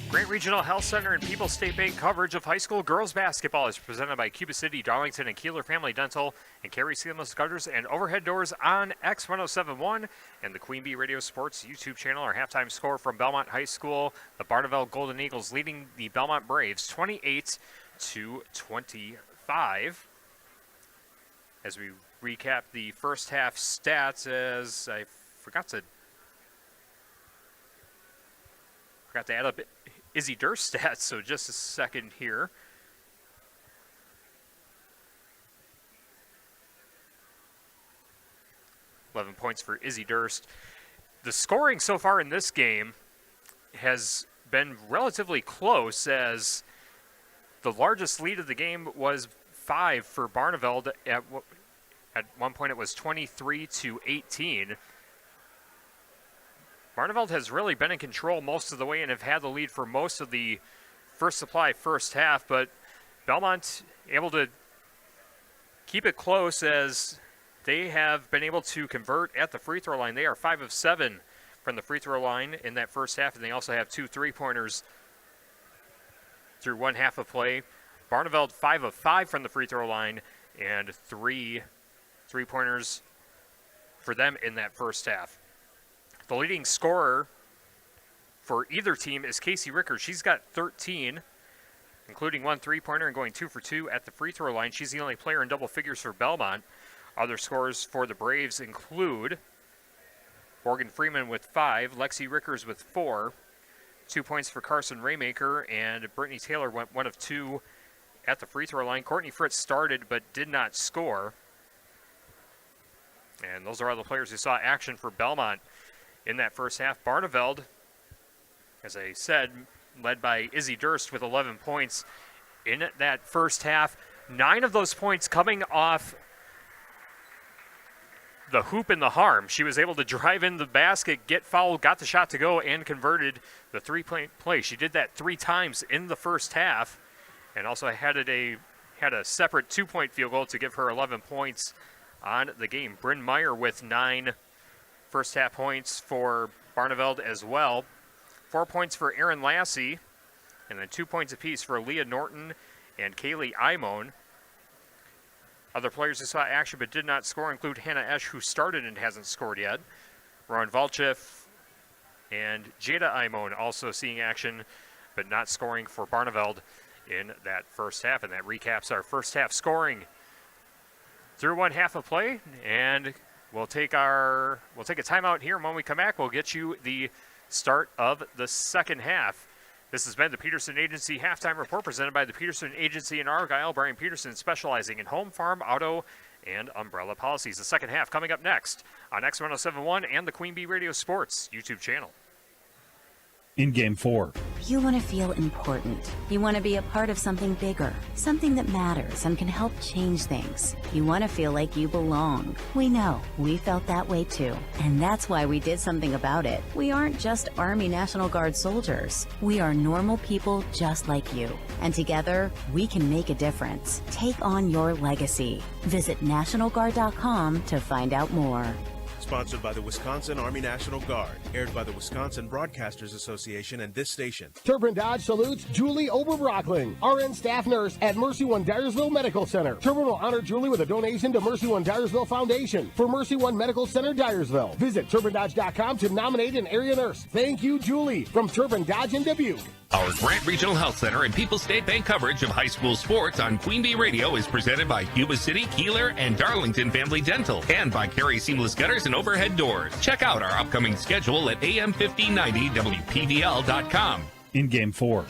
Grant Regional Health Center and People's State Bank coverage of high school girls basketball is presented by Cuba City, Darlington, and Kieler Family Dental, and Carey Seamless Gutters and Overhead Doors on X1071 and the Queen Bee Radio Sports YouTube channel. Our halftime score from Belmont High School, the Barneveld Golden Eagles leading the Belmont Braves 28-25. As we recap the first half stats, as I forgot to Forgot to add up Izzy Durst's stats, so just a second here. $11 points for Izzy Durst. The scoring so far in this game has been relatively close, as the largest lead of the game was 5 for Barneveld. At one point it was 23-18. Barneveld has really been in control most of the way and have had the lead for most of the first half, but Belmont able to keep it close as they have been able to convert at the free throw line. They are 5 of 7 from the free throw line in that first half, and they also have 2 3-pointers through one half of play. Barneveld 5 of 5 from the free throw line and 3 3-pointers for them in that first half. The leading scorer for either team is Casey Rickers. She's got 13, including 1 3-pointer and going 2 for 2 at the free throw line. She's the only player in double figures for Belmont. Other scorers for the Braves include Morgan Freeman with 5, Lexi Rickers with 4, 2 points for Carson Raymaker, and Brittany Taylor went 1 of 2 at the free throw line. Courtney Fritz started but did not score. And those are all the players who saw action for Belmont in that first half. Barneveld, as I said, led by Izzy Durst with 11 points in that first half. 9 of those points coming off the hoop in the harm. She was able to drive in the basket, get fouled, got the shot to go, and converted the 3-point play. She did that 3 times in the first half, and also had a separate 2-point field goal to give her 11 points on the game. Bryn Meyer with 9 first half points for Barneveld as well. 4 points for Aaron Lassie, and then 2 points apiece for Leah Norton and Kaylee Imone. Other players who saw action but did not score include Hannah Esch, who started and hasn't scored yet. Ron Valchev and Jada Imone also seeing action but not scoring for Barneveld in that first half. And that recaps our first half scoring through one half of play. And we'll take a timeout here. And when we come back, we'll get you the start of the second half. This has been the Peterson Agency Halftime Report presented by the Peterson Agency in Argyle. Brian Peterson specializing in home, farm, auto, and umbrella policies. The second half coming up next on X1071 and the Queen Bee Radio Sports YouTube channel. In Game 4. You want to feel important. You want to be a part of something bigger, something that matters and can help change things. You want to feel like you belong. We know. We felt that way too. And that's why we did something about it. We aren't just Army National Guard soldiers. We are normal people just like you. And together, we can make a difference. Take on your legacy. Visit NationalGuard.com to find out more. Sponsored by the Wisconsin Army National Guard. Aired by the Wisconsin Broadcasters Association and this station. Turbine Dodge salutes Julie Oberbrockling, RN staff nurse at Mercy One Dyersville Medical Center. Turbine will honor Julie with a donation to Mercy One Dyersville Foundation for Mercy One Medical Center Dyersville. Visit TurbinDodge.com to nominate an area nurse. Thank you, Julie, from Turbine Dodge in Dubuque. Our Grant Regional Health Center and People's State Bank coverage of high school sports on Queen Bee Radio is presented by Cuba City, Kieler, and Darlington Family Dental, and by Carey Seamless Gutters and Overhead Doors. Check out our upcoming schedule at am1590wpvl.com. In Game 4.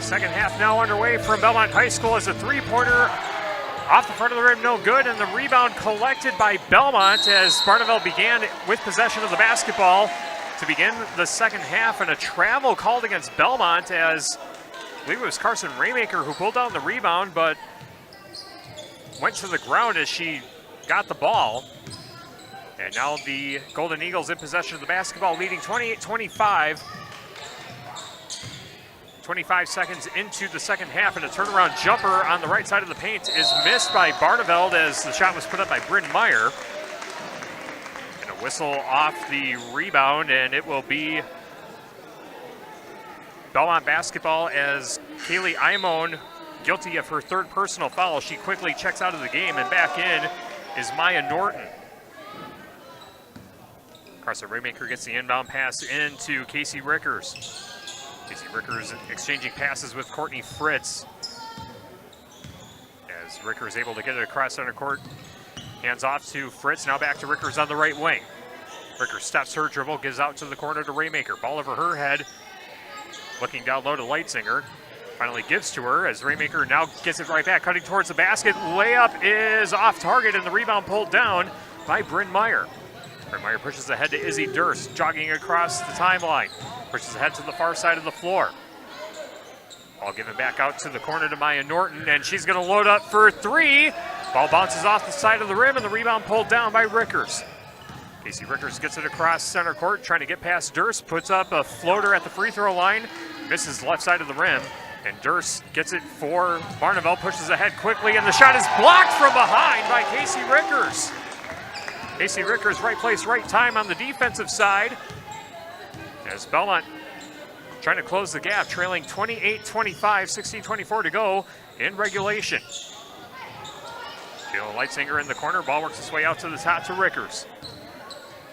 Second half now underway from Belmont High School as a 3-pointer off the front of the rim, no good, and the rebound collected by Belmont as Barneveld began with possession of the basketball to begin the second half, and a travel called against Belmont as I believe it was Carson Raymaker who pulled down the rebound, but went to the ground as she got the ball. And now the Golden Eagles in possession of the basketball, leading 28-25. 25 seconds into the second half, and a turnaround jumper on the right side of the paint is missed by Barneveld as the shot was put up by Bryn Meyer. And a whistle off the rebound, and it will be Belmont basketball as Kaylee Imone, guilty of her third personal foul. She quickly checks out of the game, and back in is Maya Norton. Carson Raymaker gets the inbound pass into Casey Rickers. Casey Rickers exchanging passes with Courtney Fritz. As Rickers able to get it across center court Hands off to Fritz, now back to Rickers on the right wing. Rickers stops her dribble, gives out to the corner to Raymaker. Ball over her head, looking down low to Leitzinger. Finally gives to her as Raymaker now gets it right back, cutting towards the basket. Layup is off target, and the rebound pulled down by Bryn Meyer. Bryn Meyer pushes ahead to Izzy Durst, jogging across the timeline. Pushes ahead to the far side of the floor. Ball given back out to the corner to Maya Norton, and she's going to load up for three. Ball bounces off the side of the rim, and the rebound pulled down by Rickers. Casey Rickers gets it across center court, trying to get past Durst, puts up a floater at the free throw line, misses left side of the rim, and Durst gets it for Barneveld, pushes ahead quickly, and the shot is blocked from behind by Casey Rickers. Casey Rickers, right place, right time on the defensive side, as Belmont trying to close the gap, trailing 28-25, 16-24 to go in regulation. Jalen Leitzinger in the corner, ball works its way out to the top to Rickers.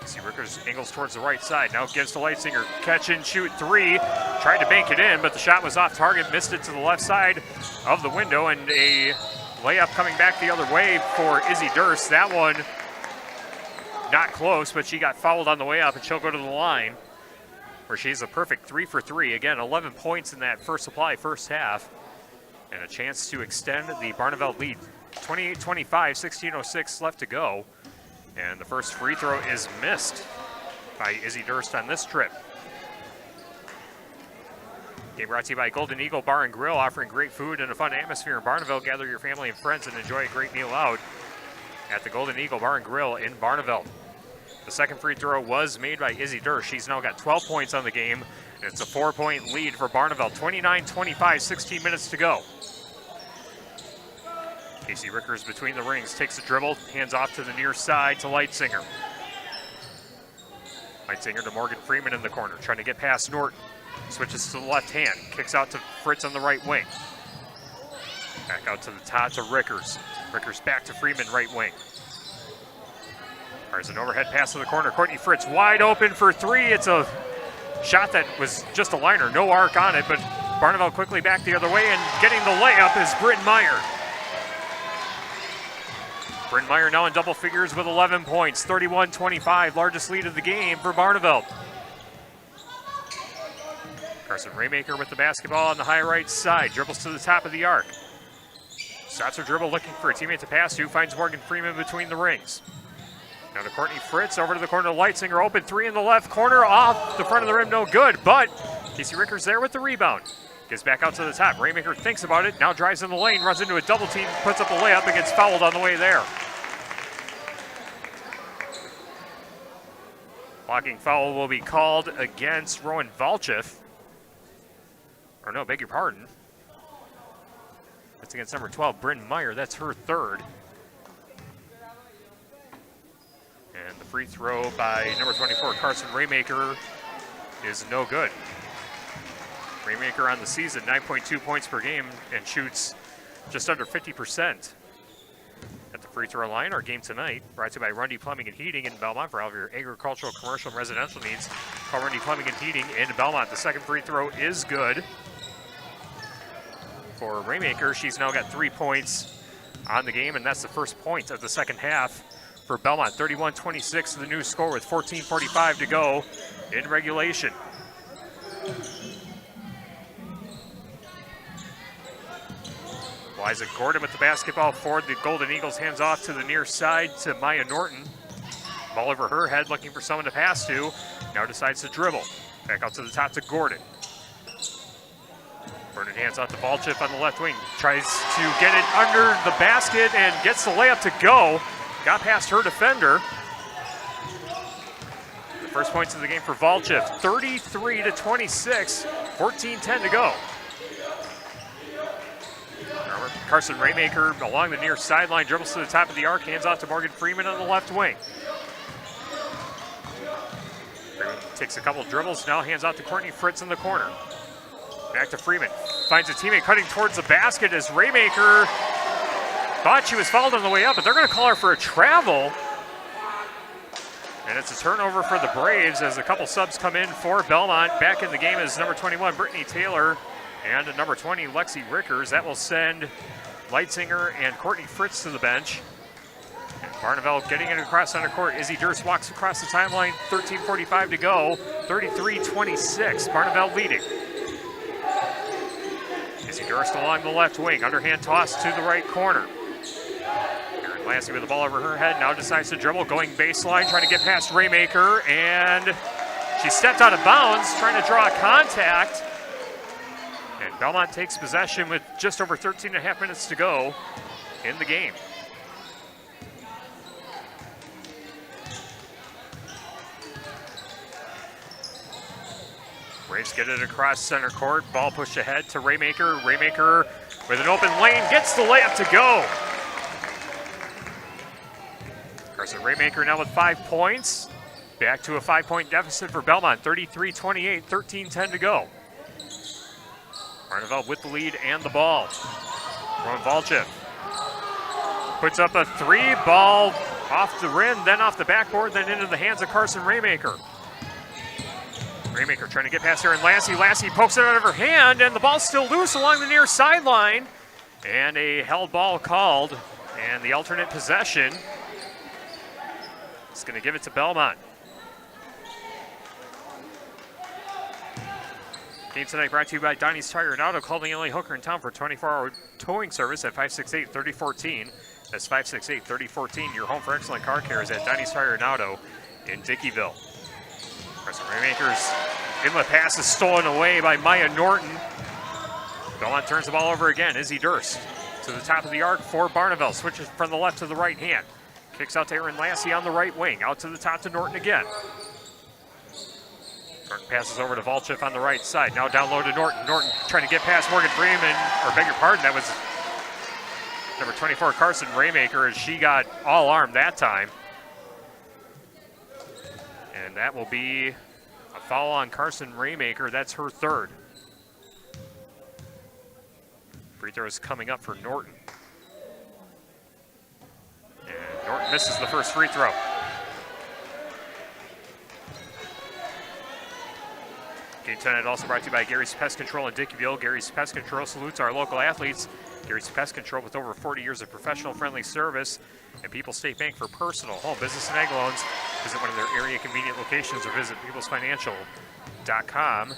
See Rickers angles towards the right side, now gives to Leitzinger, catch and shoot three, tried to bank it in, but the shot was off target, missed it to the left side of the window, and a layup coming back the other way for Izzy Durst. That one not close, but she got fouled on the way up, and she'll go to the line, where she's a perfect 3 for 3. Again, 11 points in that first supply, first half, and a chance to extend the Barneveld lead. 28-25, 16:06 left to go. And the first free throw is missed by Izzy Durst on this trip. Game brought to you by Golden Eagle Bar and Grill, offering great food and a fun atmosphere in Barneveld. Gather your family and friends and enjoy a great meal out at the Golden Eagle Bar and Grill in Barneveld. The second free throw was made by Izzy Durst. She's now got 12 points on the game, and it's a 4-point lead for Barneveld. 29-25, 16 minutes to go. Casey Rickers between the rings, takes the dribble, hands off to the near side to Leitzinger. Leitzinger to Morgan Freeman in the corner, trying to get past Norton. Switches to the left hand, kicks out to Fritz on the right wing. Back out to the top to Rickers. Rickers back to Freeman, right wing. There's an overhead pass to the corner. Courtney Fritz wide open for three. It's a shot that was just a liner, no arc on it, but Barneveld quickly back the other way, and getting the layup is Bryn Meyer. Bryn Meyer now in double figures with 11 points, 31-25, largest lead of the game for Barneveld. Carson Raymaker with the basketball on the high right side, dribbles to the top of the arc. Stops her dribble, looking for a teammate to pass to, finds Morgan Freeman between the rings. Now to Courtney Fritz, over to the corner to Leitzinger, open three in the left corner, off the front of the rim, no good, but Casey Rickers there with the rebound. Gets back out to the top. Raymaker thinks about it, now drives in the lane, runs into a double team, puts up a layup, and gets fouled on the way there. Blocking foul will be called against Rowan Valchif. Or no, beg your pardon. That's against number 12, Bryn Meyer. That's her third. And the free throw by number 24, Carson Raymaker, is no good. Raymaker on the season, 9.2 points per game, and shoots just under 50% at the free throw line. Our game tonight brought to you by Rundy Plumbing and Heating in Belmont. For all of your agricultural, commercial, and residential needs, call Rundy Plumbing and Heating in Belmont. The second free throw is good for Raymaker. She's now got 3 points on the game, and that's the first point of the second half for Belmont. 31-26 the new score with 14:45 to go in regulation. Liza Gordon with the basketball for the Golden Eagles, hands off to the near side to Maya Norton. Ball over her head, looking for someone to pass to. Now decides to dribble. Back out to the top to Gordon. Gordon hands off to Valchif on the left wing. Tries to get it under the basket and gets the layup to go. Got past her defender. The first points of the game for Valchif, 33-26, 14:10 to go. Carson Raymaker along the near sideline, dribbles to the top of the arc, hands off to Morgan Freeman on the left wing. Freeman takes a couple dribbles, now hands off to Courtney Fritz in the corner. Back to Freeman, finds a teammate cutting towards the basket as Raymaker thought she was fouled on the way up, but they're going to call her for a travel. And it's a turnover for the Braves as a couple subs come in for Belmont. Back in the game is number 21, Brittany Taylor, and number 20, Lexi Rickers. That will send Leitzinger and Courtney Fritz to the bench. And Barneveld getting it across center court. Izzy Durst walks across the timeline. 13:45 to go. 33-26. Barneveld leading. Izzy Durst along the left wing. Underhand toss to the right corner. Erin Lassie with the ball over her head. Now decides to dribble. Going baseline. Trying to get past Raymaker. And she stepped out of bounds. Trying to draw contact. And Belmont takes possession with just over 13 and a half minutes to go in the game. Braves get it across center court. Ball pushed ahead to Raymaker. Raymaker with an open lane gets the layup to go. Carson Raymaker now with 5 points. Back to a 5-point deficit for Belmont. 33-28, 13-10 to go. Barneveld with the lead and the ball. From Volchev. Puts up a three, ball off the rim, then off the backboard, then into the hands of Carson Raymaker. Raymaker trying to get past Erin Lassie. Lassie pokes it out of her hand, and the ball's still loose along the near sideline. And a held ball called, and the alternate possession is going to give it to Belmont. Game tonight brought to you by Donnie's Tire and Auto. Call the only hooker in town for 24-hour towing service at 568-3014. That's 568-3014. Your home for excellent car care is at Donnie's Tire and Auto in Dickeyville. Carson Raymaker's inlet pass is stolen away by Maya Norton. Belmont turns the ball over again. Izzy Durst to the top of the arc for Barneveld. Switches from the left to the right hand. Kicks out to Erin Lassie on the right wing. Out to the top to Norton again. Norton passes over to Volchev on the right side. Now down low to Norton. Norton trying to get past Morgan Freeman, or beg your pardon, that was number 24, Carson Raymaker, as she got all armed that time. And that will be a foul on Carson Raymaker. That's her third. Free throw is coming up for Norton. And Norton misses the first free throw. Game tonight also brought to you by Gary's Pest Control in Dickeyville. Gary's Pest Control salutes our local athletes. Gary's Pest Control with over 40 years of professional friendly service. And People's State Bank for personal, home, business, and ag loans. Visit one of their area convenient locations or visit peoplesfinancial.com.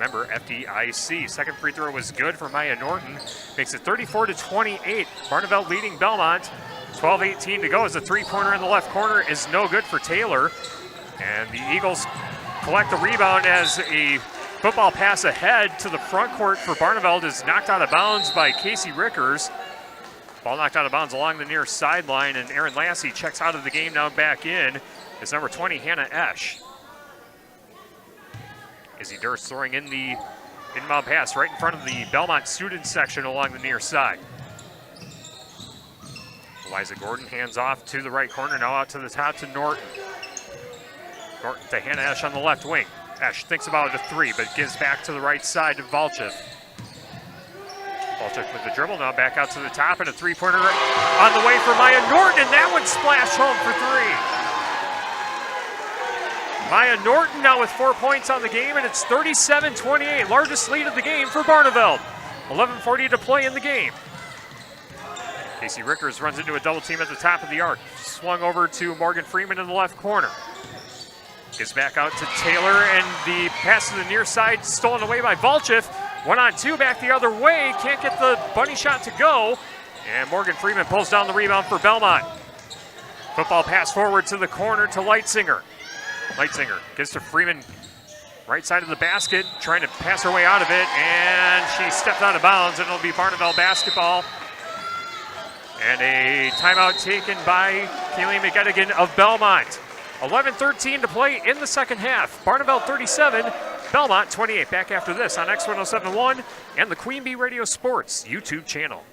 Member FDIC. Second free throw was good for Maya Norton. Makes it 34-28. Barneveld leading Belmont. 12-18 to go as a three-pointer in the left corner is no good for Taylor. And the Eagles collect the rebound as a football pass ahead to the front court for Barneveld is knocked out of bounds by Casey Rickers. Ball knocked out of bounds along the near sideline, and Erin Lassie checks out of the game, now back in. It's number 20, Hannah Esch. Izzy Durst throwing in the inbound pass right in front of the Belmont student section along the near side. Eliza Gordon hands off to the right corner, now out to the top to Norton. Norton to Hannah Esch on the left wing. Esch thinks about a three, but gives back to the right side to Volchev. Volchev with the dribble, now back out to the top, and a three-pointer on the way for Maya Norton, and that would splash home for three. Maya Norton now with 4 points on the game, and it's 37-28, largest lead of the game for Barneveld. 11:40 to play in the game. Casey Rickers runs into a double team at the top of the arc. Swung over to Morgan Freeman in the left corner. Gets back out to Taylor, and the pass to the near side stolen away by Volchev. 1-on-2 back the other way. Can't get the bunny shot to go. And Morgan Freeman pulls down the rebound for Belmont. Football pass forward to the corner to Leitzinger. Leitzinger gets to Freeman, right side of the basket, trying to pass her way out of it, and she stepped out of bounds, and it'll be Barneveld basketball. And a timeout taken by Kaylee McGettigan of Belmont. 11:13 to play in the second half. Barneveld 37, Belmont 28. Back after this on X1071 and the Queen Bee Radio Sports YouTube channel.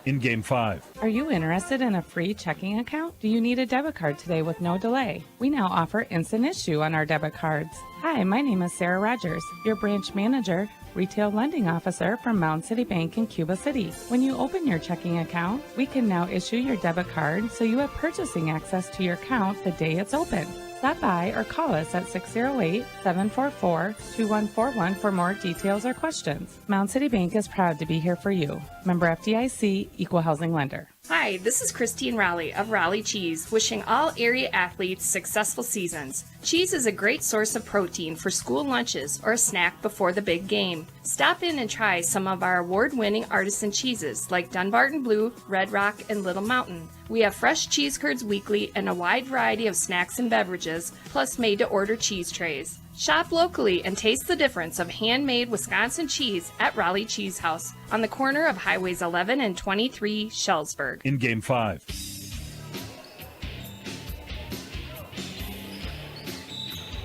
In Game 5. Are you interested in a free checking account? Do you need a debit card today with no delay? We now offer instant issue on our debit cards. Hi, my name is Sarah Rogers, your branch manager, retail lending officer from Mound City Bank in Cuba City. When you open your checking account, we can now issue your debit card so you have purchasing access to your account the day it's open. Stop by or call us at 608-744-2141 for more details or questions. Mound City Bank is proud to be here for you. Member FDIC, Equal Housing Lender. Hi, this is Christine Raleigh of Raleigh Cheese, wishing all area athletes successful seasons. Cheese is a great source of protein for school lunches or a snack before the big game. Stop in and try some of our award-winning artisan cheeses like Dunbarton Blue, Red Rock, and Little Mountain. We have fresh cheese curds weekly and a wide variety of snacks and beverages, plus made-to-order cheese trays. Shop locally and taste the difference of handmade Wisconsin cheese at Raleigh Cheese House on the corner of Highways 11 and 23, Shellsburg. In Game 5.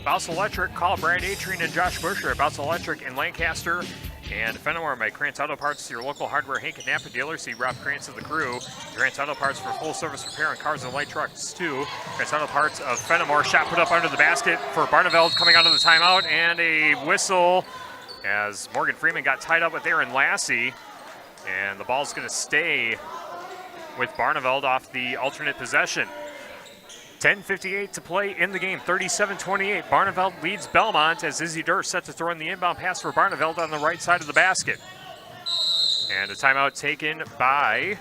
Bouse Electric, call Brad Atrian and Josh Busher at Bouse Electric in Lancaster and Fenimore by Krantz Auto Parts, your local hardware Hank and Napa dealer. See Rob Krantz of the crew. Krantz Auto Parts for full service repair on cars and light trucks too. Krantz Auto Parts of Fenimore, shot put up under the basket for Barneveld coming out of the timeout, and a whistle as Morgan Freeman got tied up with Aaron Lassie, and the ball's going to stay with Barneveld off the alternate possession. 10:58 to play in the game, 37-28. Barneveld leads Belmont as Izzy Durst set to throw in the inbound pass for Barneveld on the right side of the basket. And a timeout taken by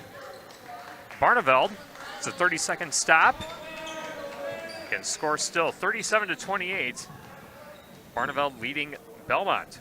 Barneveld. It's a 30-second stop. Again, score still 37-28. Barneveld leading Belmont.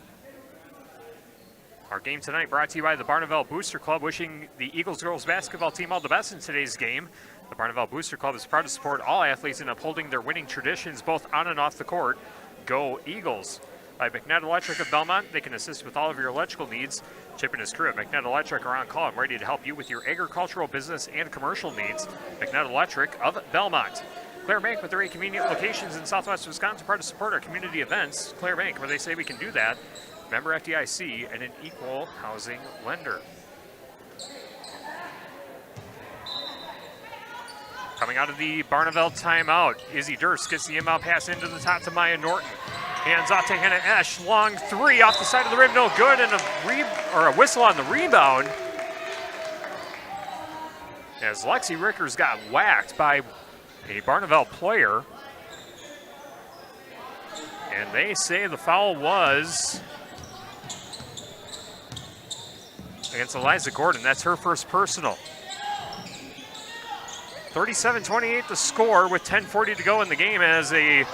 Our game tonight brought to you by the Barneveld Booster Club, wishing the Eagles girls basketball team all the best in today's game. The Barneveld Booster Club is proud to support all athletes in upholding their winning traditions both on and off the court. Go Eagles! By McNett Electric of Belmont, they can assist with all of your electrical needs. Chip and his crew at McNett Electric are on call and ready to help you with your agricultural, business, and commercial needs. McNett Electric of Belmont. Claire Bank, with their 8 convenient locations in Southwest Wisconsin, proud to support our community events. Claire Bank, where they say we can do that. Member FDIC and an equal housing lender. Coming out of the Barneveld timeout, Izzy Durst gets the inbound pass into the top to Maya Norton. Hands off to Hannah Esch. Long three off the side of the rim, no good, and a whistle on the rebound. As Lexi Rickers got whacked by a Barneveld player. And they say the foul was against Eliza Gordon. That's her first personal. 37-28 the score with 10:40 to go in the game as a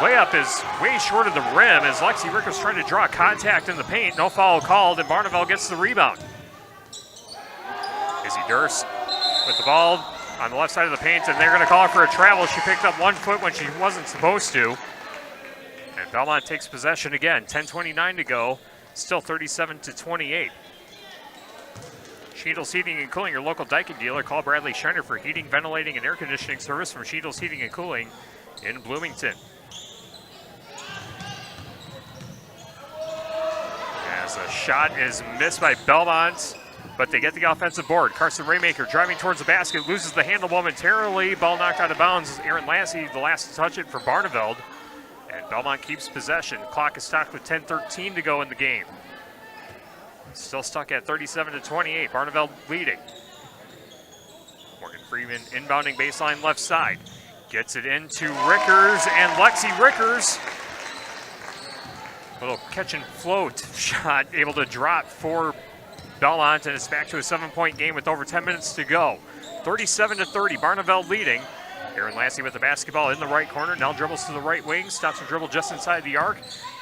layup is way short of the rim as Lexi Rickers trying to draw contact in the paint. No foul called, and Barneveld gets the rebound. Izzy Durst with the ball on the left side of the paint, and they're going to call her for a travel. She picked up 1 foot when she wasn't supposed to. And Belmont takes possession again. 10:29 to go. Still 37-28. Sheetles Heating and Cooling, your local Daikin dealer. Call Bradley Shiner for heating, ventilating, and air conditioning service from Sheetles Heating and Cooling in Bloomington. As a shot is missed by Belmont, but they get the offensive board. Carson Raymaker driving towards the basket, loses the handle momentarily. Ball knocked out of bounds. Aaron Lassie, the last to touch it for Barneveld. And Belmont keeps possession. Clock is stopped with 10:13 to go in the game. Still stuck at 37-28. Barneveld leading. Morgan Freeman inbounding baseline left side. Gets it into Rickers, and Lexi Rickers. Little catch and float shot able to drop for Belmont, and it's back to a 7-point game with over 10 minutes to go. 37-30, Barneveld leading. Aaron Lassie with the basketball in the right corner. Now dribbles to the right wing, stops and dribble just inside the arc.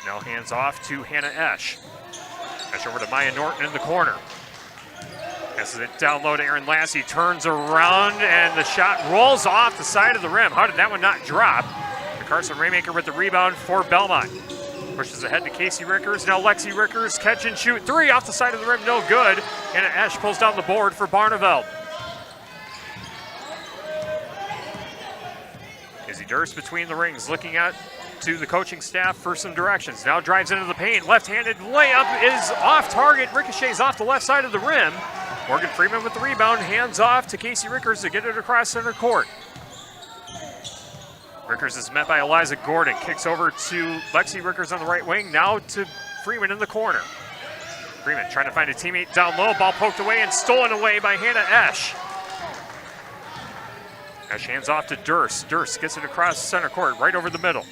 Now hands off to Hannah Esch. Esch over to Maya Norton in the corner. Passes it down low to Aaron Lassie, turns around, and the shot rolls off the side of the rim. How did that one not drop? Carson Raymaker with the rebound for Belmont. Pushes ahead to Casey Rickers. Now Lexi Rickers, catch and shoot. Three off the side of the rim, no good. And Esch pulls down the board for Barneveld. Izzy Durst between the rings, looking out to the coaching staff for some directions. Now drives into the paint. Left-handed layup is off target. Ricochets off the left side of the rim. Morgan Freeman with the rebound. Hands off to Casey Rickers to get it across center court. Rickers is met by Eliza Gordon. Kicks over to Lexi Rickers on the right wing. Now to Freeman in the corner. Freeman trying to find a teammate down low. Ball poked away and stolen away by Hannah Esch. Esch hands off to Durst. Durst gets it across center court, right over the middle.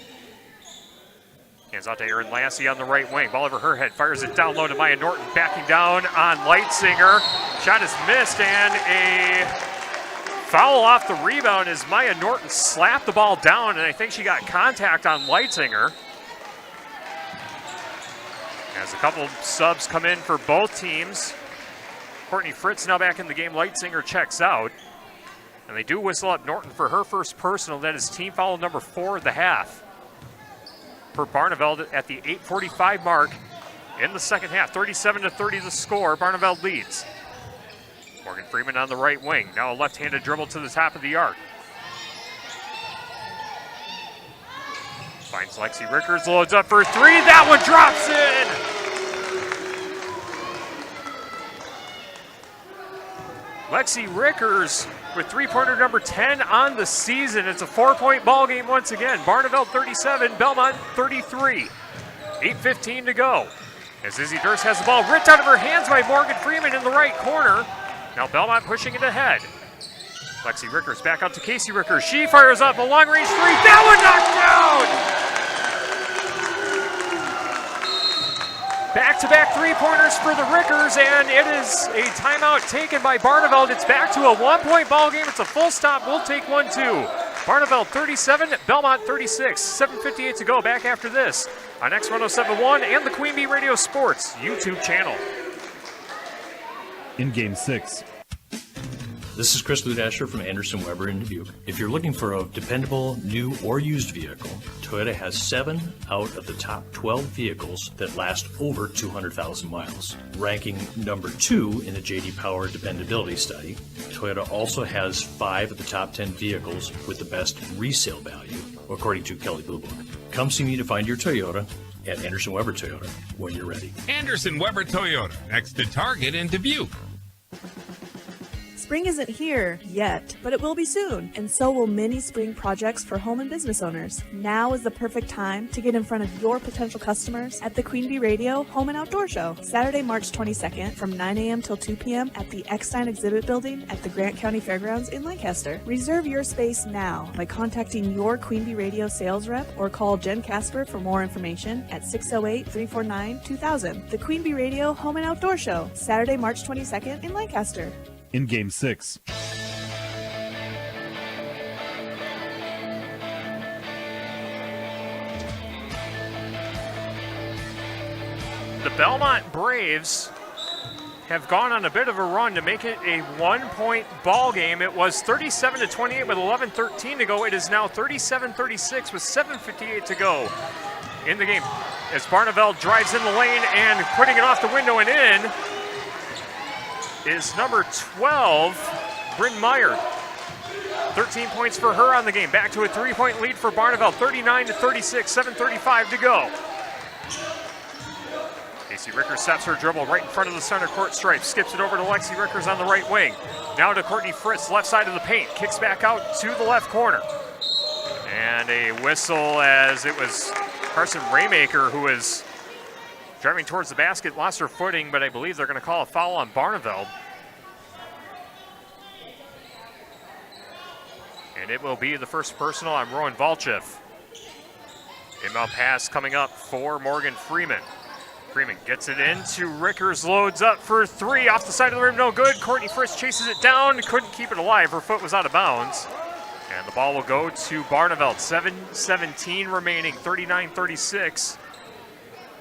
Hands out to Erin Lassie on the right wing. Ball over her head. Fires it down low to Maya Norton. Backing down on Leitzinger. Shot is missed, and a foul off the rebound as Maya Norton slapped the ball down, and I think she got contact on Leitzinger. As a couple subs come in for both teams. Courtney Fritz now back in the game. Leitzinger checks out. And they do whistle up Norton for her first personal. That is team foul number 4 of the half. For Barneveld at the 8:45 mark in the second half. 37-30 the score. Barneveld leads. Morgan Freeman on the right wing. Now a left-handed dribble to the top of the arc. Finds Lexi Rickers, loads up for 3. That one drops in. Lexi Rickers with three-pointer number 10 on the season. It's a 4-point ball game once again. Barneveld 37, Belmont 33. 8:15 to go. As Izzy Durst has the ball ripped out of her hands by Morgan Freeman in the right corner. Now Belmont pushing it ahead. Lexi Rickers back out to Casey Rickers. She fires up a long-range 3. That one knocked down! Back-to-back three-pointers for the Rickers, and it is a timeout taken by Barneveld. It's back to a 1-point ball game. It's a full stop. We'll take 1-2. Barneveld 37, Belmont 36. 7:58 to go. Back after this on X1071 and the Queen Bee Radio Sports YouTube channel. In Game 6. This is Chris Ludasher from Anderson Weber in Dubuque. If you're looking for a dependable new or used vehicle, Toyota has 7 out of the top 12 vehicles that last over 200,000 miles. Ranking number 2 in the J.D. Power Dependability Study, Toyota also has 5 of the top 10 vehicles with the best resale value, according to Kelley Blue Book. Come see me to find your Toyota at Anderson Weber Toyota when you're ready. Anderson Weber Toyota, next to Target in Dubuque. Spring isn't here yet, but it will be soon, and so will many spring projects for home and business owners. Now is the perfect time to get in front of your potential customers at the Queen Bee Radio Home and Outdoor Show, Saturday, March 22nd from 9 a.m. till 2 p.m. at the Eckstein Exhibit Building at the Grant County Fairgrounds in Lancaster. Reserve your space now by contacting your Queen Bee Radio sales rep or call Jen Casper for more information at 608-349-2000. The Queen Bee Radio Home and Outdoor Show, Saturday, March 22nd in Lancaster. In Game 6. The Belmont Braves have gone on a bit of a run to make it a 1-point ball game. It was 37-28 with 11:13 to go. It is now 37-36 with 7:58 to go in the game. As Barneveld drives in the lane and putting it off the window and in is number 12, Bryn Meyer. 13 points for her on the game. Back to a 3-point lead for Barneveld, 39-36, 7:35 to go. Casey Rickers steps her dribble right in front of the center court stripe, skips it over to Lexi Rickers on the right wing. Now to Courtney Fritz, left side of the paint, kicks back out to the left corner. And a whistle as it was Carson Raymaker who was driving towards the basket, lost her footing, but I believe they're going to call a foul on Barneveld. And it will be the first personal on Rowan Valchev. Inbound pass coming up for Morgan Freeman. Freeman gets it into Rickers, loads up for 3, off the side of the rim, no good. Courtney Fritz chases it down, couldn't keep it alive, her foot was out of bounds. And the ball will go to Barneveld, 7:17 remaining, 39-36.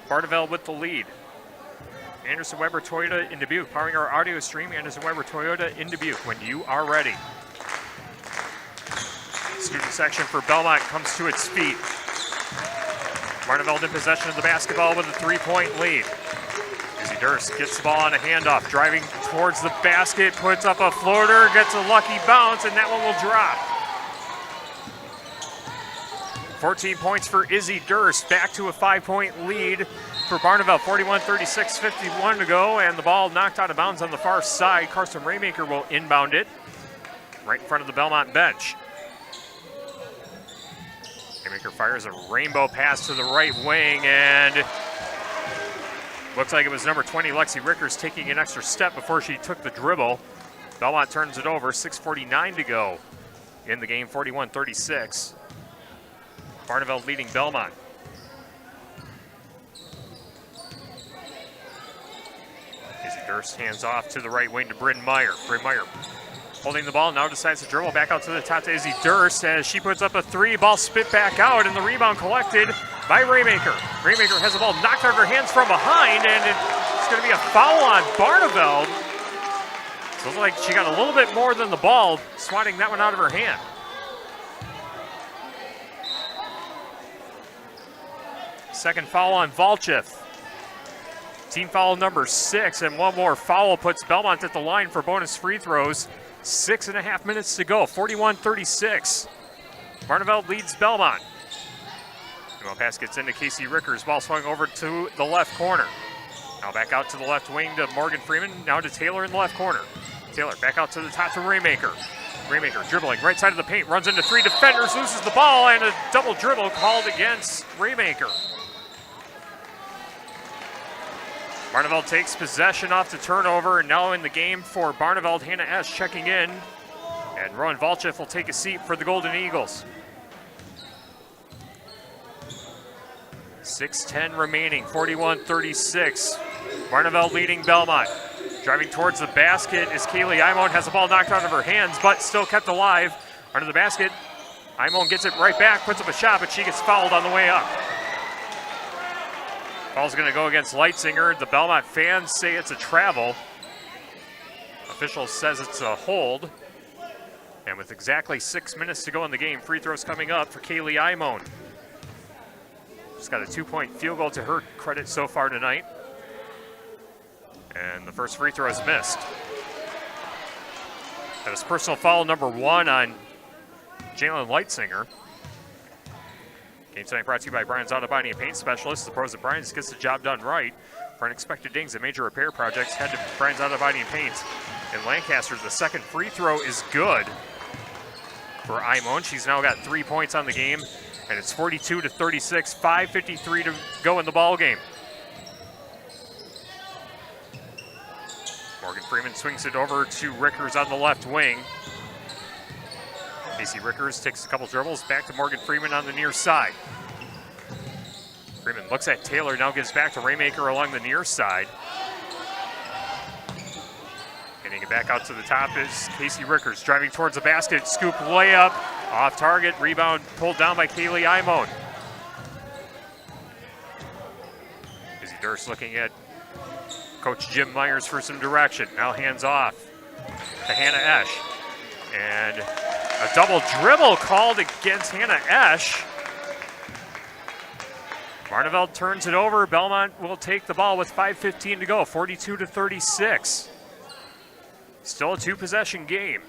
Barneveld with the lead. Anderson Weber Toyota in Dubuque, powering our audio stream. Anderson Weber Toyota in Dubuque when you are ready. Student section for Belmont comes to its feet. Barneveld in possession of the basketball with a 3-point lead. Izzy Durst gets the ball on a handoff, driving towards the basket, puts up a floater, gets a lucky bounce, and that one will drop. 14 points for Izzy Durst, back to a 5-point lead for Barneveld. 41-36, 51 to go, and the ball knocked out of bounds on the far side. Carson Raymaker will inbound it right in front of the Belmont bench. Raymaker fires a rainbow pass to the right wing, and looks like it was number 20, Lexi Rickers, taking an extra step before she took the dribble. Belmont turns it over, 6:49 to go in the game, 41-36. Barneveld leading Belmont. Durst hands off to the right wing to Bryn Meyer. Bryn Meyer holding the ball, now decides to dribble back out to the top to Izzy Durst as she puts up a three. Ball spit back out, and the rebound collected by Raymaker. Raymaker has the ball knocked out of her hands from behind, and it's going to be a foul on Barneveld. So it looks like she got a little bit more than the ball, swatting that one out of her hand. Second foul on Valchef. Team foul number 6, and one more foul puts Belmont at the line for bonus free throws. 6.5 minutes to go, 41-36. Barneveld leads Belmont. The pass gets into Casey Rickers. Ball swung over to the left corner. Now back out to the left wing to Morgan Freeman. Now to Taylor in the left corner. Taylor back out to the top to Raymaker. Raymaker dribbling right side of the paint. Runs into 3 defenders. Loses the ball, and a double dribble called against Raymaker. Barneveld takes possession off the turnover, and now in the game for Barneveld, Hannah Esch checking in. And Rowan Valchef will take a seat for the Golden Eagles. 6:10 remaining, 41-36. Barneveld leading Belmont. Driving towards the basket is Kaylee Imone, has the ball knocked out of her hands, but still kept alive. Under the basket, Imone gets it right back, puts up a shot, but she gets fouled on the way up. Foul's going to go against Leitzinger. The Belmont fans say it's a travel. Official says it's a hold. And with exactly 6 minutes to go in the game, free throws coming up for Kaylee Imone. She's got a 2-point field goal to her credit so far tonight. And the first free throw is missed. That was personal foul number 1 on Jalen Leitzinger. Game tonight brought to you by Brian's Auto Body and Paint Specialists. The pros at Brian's gets the job done right. For unexpected dings and major repair projects, head to Brian's Auto Body and Paint in Lancaster. The second free throw is good for Imone. She's now got 3 points on the game, and it's 42-36, 5:53 to go in the ball game. Morgan Freeman swings it over to Rickers on the left wing. Casey Rickers takes a couple dribbles, back to Morgan Freeman on the near side. Freeman looks at Taylor, now gives back to Raymaker along the near side. Getting it back out to the top is Casey Rickers, driving towards the basket, scoop layup, off target, rebound pulled down by Kaylee Imone. Izzy Durst looking at Coach Jim Myers for some direction. Now hands off to Hannah Esch. And a double dribble called against Hannah Esch. Barneveld turns it over. Belmont will take the ball with 5:15 to go, 42-36. Still a 2-possession game.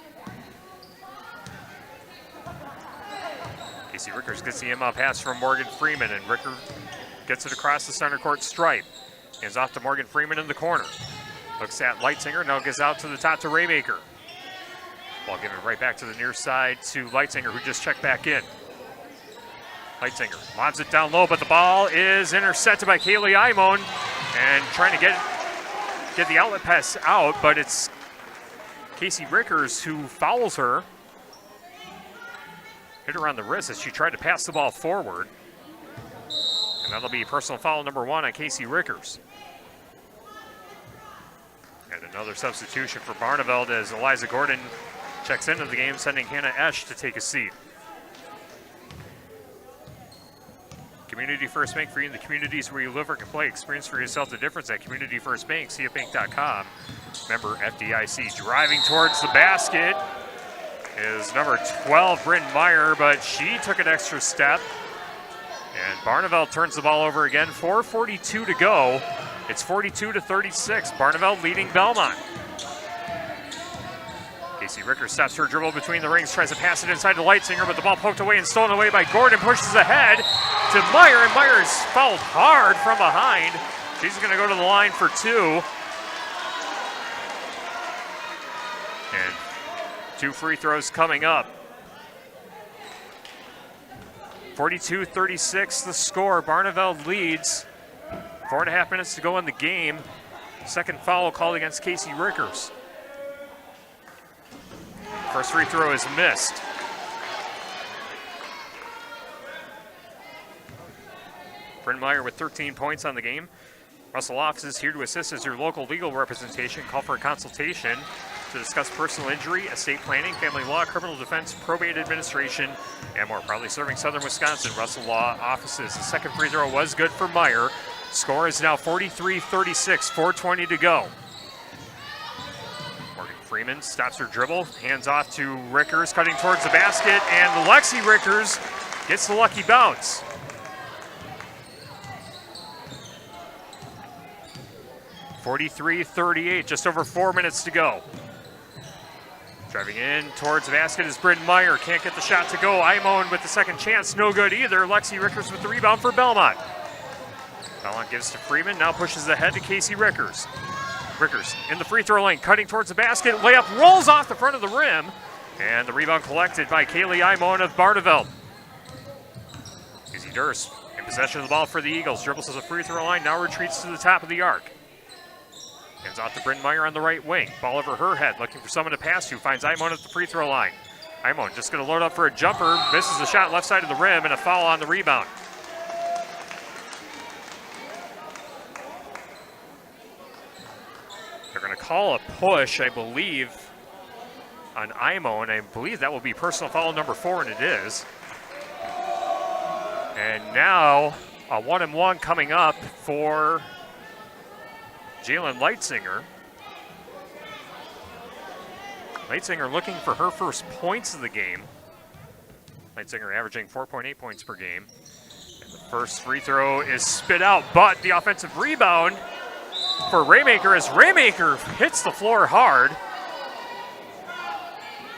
Casey Rickers gets the inbound pass from Morgan Freeman, and Ricker gets it across the center court stripe. Hands off to Morgan Freeman in the corner. Looks at Leitzinger, now gets out to the top to Raymaker. Ball given right back to the near side to Leitzinger, who just checked back in. Leitzinger lobs it down low, but the ball is intercepted by Kaylee Imone, and trying to get the outlet pass out, but it's Casey Rickers who fouls her. Hit her on the wrist as she tried to pass the ball forward. And that'll be personal foul number 1 on Casey Rickers. And another substitution for Barneveld as Eliza Gordon checks into the game, sending Hannah Esch to take a seat. Community First Bank, for you in the communities where you live or can play. Experience for yourself the difference at Community First Bank, cfbank.com. Member FDIC. Driving towards the basket is number 12, Bryn Meyer, but she took an extra step. And Barneveld turns the ball over again. 4:42 to go. It's 42-36. Barneveld leading Belmont. Casey Rickers stops her dribble between the rings, tries to pass it inside to Leitzinger, but the ball poked away and stolen away by Gordon. Pushes ahead to Meyer, and Meyer's fouled hard from behind. She's going to go to the line for 2. And 2 free throws coming up. 42-36 the score. Barneveld leads. 4.5 minutes to go in the game. Second foul called against Casey Rickers. First free throw is missed. Bryn Meyer with 13 points on the game. Russell Office is here to assist as your local legal representation. Call for a consultation to discuss personal injury, estate planning, family law, criminal defense, probate administration, and more. Proudly serving Southern Wisconsin, Russell Law Offices. The second free throw was good for Meyer. Score is now 43-36, 4:20 to go. Morgan Freeman stops her dribble, hands off to Rickers, cutting towards the basket, and Lexi Rickers gets the lucky bounce. (43-38), just over 4 minutes to go. Driving in towards the basket is Bryn Meyer. Can't get the shot to go. Imone with the second chance. No good either. Lexi Rickers with the rebound for Belmont. Belmont gives to Freeman. Now pushes ahead to Casey Rickers. Rickers in the free throw lane. Cutting towards the basket. Layup rolls off the front of the rim. And the rebound collected by Kaylee Imone of Barneveld. Izzy Durst in possession of the ball for the Eagles. Dribbles to the free throw line. Now retreats to the top of the arc. Hands off to Bryn Meyer on the right wing. Ball over her head, looking for someone to pass to. Finds Imone at the free throw line. Imone just going to load up for a jumper. Misses the shot left side of the rim, and a foul on the rebound. They're going to call a push, I believe, on Imone. I believe that will be personal foul number 4, and it is. And now a 1-and-1 coming up for Jalen Leitzinger. Leitzinger looking for her first points of the game. Leitzinger averaging 4.8 points per game. And the first free throw is spit out, but the offensive rebound for Raymaker as Raymaker hits the floor hard.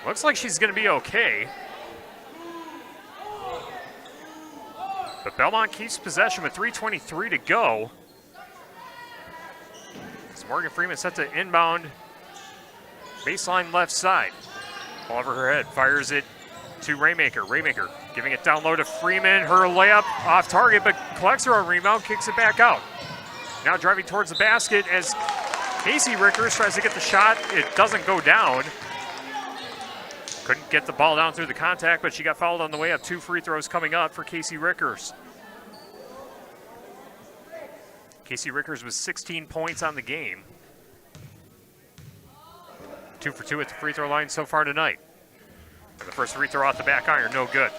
Looks like she's going to be okay. But Belmont keeps possession with 3:23 to go. Morgan Freeman set to inbound, baseline left side. Ball over her head, fires it to Raymaker. Raymaker giving it down low to Freeman. Her layup off target, but collects her on rebound, kicks it back out. Now driving towards the basket as Casey Rickers tries to get the shot. It doesn't go down. Couldn't get the ball down through the contact, but she got fouled on the way up. 2 free throws coming up for Casey Rickers. Casey Rickers with 16 points on the game. 2 for 2 at the free throw line so far tonight. And the first free throw off the back iron, no good.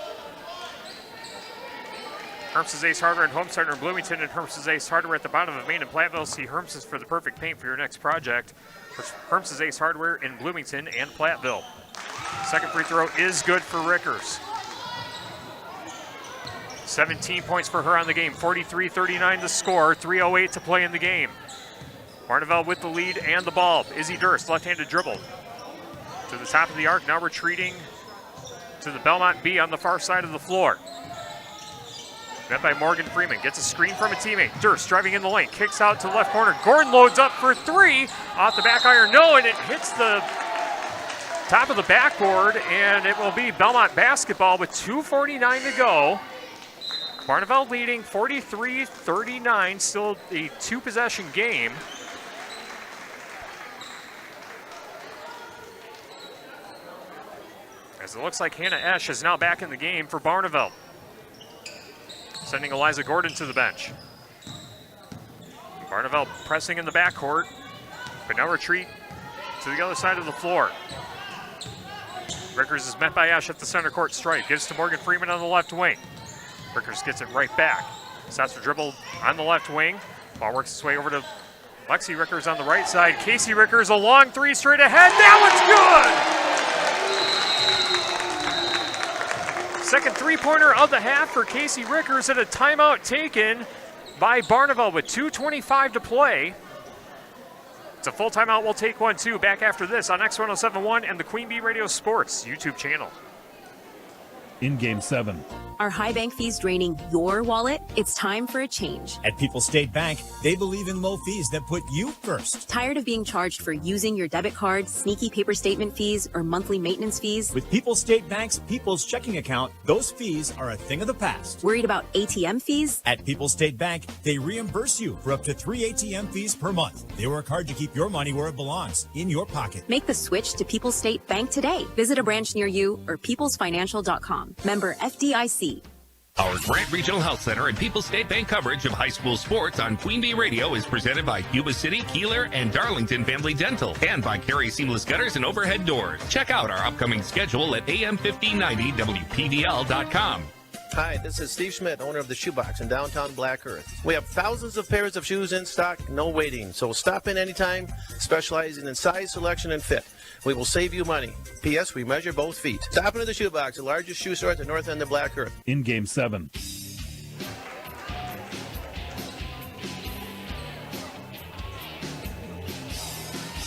Herms's Ace Hardware and Home Center in Bloomington and Herms's Ace Hardware at the bottom of Main and Platteville. See Herms's for the perfect paint for your next project. Herms's Ace Hardware in Bloomington and Platteville. Second free throw is good for Rickers. 17 points for her on the game, 43-39 the score, 3:08 to play in the game. Barneveld with the lead and the ball. Izzy Durst, left-handed dribble. To the top of the arc, now retreating to the Belmont B on the far side of the floor. Met by Morgan Freeman, gets a screen from a teammate. Durst driving in the lane, kicks out to the left corner. Gordon loads up for 3, off the back iron, no, and it hits the top of the backboard, and it will be Belmont basketball with 2:49 to go. Barneveld leading 43-39, still a 2-possession game. As it looks like Hannah Esch is now back in the game for Barneveld. Sending Eliza Gordon to the bench. Barneveld pressing in the backcourt, but now retreat to the other side of the floor. Rickers is met by Esch at the center court stripe, gives to Morgan Freeman on the left wing. Rickers gets it right back. Stops her dribble on the left wing. Ball works its way over to Lexi Rickers on the right side. Casey Rickers, a long 3 straight ahead. That one's good! Second three-pointer of the half for Casey Rickers, and a timeout taken by Barneveld with 2:25 to play. It's a full timeout. We'll take one, too. Back after this on X1071 and the Queen Bee Radio Sports YouTube channel. In Game 7. Are high bank fees draining your wallet? It's time for a change. At People's State Bank, they believe in low fees that put you first. Tired of being charged for using your debit card, sneaky paper statement fees, or monthly maintenance fees? With People's State Bank's People's Checking Account, those fees are a thing of the past. Worried about ATM fees? At People's State Bank, they reimburse you for up to 3 ATM fees per month. They work hard to keep your money where it belongs, in your pocket. Make the switch to People's State Bank today. Visit a branch near you or peoplesfinancial.com. Member FDIC. Our Grant Regional Health Center and People's State Bank coverage of high school sports on Queen Bee Radio is presented by Cuba City, Kieler, and Darlington Family Dental, and by Carey Seamless Gutters and Overhead Doors. Check out our upcoming schedule at am1590wpdl.com. Hi, this is Steve Schmidt, owner of the Shoebox in downtown Black Earth. We have thousands of pairs of shoes in stock, no waiting, so stop in anytime, specializing in size, selection, and fit. We will save you money. P.S. We measure both feet. Stop into the Shoebox, the largest shoe store at the north end of Black Earth. In Game 7.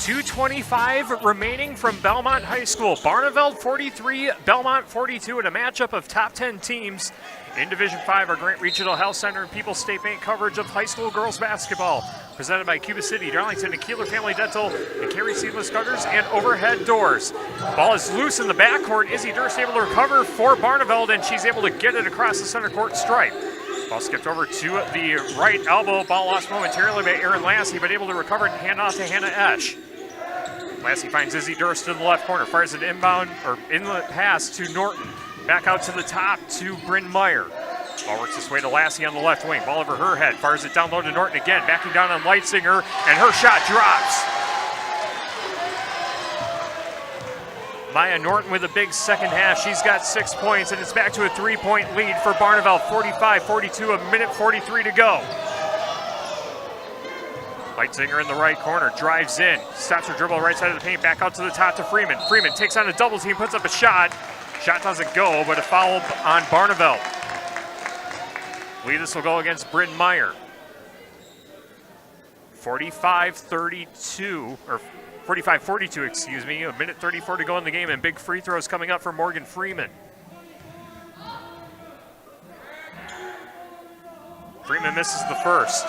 .225 remaining from Belmont High School. Barneveld 43, Belmont 42 in a matchup of top 10 teams in Division 5. Our Grant Regional Health Center and People's State Bank coverage of high school girls basketball. Presented by Cuba City, Darlington, and Kieler Family Dental, and Carey Seamless Gutters and Overhead Doors. Ball is loose in the backcourt. Izzy Durst able to recover for Barneveld, and she's able to get it across the center court stripe. Ball skipped over to the right elbow. Ball lost momentarily by Aaron Lassie, but able to recover and hand off to Hannah Esch. Lassie finds Izzy Durst in the left corner, fires an inbound or inlet pass to Norton. Back out to the top to Bryn Meyer. Ball works its way to Lassie on the left wing. Ball over her head, fires it down low to Norton again. Backing down on Leitsinger, and her shot drops. Maya Norton with a big second half. She's got 6 points, and it's back to a 3-point lead for Barneveld. 45-42, a minute 43 to go. Leitsinger in the right corner, drives in, stops her dribble right side of the paint, back out to the top to Freeman. Freeman takes on a double team, puts up a shot. Shot doesn't go, but a foul on Barneveld. I believe this will go against Bryn Meyer. 45-32, or 45-42, excuse me. A minute 34 to go in the game, and big free throws coming up for Morgan Freeman. Freeman misses the first.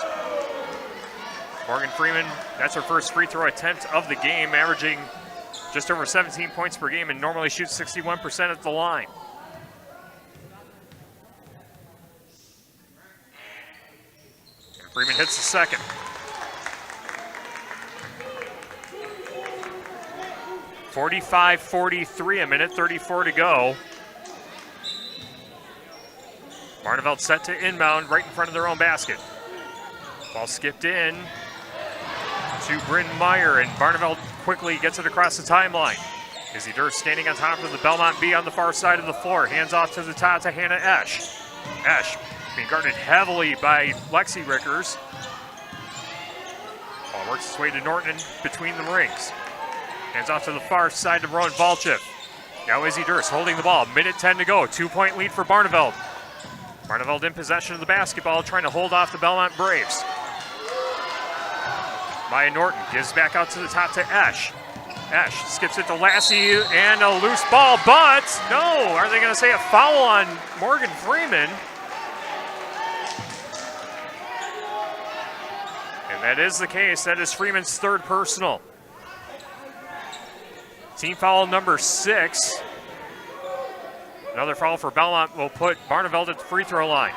Morgan Freeman, that's her first free throw attempt of the game, averaging just over 17 points per game and normally shoots 61% at the line. And Freeman hits the second. .45-43, a minute 34 to go. Barneveld set to inbound right in front of their own basket. Ball skipped in to Bryn Meyer, and Barneveld quickly gets it across the timeline. Izzy Durst standing on top of the Belmont B on the far side of the floor. Hands off to the top to Hannah Esch. Esch being guarded heavily by Lexi Rickers. Ball works its way to Norton between the rings. Hands off to the far side to Rowan Valchip. Now Izzy Durst holding the ball. Minute 10 to go. 2-point lead for Barneveld. Barneveld in possession of the basketball, trying to hold off the Belmont Braves. Maya Norton gives back out to the top to Esch. Esch skips it to Lassie, and a loose ball, but no, are they going to say a foul on Morgan Freeman? And that is the case. That is Freeman's third personal. Team foul number 6. Another foul for Belmont will put Barneveld at the free throw line.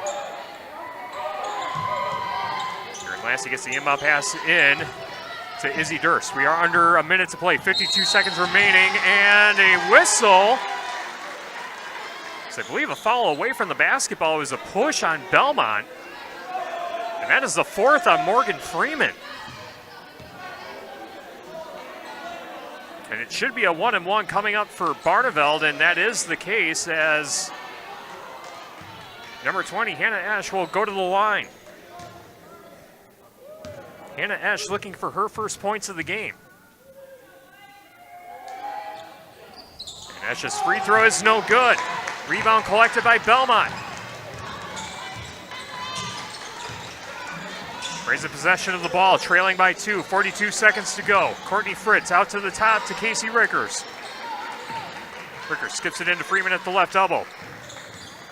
Aaron Lassie gets the inbound pass in to Izzy Durst. We are under a minute to play, 52 seconds remaining, and a whistle. So I believe a foul away from the basketball was a push on Belmont. And that is the fourth on Morgan Freeman. And it should be a 1-and-1 coming up for Barneveld, and that is the case as number 20, Hannah Esch, will go to the line. Hannah Esch looking for her first points of the game. And Esch's free throw is no good. Rebound collected by Belmont. Raise the possession of the ball, trailing by 2, 42 seconds to go. Courtney Fritz out to the top to Casey Rickers. Rickers skips it into Freeman at the left elbow.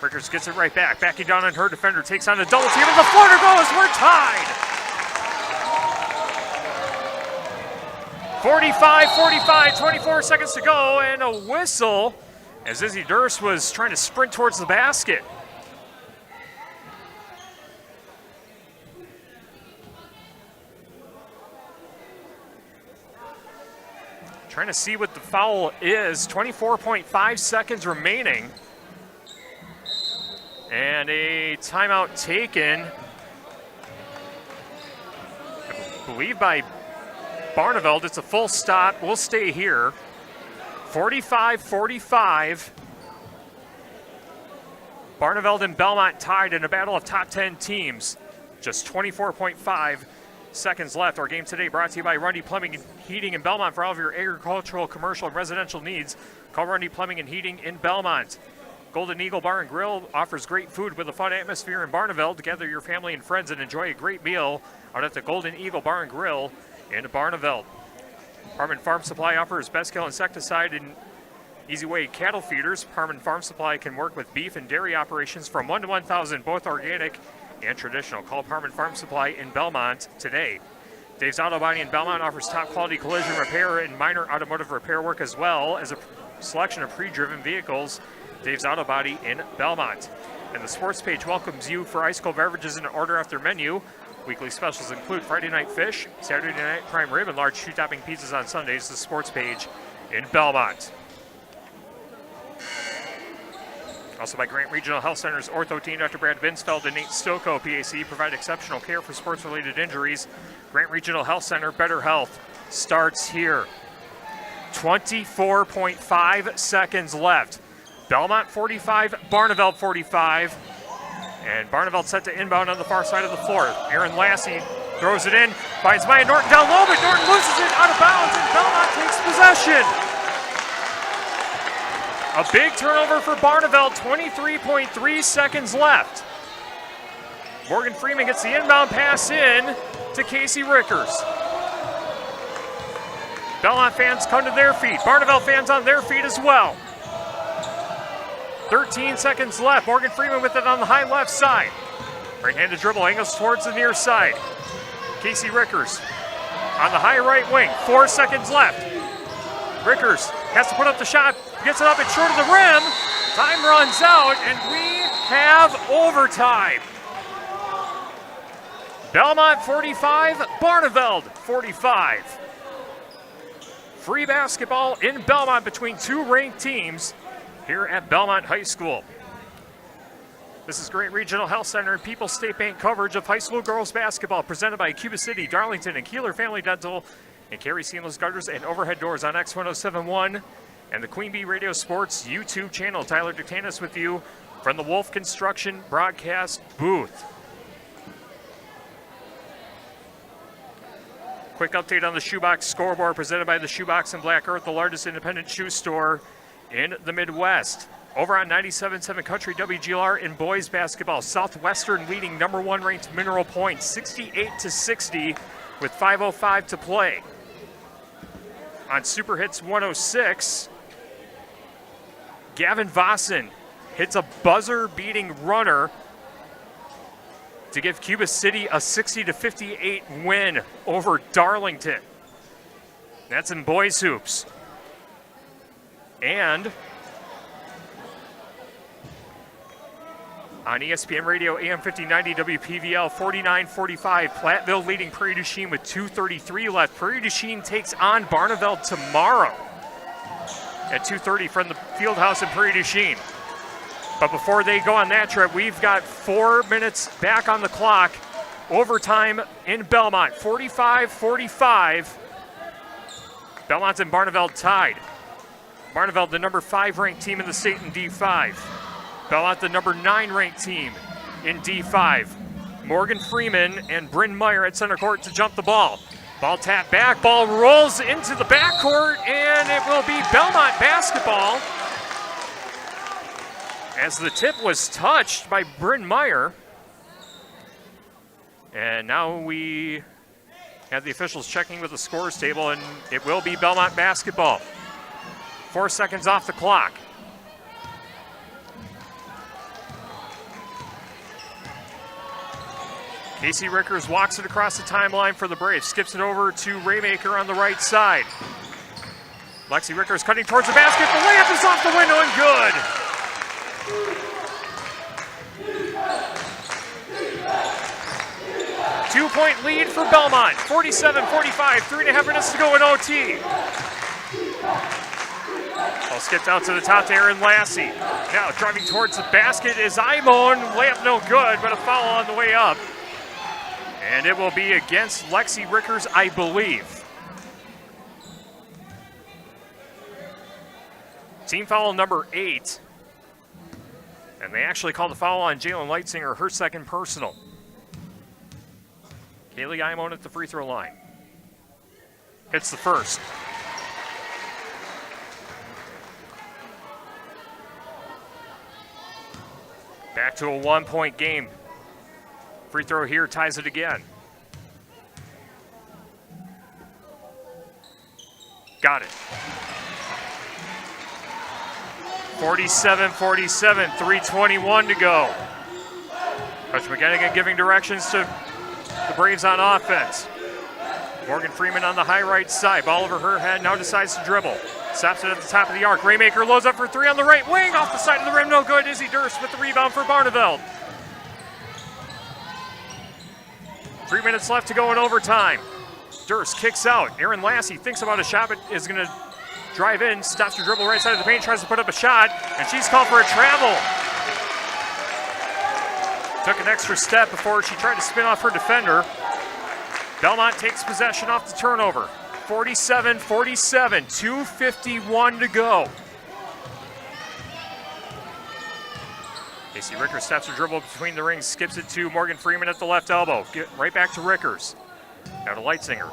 Rickers gets it right back, backing down on her defender, takes on a double team, and the floater goes, we're tied! 45-45, 24 seconds to go, and a whistle as Izzy Durst was trying to sprint towards the basket. Trying to see what the foul is. 24.5 seconds remaining. And a timeout taken, I believe, by Barneveld. It's a full stop. We'll stay here. 45-45. Barneveld and Belmont tied in a battle of top 10 teams. Just 24.5 seconds left. Our game today brought to you by Rundy Plumbing and Heating in Belmont. For all of your agricultural, commercial, and residential needs, call Rundy Plumbing and Heating in Belmont. Golden Eagle Bar and Grill offers great food with a fun atmosphere in Barneveld. Gather your family and friends and enjoy a great meal out at the Golden Eagle Bar and Grill in Barneveld. Harmon Farm Supply offers best kill insecticide and easy way cattle feeders. Harmon Farm Supply can work with beef and dairy operations from 1 to 1,000, both organic and traditional. Call Harmon Farm Supply in Belmont today. Dave's Auto Body in Belmont offers top quality collision repair and minor automotive repair work, as well as a selection of pre-driven vehicles. Dave's Auto Body in Belmont. And the sports page welcomes you for ice cold beverages and order off their menu. Weekly specials include Friday night fish, Saturday night prime rib, and large 2-topping pizzas on Sundays. The sports page in Belmont. Also by Grant Regional Health Center's ortho team, Dr. Brad Vinsfeld and Nate Stoko, PAC, provide exceptional care for sports-related injuries. Grant Regional Health Center, better health starts here. 24.5 seconds left. Belmont 45, Barneveld 45. And Barneveld set to inbound on the far side of the floor. Aaron Lassie throws it in, finds Maya Norton down low, but Norton loses it out of bounds, and Belmont takes possession. A big turnover for Barneveld, 23.3 seconds left. Morgan Freeman gets the inbound pass in to Casey Rickers. Belmont fans come to their feet. Barneveld fans on their feet as well. 13 seconds left. Morgan Freeman with it on the high left side. Right-handed dribble angles towards the near side. Casey Rickers on the high right wing. 4 seconds left. Rickers has to put up the shot. Gets it up and short of the rim. Time runs out, and we have overtime. Belmont 45, Barneveld 45. Free basketball in Belmont between two ranked teams here at Belmont High School. This is Grant Regional Health Center and People's State Bank coverage of high school girls basketball, presented by Cuba City, Darlington, and Kieler Family Dental, and Carey Seamless Gutters and Overhead Doors on X1071 and the Queen Bee Radio Sports YouTube channel. Tyler Dictanis with you from the Wolf Construction broadcast booth. Quick update on the Shoebox scoreboard, presented by the Shoebox in Black Earth, the largest independent shoe store in the Midwest. Over on 97.7 Country WGLR in boys basketball, Southwestern leading number 1 ranked Mineral Point, 68-60 with 5:05 to play. On Super Hits 106, Gavin Vossen hits a buzzer-beating runner to give Cuba City a 60-58 win over Darlington. That's in boys hoops. And on ESPN Radio AM 1590 WPVL, 49-45, Platteville leading Prairie du Chien with 2:33 left. Prairie du Chien takes on Barneveld tomorrow at 2:30 from the Fieldhouse in Prairie du Chien. But before they go on that trip, we've got 4 minutes back on the clock. Overtime in Belmont, 45-45. Belmont and Barneveld tied. Barneveld, the number 5 ranked team in the state in D5. Belmont, the number 9 ranked team in D5. Morgan Freeman and Bryn Meyer at center court to jump the ball. Ball tapped back, ball rolls into the backcourt, and it will be Belmont basketball, as the tip was touched by Bryn Meyer. And now we have the officials checking with the scores table, and it will be Belmont basketball. 4 seconds off the clock. Casey Rickers walks it across the timeline for the Braves, skips it over to Raymaker on the right side. Lexi Rickers cutting towards the basket. The layup is off the window and good. Two-point lead for Belmont, 47-45, 3.5 minutes to go in OT. Ball skipped out to the top to Aaron Lassie. Now driving towards the basket is Imon. Layup no good, but a foul on the way up. And it will be against Lexi Rickers, I believe. Team foul number 8. And they actually called the foul on Jalen Leitzinger, her second personal. Kaylee Imon at the free throw line. Hits the first. Back to a 1-point game. Free throw here ties it again. Got it. 47-47, 3:21 to go. Coach McGinnigan giving directions to the Braves on offense. Morgan Freeman on the high right side. Ball over her head, now decides to dribble. Stops it at the top of the arc. Raymaker loads up for 3 on the right wing. Off the side of the rim, no good. Izzy Durst with the rebound for Barneveld. 3 minutes left to go in overtime. Durst kicks out. Aaron Lassie thinks about a shot, but is going to drive in. Stops to dribble right side of the paint, tries to put up a shot, and she's called for a travel. Took an extra step before she tried to spin off her defender. Belmont takes possession off the turnover. 47-47, 2:51 to go. Casey Rickers steps her dribble between the rings, skips it to Morgan Freeman at the left elbow. Get right back to Rickers. Now to Leitzinger.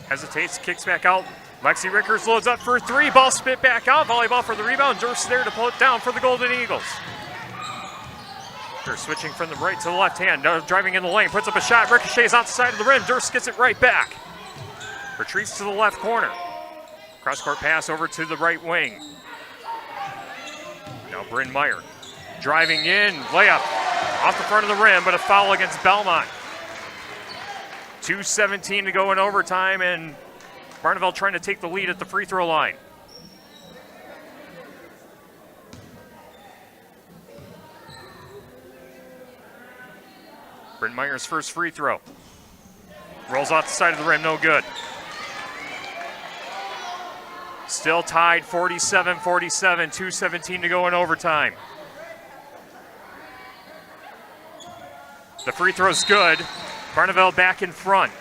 Hesitates, kicks back out. Lexi Rickers loads up for 3. Ball spit back out. Volleyball for the rebound. Durst there to pull it down for the Golden Eagles. Durst switching from the right to the left hand. Now driving in the lane. Puts up a shot. Ricochets out the side of the rim. Durst gets it right back. Retreats to the left corner. Cross-court pass over to the right wing. Now Bryn Meyer. Driving in. Layup off the front of the rim, but a foul against Belmont. 2:17 to go in overtime, and Barneveld trying to take the lead at the free throw line. Bryn Meyer's first free throw. Rolls off the side of the rim, no good. Still tied 47-47, 2:17 to go in overtime. The free throw's good. Barneveld back in front.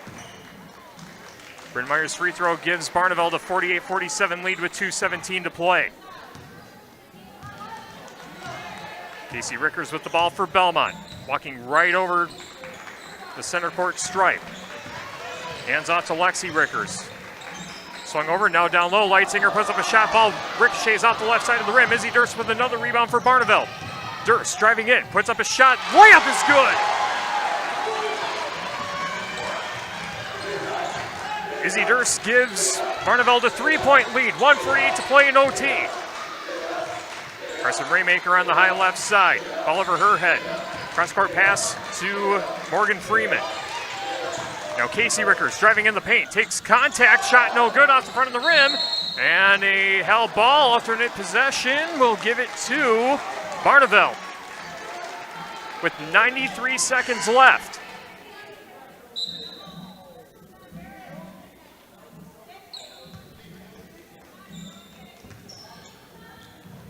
Bryn Meyer's free throw gives Barneveld a 48-47 lead with 2:17 to play. Casey Rickers with the ball for Belmont. Walking right over the center court stripe. Hands off to Lexi Rickers. Swung over, now down low. Leitzinger puts up a shot. Ball ricochets off the left side of the rim. Izzy Durst with another rebound for Barneveld. Durst driving in, puts up a shot. Layup is good! Izzy Durst gives Barneveld a 3-point lead. 1:48 to play in OT. Carson Raymaker on the high left side. Ball over her head. Cross-court pass to Morgan Freeman. Now Casey Rickers driving in the paint. Takes contact. Shot no good off the front of the rim. And a held ball. Alternate possession. Will give it to Barneveld. With 93 seconds left.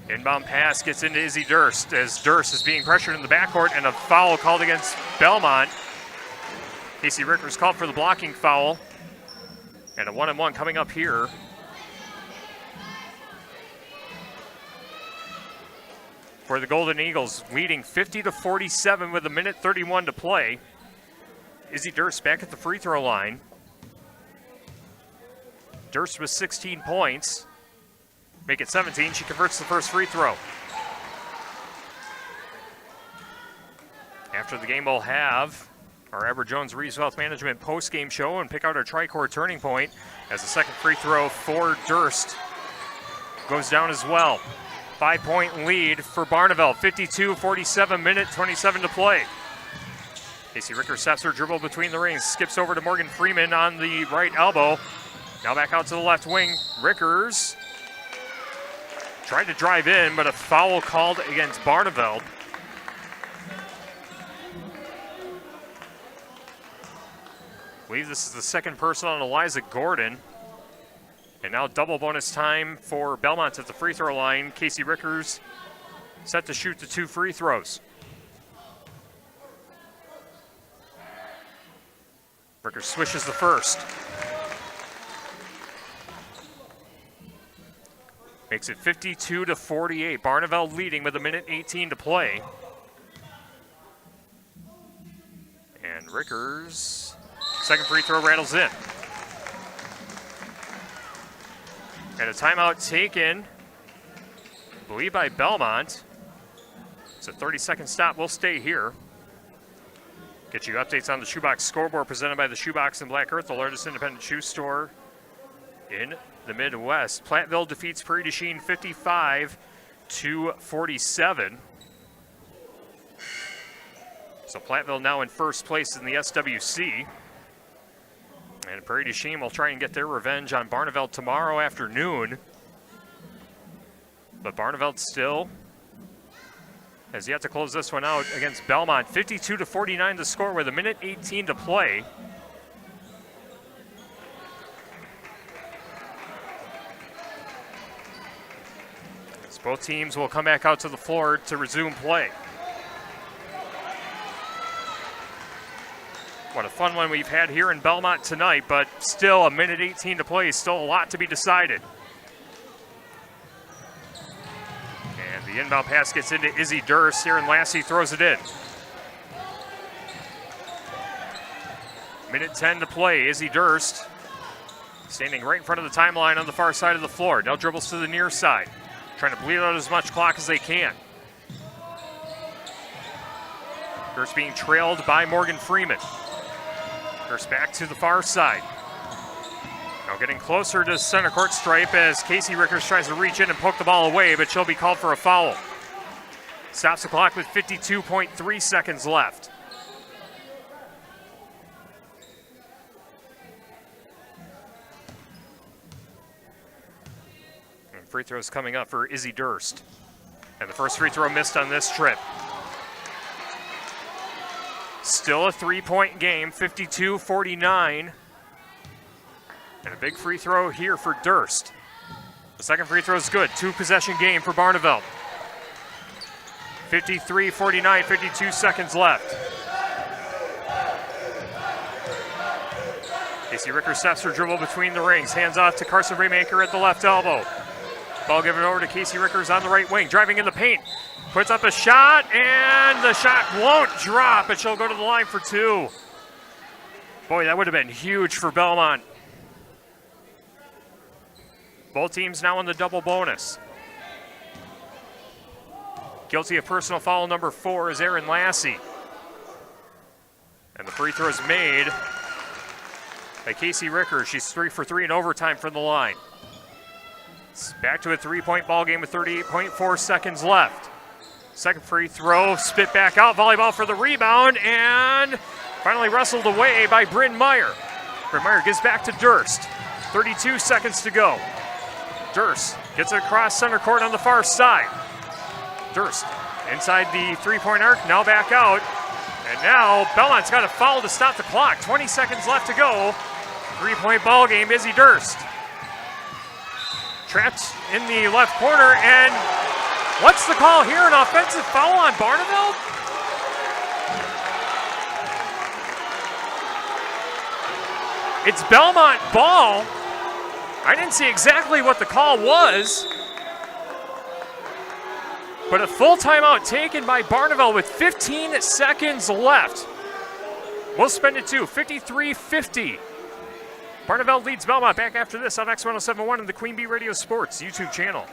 Inbound pass gets into Izzy Durst as Durst is being pressured in the backcourt, and a foul called against Belmont. Casey Rickers called for the blocking foul. And a 1-on-1 coming up here. For the Golden Eagles, leading 50-47 with 1:31 to play. Izzy Durst back at the free throw line. Durst with 16 points. Make it 17. She converts the first free throw. After the game, we'll have our Edward Jones Reeves Wealth Management post-game show and pick out our Tricor turning point as the second free throw for Durst goes down as well. 5-point lead for Barneveld. 52-47, minute 27 to play. Casey Rickers steps her dribble between the rings, skips over to Morgan Freeman on the right elbow. Now back out to the left wing. Rickers tried to drive in, but a foul called against Barneveld. I believe this is the second person on Eliza Gordon. And now double bonus time for Belmont at the free throw line. Casey Rickers set to shoot the 2 free throws. Rickers swishes the first. Makes it 52-48. Barneveld leading with 1:18 to play. And Rickers, second free throw rattles in. And a timeout taken, I believe, by Belmont. It's a 30-second stop. We'll stay here. Get you updates on the Shoebox scoreboard presented by the Shoebox in Black Earth, the largest independent shoe store in the Midwest. Platteville defeats Prairie du Chien 55-47. So Platteville now in first place in the SWC. And Prairie du Chien will try and get their revenge on Barneveld tomorrow afternoon. But Barneveld still has yet to close this one out against Belmont. 52-49 the score with 1:18 to play. As both teams will come back out to the floor to resume play. What a fun one we've had here in Belmont tonight, but still 1:18 to play. Still a lot to be decided. And the inbound pass gets into Izzy Durst here, and Lassie throws it in. 1:10 to play. Izzy Durst standing right in front of the timeline on the far side of the floor. Now dribbles to the near side, trying to bleed out as much clock as they can. Durst being trailed by Morgan Freeman. Durst back to the far side. Now getting closer to center court stripe as Casey Rickers tries to reach in and poke the ball away, but she'll be called for a foul. Stops the clock with 52.3 seconds left. And free throws coming up for Izzy Durst. And the first free throw missed on this trip. Still a 3-point game, 52-49. And a big free throw here for Durst. The second free throw is good. 2-possession game for Barneveld. 53-49, 52 seconds left. Casey Rickers steps her dribble between the rings. Hands off to Carson Raymaker at the left elbow. Ball given over to Casey Rickers on the right wing. Driving in the paint. Puts up a shot, and the shot won't drop, but she'll go to the line for 2. Boy, that would have been huge for Belmont. Both teams now in the double bonus. Guilty of personal foul number 4 is Aaron Lassie. And the free throw is made by Casey Rickers. She's 3 for 3 in overtime from the line. It's back to a 3-point ball game with 38.4 seconds left. Second free throw, spit back out, volleyball for the rebound, and finally wrestled away by Bryn Meyer. Bryn Meyer gives back to Durst. 32 seconds to go. Durst gets it across center court on the far side. Durst inside the 3-point arc, now back out. And now Belmont's got a foul to stop the clock. 20 seconds left to go. 3-point ball game, Izzy Durst. Trapped in the left corner, and what's the call here? An offensive foul on Barneveld? It's Belmont ball. I didn't see exactly what the call was, but a full timeout taken by Barneveld with 15 seconds left. We'll spend it too, 53-50. Barneveld leads Belmont. Back after this on X1071 and the Queen Bee Radio Sports YouTube channel.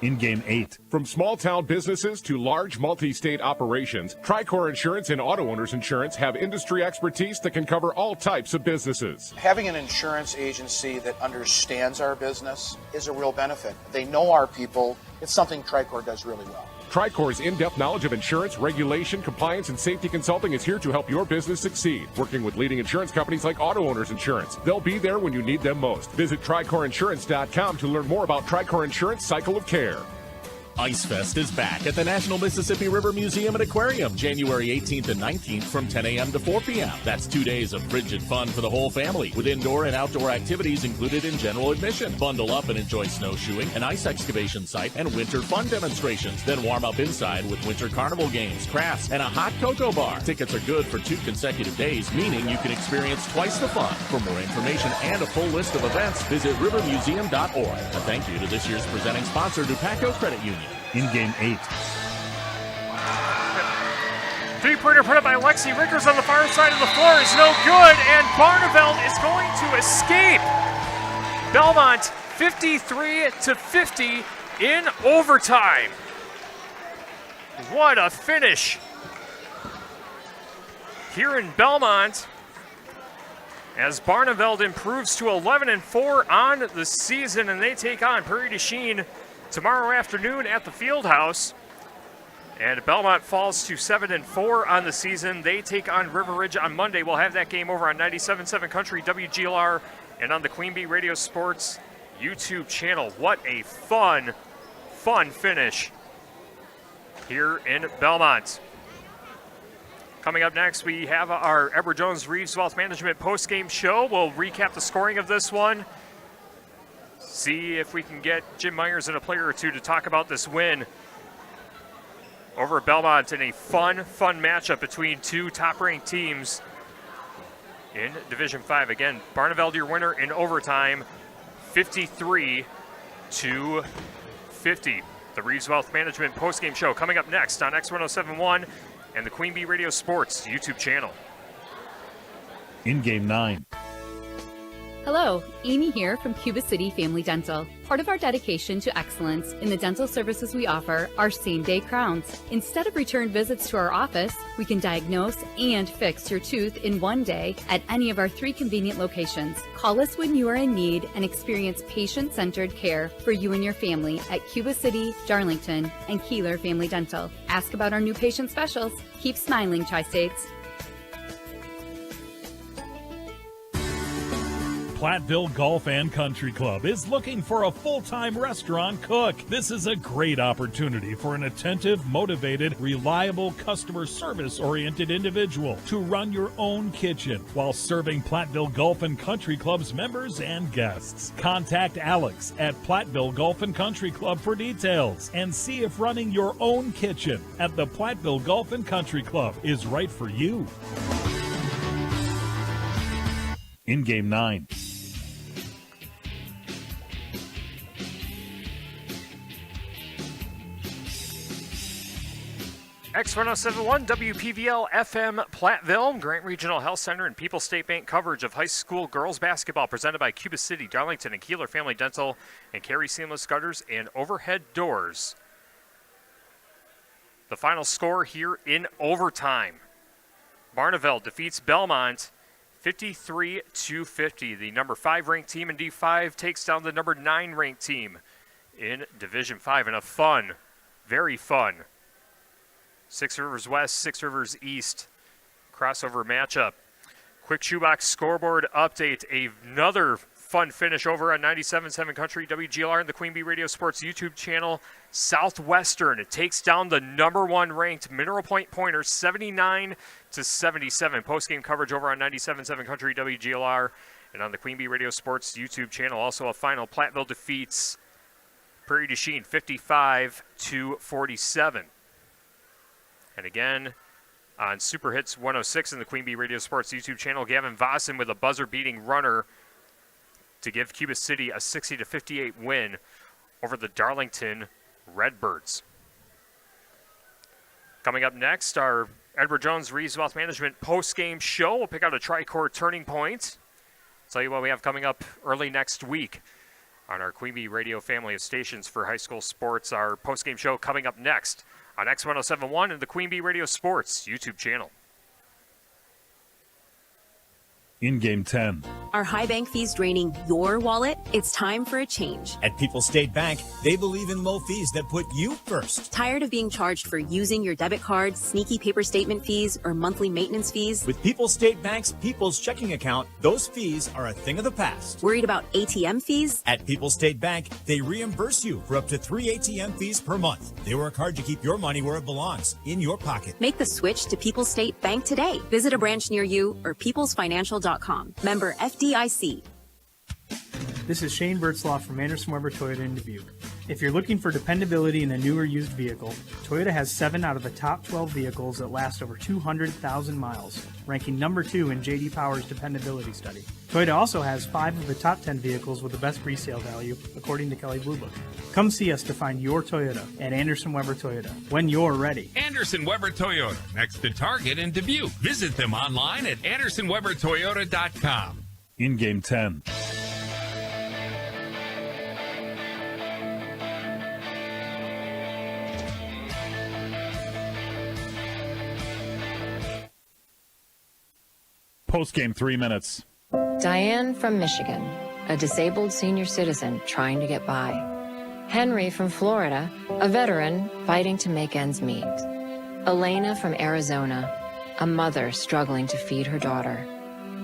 In Game 8. From small-town businesses to large multi-state operations, Tricor Insurance and Auto Owners Insurance have industry expertise that can cover all types of businesses. Having an insurance agency that understands our business is a real benefit. They know our people. It's something Tricor does really well. Tricor's in-depth knowledge of insurance, regulation, compliance, and safety consulting is here to help your business succeed. Working with leading insurance companies like Auto Owners Insurance. They'll be there when you need them most. Visit TricorInsurance.com to learn more about Tricor Insurance Cycle of Care. Ice Fest is back at the National Mississippi River Museum and Aquarium, January 18th and 19th from 10 a.m. to 4 p.m. That's 2 days of frigid fun for the whole family, with indoor and outdoor activities included in general admission. Bundle up and enjoy snowshoeing, an ice excavation site, and winter fun demonstrations. Then warm up inside with winter carnival games, crafts, and a hot cocoa bar. Tickets are good for 2 consecutive days, meaning you can experience twice the fun. For more information and a full list of events, visit rivermuseum.org. A thank you to this year's presenting sponsor, Dupaco Credit Union. In Game 8. Three-pointer put up by Lexi Rickers on the far side of the floor is no good, and Barneveld is going to escape. Belmont 53-50 in overtime. What a finish here in Belmont as Barneveld improves to 11-4 on the season, and they take on Prairie du Chien tomorrow afternoon at the Fieldhouse. And Belmont falls to 7-4 on the season. They take on River Ridge on Monday. We'll have that game over on 97.7 Country WGLR and on the Queen Bee Radio Sports YouTube channel. What a fun finish here in Belmont. Coming up next, we have our Edward Jones Reeves Wealth Management post-game show. We'll recap the scoring of this one. See if we can get Jim Myers and a player or two to talk about this win over at Belmont in a fun matchup between two top-ranked teams in Division 5. Again, Barneveld your winner in overtime, 53-50. The Reeves Wealth Management postgame show coming up next on X1071 and the Queen Bee Radio Sports YouTube channel. In Game 9. Hello, Amy here from Cuba City Family Dental. Part of our dedication to excellence in the dental services we offer are same-day crowns. Instead of return visits to our office, we can diagnose and fix your tooth in one day at any of our 3 convenient locations. Call us when you are in need and experience patient-centered care for you and your family at Cuba City, Darlington, and Kieler Family Dental. Ask about our new patient specials. Keep smiling, Tri-States. Platteville Golf and Country Club is looking for a full-time restaurant cook. This is a great opportunity for an attentive, motivated, reliable, customer service-oriented individual to run your own kitchen while serving Platteville Golf and Country Club's members and guests. Contact Alex at Platteville Golf and Country Club for details and see if running your own kitchen at the Platteville Golf and Country Club is right for you. In Game 9. X1071 WPVL FM Platteville, Grant Regional Health Center, and People's State Bank coverage of high school girls basketball presented by Cuba City, Darlington, and Kieler Family Dental, and Carey Seamless Gutters and Overhead Doors. The final score here in overtime. Barneveld defeats Belmont 53-50. The number 5 ranked team in D5 takes down the number 9 ranked team in Division 5 in a fun, very fun 6 Rivers West, 6 Rivers East crossover matchup. Quick shoebox scoreboard update. Another fun finish over on 97.7 Country WGLR and the Queen Bee Radio Sports YouTube channel. Southwestern, it takes down the number 1 ranked Mineral Point Pointers 79-77. Post-game coverage over on 97.7 Country WGLR and on the Queen Bee Radio Sports YouTube channel. Also a final. Platteville defeats Prairie du Chien 55-47. And again, on Super Hits 106 in the Queen Bee Radio Sports YouTube channel, Gavin Vossen with a buzzer-beating runner to give Cuba City a 60-58 win over the Darlington Redbirds. Coming up next, our Edward Jones Reeves Wealth Management post-game show. We'll pick out a tri-core turning point. Tell you what we have coming up early next week on our Queen Bee Radio family of stations for high school sports. Our post-game show coming up next on X1071 and the Queen Bee Radio Sports YouTube channel. In Game 10. Are high bank fees draining your wallet? It's time for a change. At People's State Bank, they believe in low fees that put you first. Tired of being charged for using your debit card, sneaky paper statement fees, or monthly maintenance fees? With People's State Bank's People's Checking Account, those fees are a thing of the past. Worried about ATM fees? At People's State Bank, they reimburse you for up to 3 ATM fees per month. They work hard to keep your money where it belongs, in your pocket. Make the switch to People's State Bank today. Visit a branch near you or peoplesfinancial.com. Member FDIC. This is Shane Bertzlaw from Anderson Weber Toyota in Dubuque. If you're looking for dependability in a new or used vehicle, Toyota has 7 out of the top 12 vehicles that last over 200,000 miles, ranking number 2 in J.D. Power's dependability study. Toyota also has 5 of the top 10 vehicles with the best resale value, according to Kelley Blue Book. Come see us to find your Toyota at Anderson Weber Toyota when you're ready. Anderson Weber Toyota, next to Target in Dubuque. Visit them online at AndersonWeberToyota.com. In Game 10. Post-game 3 minutes. Diane from Michigan, a disabled senior citizen trying to get by. Henry from Florida, a veteran fighting to make ends meet. Elena from Arizona, a mother struggling to feed her daughter.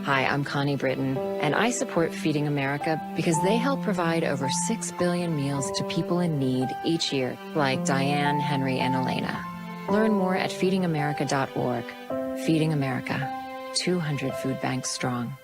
Hi, I'm Connie Britton, and I support Feeding America because they help provide over 6 billion meals to people in need each year, like Diane, Henry, and Elena. Learn more at feedingamerica.org. Feeding America, 200 food banks strong.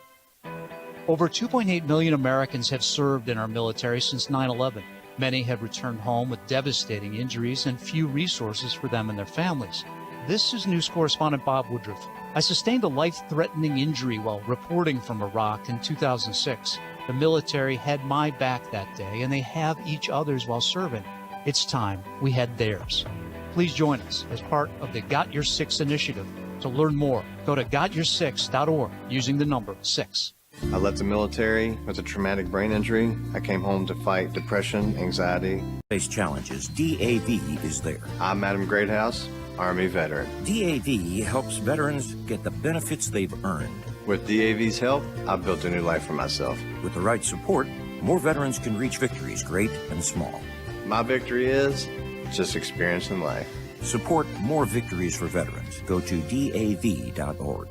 Over 2.8 million Americans have served in our military since 9/11. Many have returned home with devastating injuries and few resources for them and their families. This is news correspondent Bob Woodruff. I sustained a life-threatening injury while reporting from Iraq in 2006. The military had my back that day, and they have each other's while serving. It's time we had theirs. Please join us as part of the Got Your Six initiative. To learn more, go to gotyoursix.org using the number 6. I left the military with a traumatic brain injury. I came home to fight depression, anxiety. Face challenges. DAV is there. I'm Adam Greathouse, Army veteran. DAV helps veterans get the benefits they've earned. With DAV's help, I've built a new life for myself. With the right support, more veterans can reach victories, great and small. My victory is just experiencing life. Support more victories for veterans. Go to DAV.org.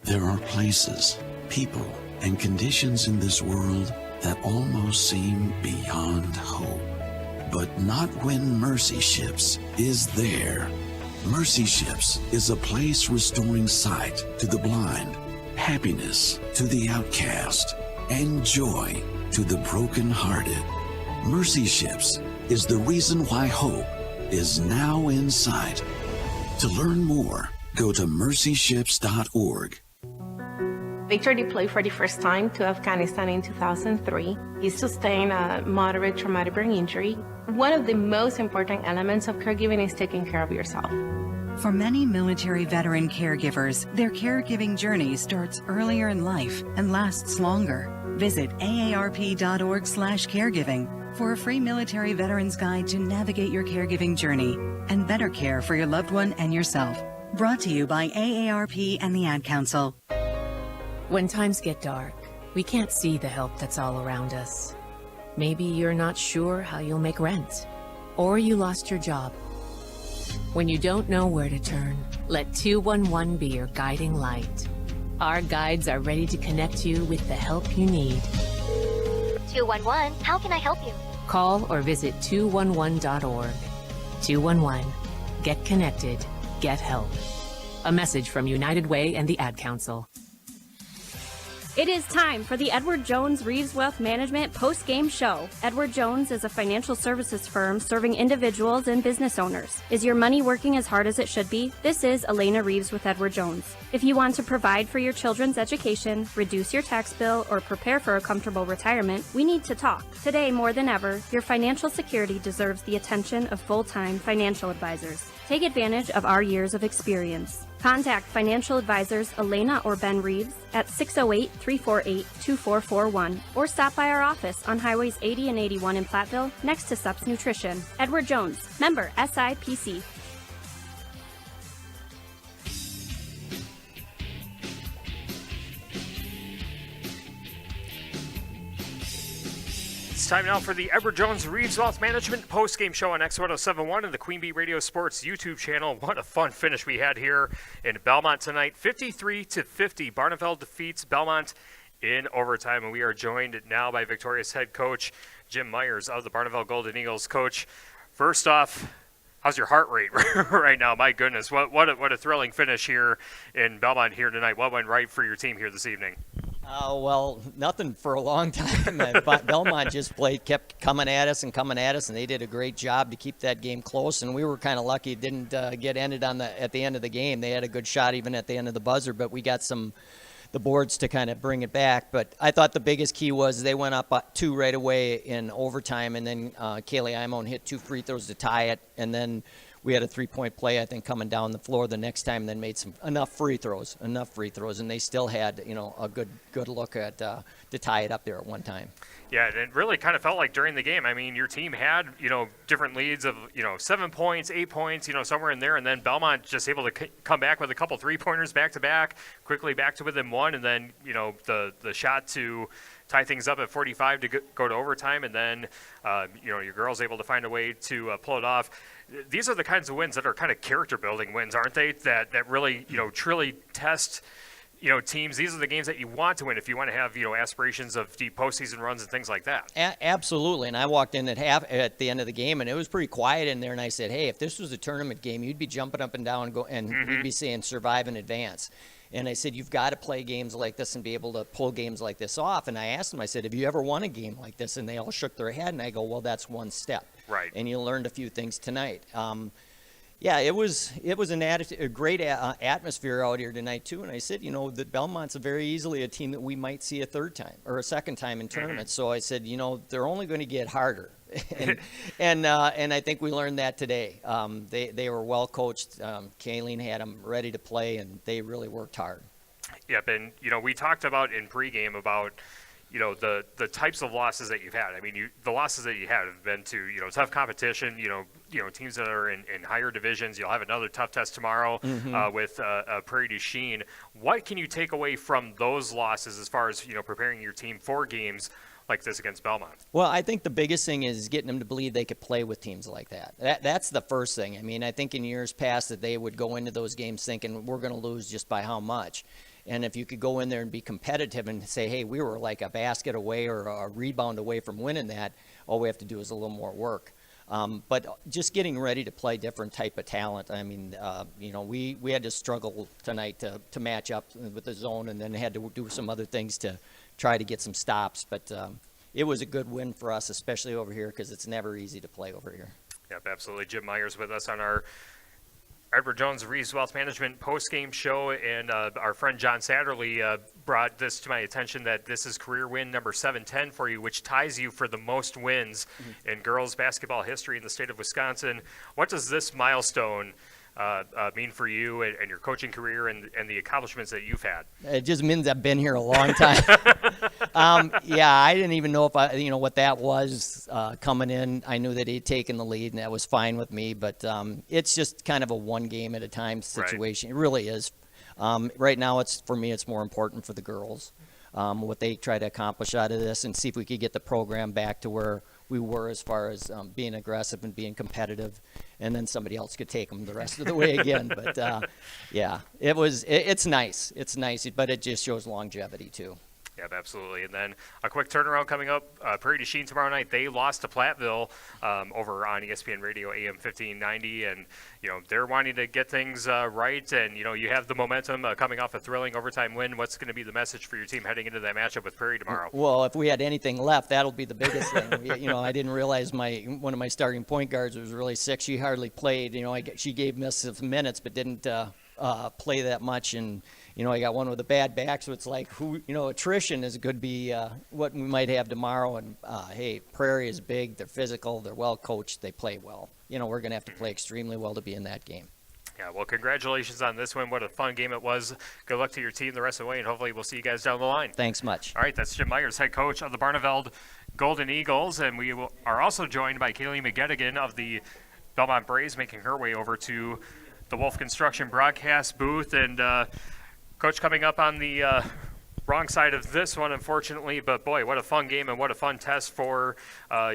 There are places, people, and conditions in this world that almost seem beyond hope. But not when Mercy Ships is there. Mercy Ships is a place restoring sight to the blind, happiness to the outcast, and joy to the brokenhearted. Mercy Ships is the reason why hope is now in sight. To learn more, go to mercyships.org. Victor deployed for the first time to Afghanistan in 2003. He sustained a moderate traumatic brain injury. One of the most important elements of caregiving is taking care of yourself. For many military veteran caregivers, their caregiving journey starts earlier in life and lasts longer. Visit aarp.org/caregiving for a free military veterans guide to navigate your caregiving journey and better care for your loved one and yourself. Brought to you by AARP and the Ad Council. When times get dark, we can't see the help that's all around us. Maybe you're not sure how you'll make rent, or you lost your job. When you don't know where to turn, let 211 be your guiding light. Our guides are ready to connect you with the help you need. 211, how can I help you? Call or visit 211.org. 211. Get connected. Get help. A message from United Way and the Ad Council. It is time for the Edward Jones Reeves Wealth Management post-game show. Edward Jones is a financial services firm serving individuals and business owners. Is your money working as hard as it should be? This is Elena Reeves with Edward Jones. If you want to provide for your children's education, reduce your tax bill, or prepare for a comfortable retirement, we need to talk. Today, more than ever, your financial security deserves the attention of full-time financial advisors. Take advantage of our years of experience. Contact financial advisors Elena or Ben Reeves at 608-348-2441 or stop by our office on Highways 80 and 81 in Platteville next to Sups Nutrition. Edward Jones, member SIPC. It's time now for the Edward Jones Reeves Wealth Management post-game show on X1071 and the Queen Bee Radio Sports YouTube channel. What a fun finish we had here in Belmont tonight. 53-50, Barneveld defeats Belmont in overtime, and we are joined now by victorious head coach Jim Myers of the Barneveld Golden Eagles. Coach, first off, how's your heart rate right now? My goodness, what a thrilling finish here in Belmont here tonight. What went right for your team here this evening? Well, nothing for a long time. Belmont just kept coming at us, and they did a great job to keep that game close. And we were kind of lucky it didn't get ended at the end of the game. They had a good shot even at the end of the buzzer, but we got the boards to kind of bring it back. But I thought the biggest key was they went up 2 right away in overtime, and then Kaylee Imon hit 2 free throws to tie it, and then we had a 3-point play, I think, coming down the floor the next time, and then made enough free throws, and they still had, a good look at to tie it up there at one time. Yeah, and it really kind of felt like during the game, I mean, your team had, different leads of, 7 points, 8 points, somewhere in there, and then Belmont just able to come back with a couple 3-pointers back-to-back, quickly back to within one, and then, the shot to tie things up at 45 to go to overtime, and then, your girls able to find a way to pull it off. These are the kinds of wins that are kind of character-building wins, aren't they, that really, truly test teams. These are the games that you want to win if you want to have, aspirations of deep postseason runs and things like that. Absolutely. And I walked in at the end of the game, and it was pretty quiet in there. And I said, hey, if this was a tournament game, you'd be jumping up and down and we'd be saying survive and advance. And I said, you've got to play games like this and be able to pull games like this off. And I asked them, I said, have you ever won a game like this? And they all shook their head. And I go, well, that's one step. Right. And you learned a few things tonight. Yeah, it was a great atmosphere out here tonight too. And I said, that Belmont's very easily a team that we might see a third time or a second time in tournaments. So I said, they're only going to get harder, and I think we learned that today. They were well coached. Kayleen had them ready to play, and they really worked hard. Yep, and we talked about in pregame about the types of losses that you've had. I mean, the losses that you have been to tough competition. Teams that are in higher divisions. You'll have another tough test tomorrow with Prairie du Chien. What can you take away from those losses as far as preparing your team for games like this against Belmont? Well, I think the biggest thing is getting them to believe they could play with teams like that. That's the first thing. I mean, I think in years past that they would go into those games thinking we're going to lose just by how much. And if you could go in there and be competitive and say, hey, we were like a basket away or a rebound away from winning that, all we have to do is a little more work. But just getting ready to play different type of talent. I mean, we had to struggle tonight to match up with the zone, and then had to do some other things to try to get some stops. But it was a good win for us, especially over here, because it's never easy to play over here. Yep, absolutely. Jim Myers with us on our Edward Jones Reeves Wealth Management post-game show, and our friend John Satterley brought this to my attention that this is career win number 710 for you, which ties you for the most wins in girls basketball history in the state of Wisconsin. What does this milestone mean for you and your coaching career and the accomplishments that you've had? It just means I've been here a long time. Yeah, I didn't even know what that was coming in. I knew that he'd taken the lead, and that was fine with me. But it's just kind of a one game at a time situation. Right. It really is. Right now, for me, it's more important for the girls, what they try to accomplish out of this, and see if we could get the program back to where we were as far as being aggressive and being competitive, and then somebody else could take them the rest of the way again. But yeah, it's nice. It's nice, but it just shows longevity too. Yep, absolutely. And then a quick turnaround coming up. Prairie du Chien tomorrow night. They lost to Platteville over on ESPN Radio AM 1590, and they're wanting to get things right. And you have the momentum coming off a thrilling overtime win. What's going to be the message for your team heading into that matchup with Prairie tomorrow? Well, if we had anything left, that'll be the biggest thing. I didn't realize one of my starting point guards was really sick. She hardly played. She gave me some minutes, but didn't play that much. And I got one with a bad back, so it's like attrition could be what we might have tomorrow. And hey, Prairie is big. They're physical. They're well coached. They play well. We're going to have to play extremely well to be in that game. Yeah, well, congratulations on this one. What a fun game it was. Good luck to your team the rest of the way, and hopefully we'll see you guys down the line. Thanks much. All right, that's Jim Myers, head coach of the Barneveld Golden Eagles, and we are also joined by Kaylee McGettigan of the Belmont Braves, making her way over to the Wolf Construction broadcast booth. And Coach, coming up on the wrong side of this one, unfortunately, but boy, what a fun game and what a fun test for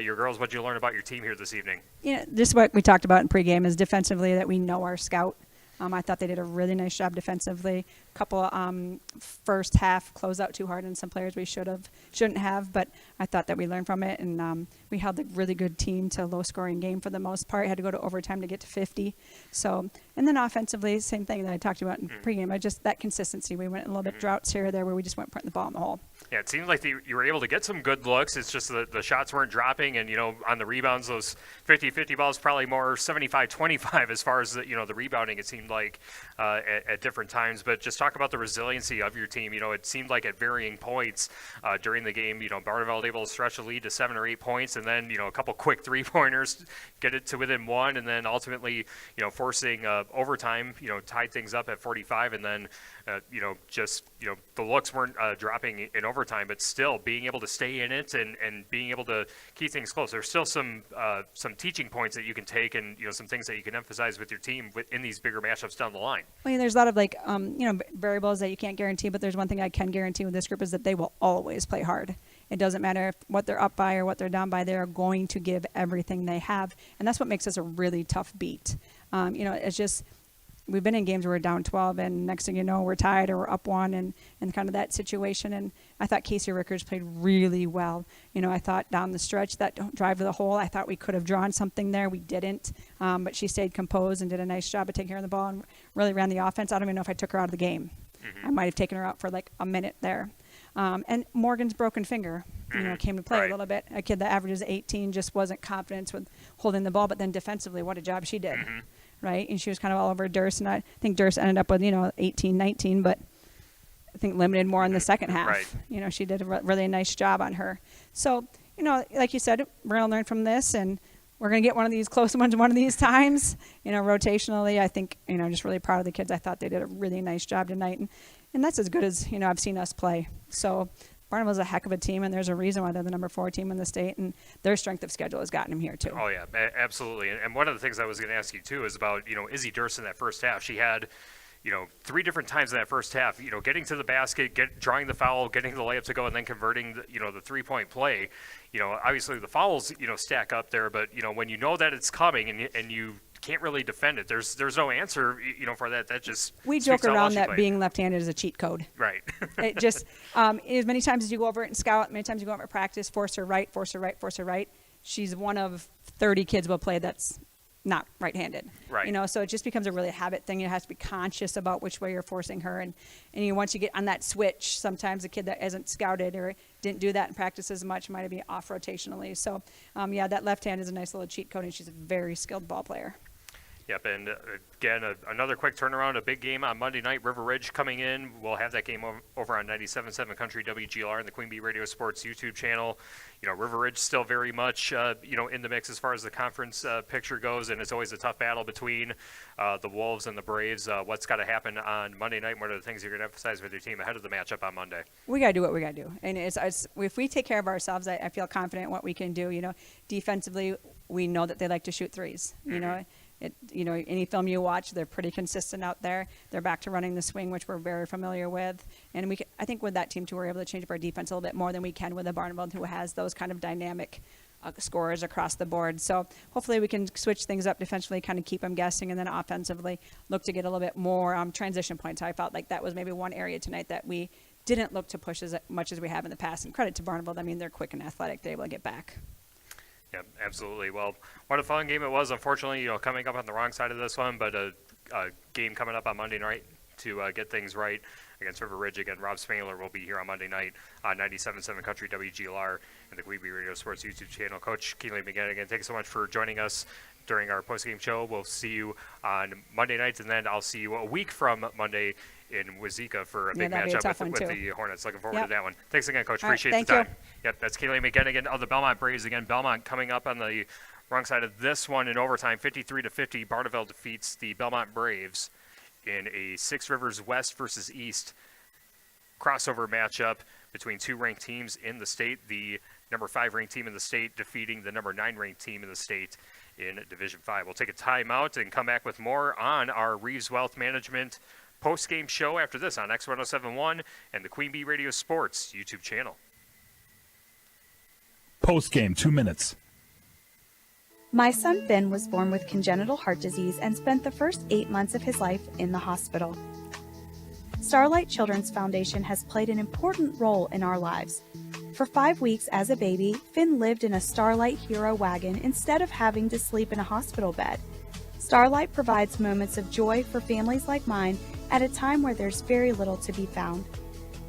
your girls. What did you learn about your team here this evening? Yeah, just what we talked about in pregame is defensively that we know our scout. I thought they did a really nice job defensively. A couple first half closed out too hard on some players we shouldn't have, but I thought that we learned from it, and we held a really good team to a low-scoring game for the most part. Had to go to overtime to get to 50. So, and then offensively, same thing that I talked about in pregame. That consistency. We went a little bit droughts here or there where we just weren't putting the ball in the hole. Yeah, it seemed like you were able to get some good looks. It's just the shots weren't dropping, and on the rebounds, those 50-50 balls probably more 75-25 as far as the rebounding. It seemed like at different times. But just talk about the resiliency of your team. It seemed like at varying points during the game, Barneveld able to stretch the lead to 7 or 8 points, and then a couple quick 3-pointers, get it to within 1, and then ultimately forcing overtime, tied things up at 45, and then the looks weren't dropping in overtime, but still being able to stay in it and being able to keep things close. There's still some teaching points that you can take, and some things that you can emphasize with your team in these bigger matchups down the line. Well, there's a lot of variables that you can't guarantee, but there's one thing I can guarantee with this group is that they will always play hard. It doesn't matter what they're up by or what they're down by. They're going to give everything they have, and that's what makes us a really tough beat. It's just we've been in games where we're down 12, and next thing you know, we're tied or we're up 1, and kind of that situation. And I thought Casey Rickers played really well. I thought down the stretch, that drive to the hole, I thought we could have drawn something there. We didn't, but she stayed composed and did a nice job of taking care of the ball and really ran the offense. I don't even know if I took her out of the game. I might have taken her out for like a minute there. And Morgan's broken finger, came to play a little bit. A kid that averages 18 just wasn't confident with holding the ball, but then defensively, what a job she did, right? And she was kind of all over Durst, and I think Durst ended up with, 18, 19, but I think limited more in the second half. Right. She did a really nice job on her. So, like you said, we're going to learn from this, and we're going to get one of these close ones one of these times. Rotationally, I think, just really proud of the kids. I thought they did a really nice job tonight, and that's as good as, I've seen us play. So Barnevald's a heck of a team, and there's a reason why they're the number 4 team in the state, and their strength of schedule has gotten them here too. Oh, yeah, absolutely. And one of the things I was going to ask you, too, is about, Izzy Durst in that first half. She had, 3 different times in that first half, getting to the basket, drawing the foul, getting the layup to go, and then converting, the 3-point play. Obviously the fouls, stack up there, but, when you know that it's coming and you can't really defend it, there's no answer, for that. That just we joke around that being left-handed is a cheat code. Right. It just as many times as you go over it and scout, many times you go over it practice, force her right. She's one of 30 kids will play that's not right-handed. Right. So it just becomes a really habit thing. You have to be conscious about which way you're forcing her, and once you get on that switch, sometimes a kid that isn't scouted or didn't do that in practice as much might be off rotationally. So that left hand is a nice little cheat code, and she's a very skilled ball player. Yep, and again, another quick turnaround, a big game on Monday night. River Ridge coming in. We'll have that game over on 97.7 Country WGLR and the Queen Bee Radio Sports YouTube channel. River Ridge still very much, in the mix as far as the conference picture goes, and it's always a tough battle between the Wolves and the Braves. What's got to happen on Monday night? What are the things you're going to emphasize with your team ahead of the matchup on Monday? We got to do what we got to do, and if we take care of ourselves, I feel confident in what we can do. Defensively, we know that they like to shoot threes. Any film you watch, they're pretty consistent out there. They're back to running the swing, which we're very familiar with. And I think with that team, too, we're able to change up our defense a little bit more than we can with a Barneveld, who has those kind of dynamic scorers across the board. So hopefully we can switch things up defensively, kind of keep them guessing, and then offensively look to get a little bit more transition points. I felt like that was maybe one area tonight that we didn't look to push as much as we have in the past. And credit to Barneveld. They're quick and athletic. They're able to get back. Yeah, absolutely. Well, what a fun game it was. Unfortunately, coming up on the wrong side of this one, but a game coming up on Monday night to get things right against River Ridge. Again, Rob Spangler will be here on Monday night on 97.7 Country WGLR and the Queen Bee Radio Sports YouTube channel. Coach Kieler, again, thanks so much for joining us during our postgame show. We'll see you on Monday nights, and then I'll see you a week from Monday in Wazeeka for a big matchup with the Hornets. Looking forward to that one. Thanks again, Coach. Appreciate the time. Yep, that's Kaylee McGinnigan of the Belmont Braves. Again, Belmont coming up on the wrong side of this one in overtime. 53-50, Barneveld defeats the Belmont Braves in a Six Rivers West versus East crossover matchup between 2 ranked teams in the state. The number 5 ranked team in the state defeating the number 9 ranked team in the state in Division 5. We'll take a timeout and come back with more on our Reeves Wealth Management post-game show after this on X1071 and the Queen Bee Radio Sports YouTube channel. Post game, 2 minutes. My son Finn was born with congenital heart disease and spent the first 8 months of his life in the hospital. Starlight Children's Foundation has played an important role in our lives. For 5 weeks as a baby, Finn lived in a Starlight Hero wagon instead of having to sleep in a hospital bed. Starlight provides moments of joy for families like mine at a time where there's very little to be found.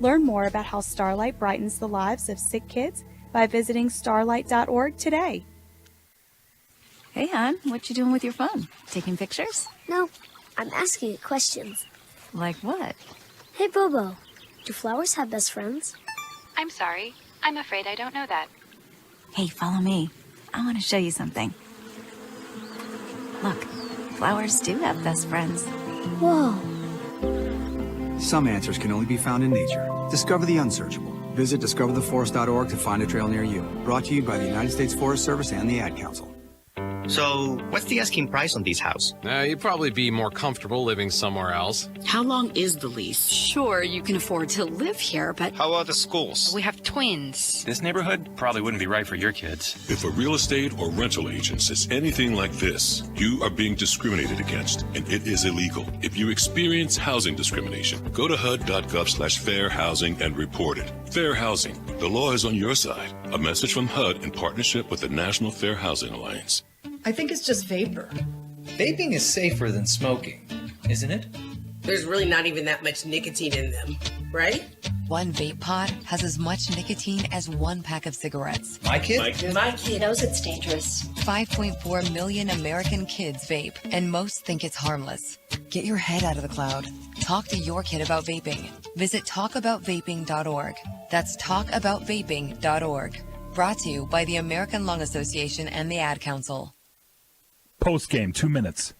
Learn more about how Starlight brightens the lives of sick kids by visiting starlight.org today. Hey, hon, what you doing with your phone? Taking pictures? No, I'm asking it questions. Like what? Hey, Bobo, do flowers have best friends? I'm sorry. I'm afraid I don't know that. Hey, follow me. I want to show you something. Look, flowers do have best friends. Whoa. Some answers can only be found in nature. Discover the unsearchable. Visit discovertheforest.org to find a trail near you. Brought to you by the United States Forest Service and the Ad Council. So, what's the asking price on these houses? You'd probably be more comfortable living somewhere else. How long is the lease? Sure, you can afford to live here, but... How about the schools? We have twins. This neighborhood probably wouldn't be right for your kids. If a real estate or rental agent says anything like this, you are being discriminated against, and it is illegal. If you experience housing discrimination, go to HUD.gov/fair housing and report it. Fair housing. The law is on your side. A message from HUD in partnership with the National Fair Housing Alliance. I think it's just vapor. Vaping is safer than smoking, isn't it? There's really not even that much nicotine in them, right? One vape pod has as much nicotine as one pack of cigarettes. My kid knows it's dangerous. 5.4 million American kids vape, and most think it's harmless. Get your head out of the cloud. Talk to your kid about vaping. Visit talkaboutvaping.org. That's talkaboutvaping.org. Brought to you by the American Lung Association and the Ad Council. Post game, 2 minutes.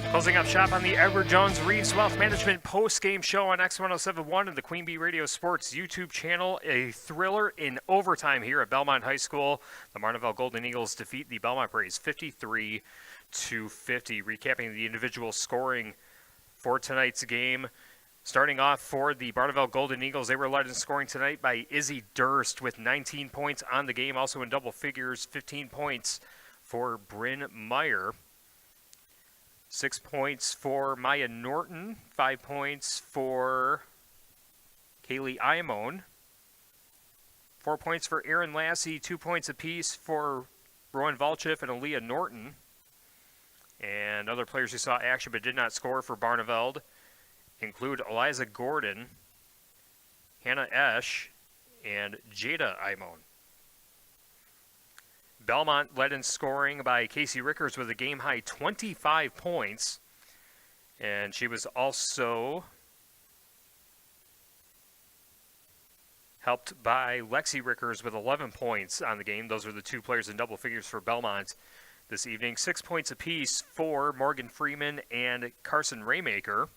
Closing up shop on the Edward Jones Reeves Wealth Management post-game show on X1071 and the Queen Bee Radio Sports YouTube channel. A thriller in overtime here at Belmont High School. The Barneveld Golden Eagles defeat the Belmont Braves 53-50. Recapping the individual scoring for tonight's game. Starting off for the Barneveld Golden Eagles, they were led in scoring tonight by Izzy Durst with 19 points on the game. Also in double figures, 15 points for Bryn Meyer. 6 points for Maya Norton. 5 points for Kaylee Imone. 4 points for Aaron Lassie. 2 points apiece for Rowan Volchev and Aaliyah Norton. And other players who saw action but did not score for Barneveld include Eliza Gordon, Hannah Esch, and Jada Imone. Belmont led in scoring by Casey Rickers with a game-high 25 points. And she was also helped by Lexi Rickers with 11 points on the game. Those are the two players in double figures for Belmont this evening. 6 points apiece for Morgan Freeman and Carson Raymaker.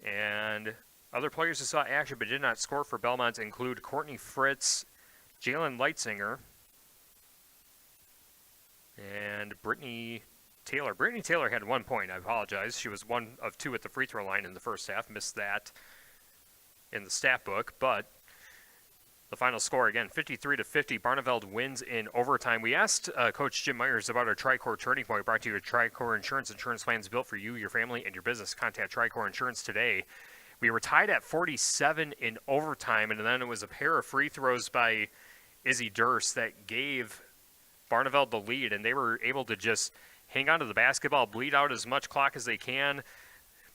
And other players who saw action but did not score for Belmont include Courtney Fritz, Jalen Leitzinger, and Brittany Taylor. Brittany Taylor had 1 point. I apologize. She was 1 of 2 at the free throw line in the first half. Missed that in the stat book. But the final score, again, 53-50. Barneveld wins in overtime. We asked Coach Jim Myers about our Tricor Turning Point, brought to you with Tricor Insurance. Insurance plans built for you, your family, and your business. Contact Tricor Insurance today. We were tied at 47 in overtime, and then it was a pair of free throws by Izzy Durst that gave Barneveld the lead, and they were able to just hang on to the basketball, bleed out as much clock as they can.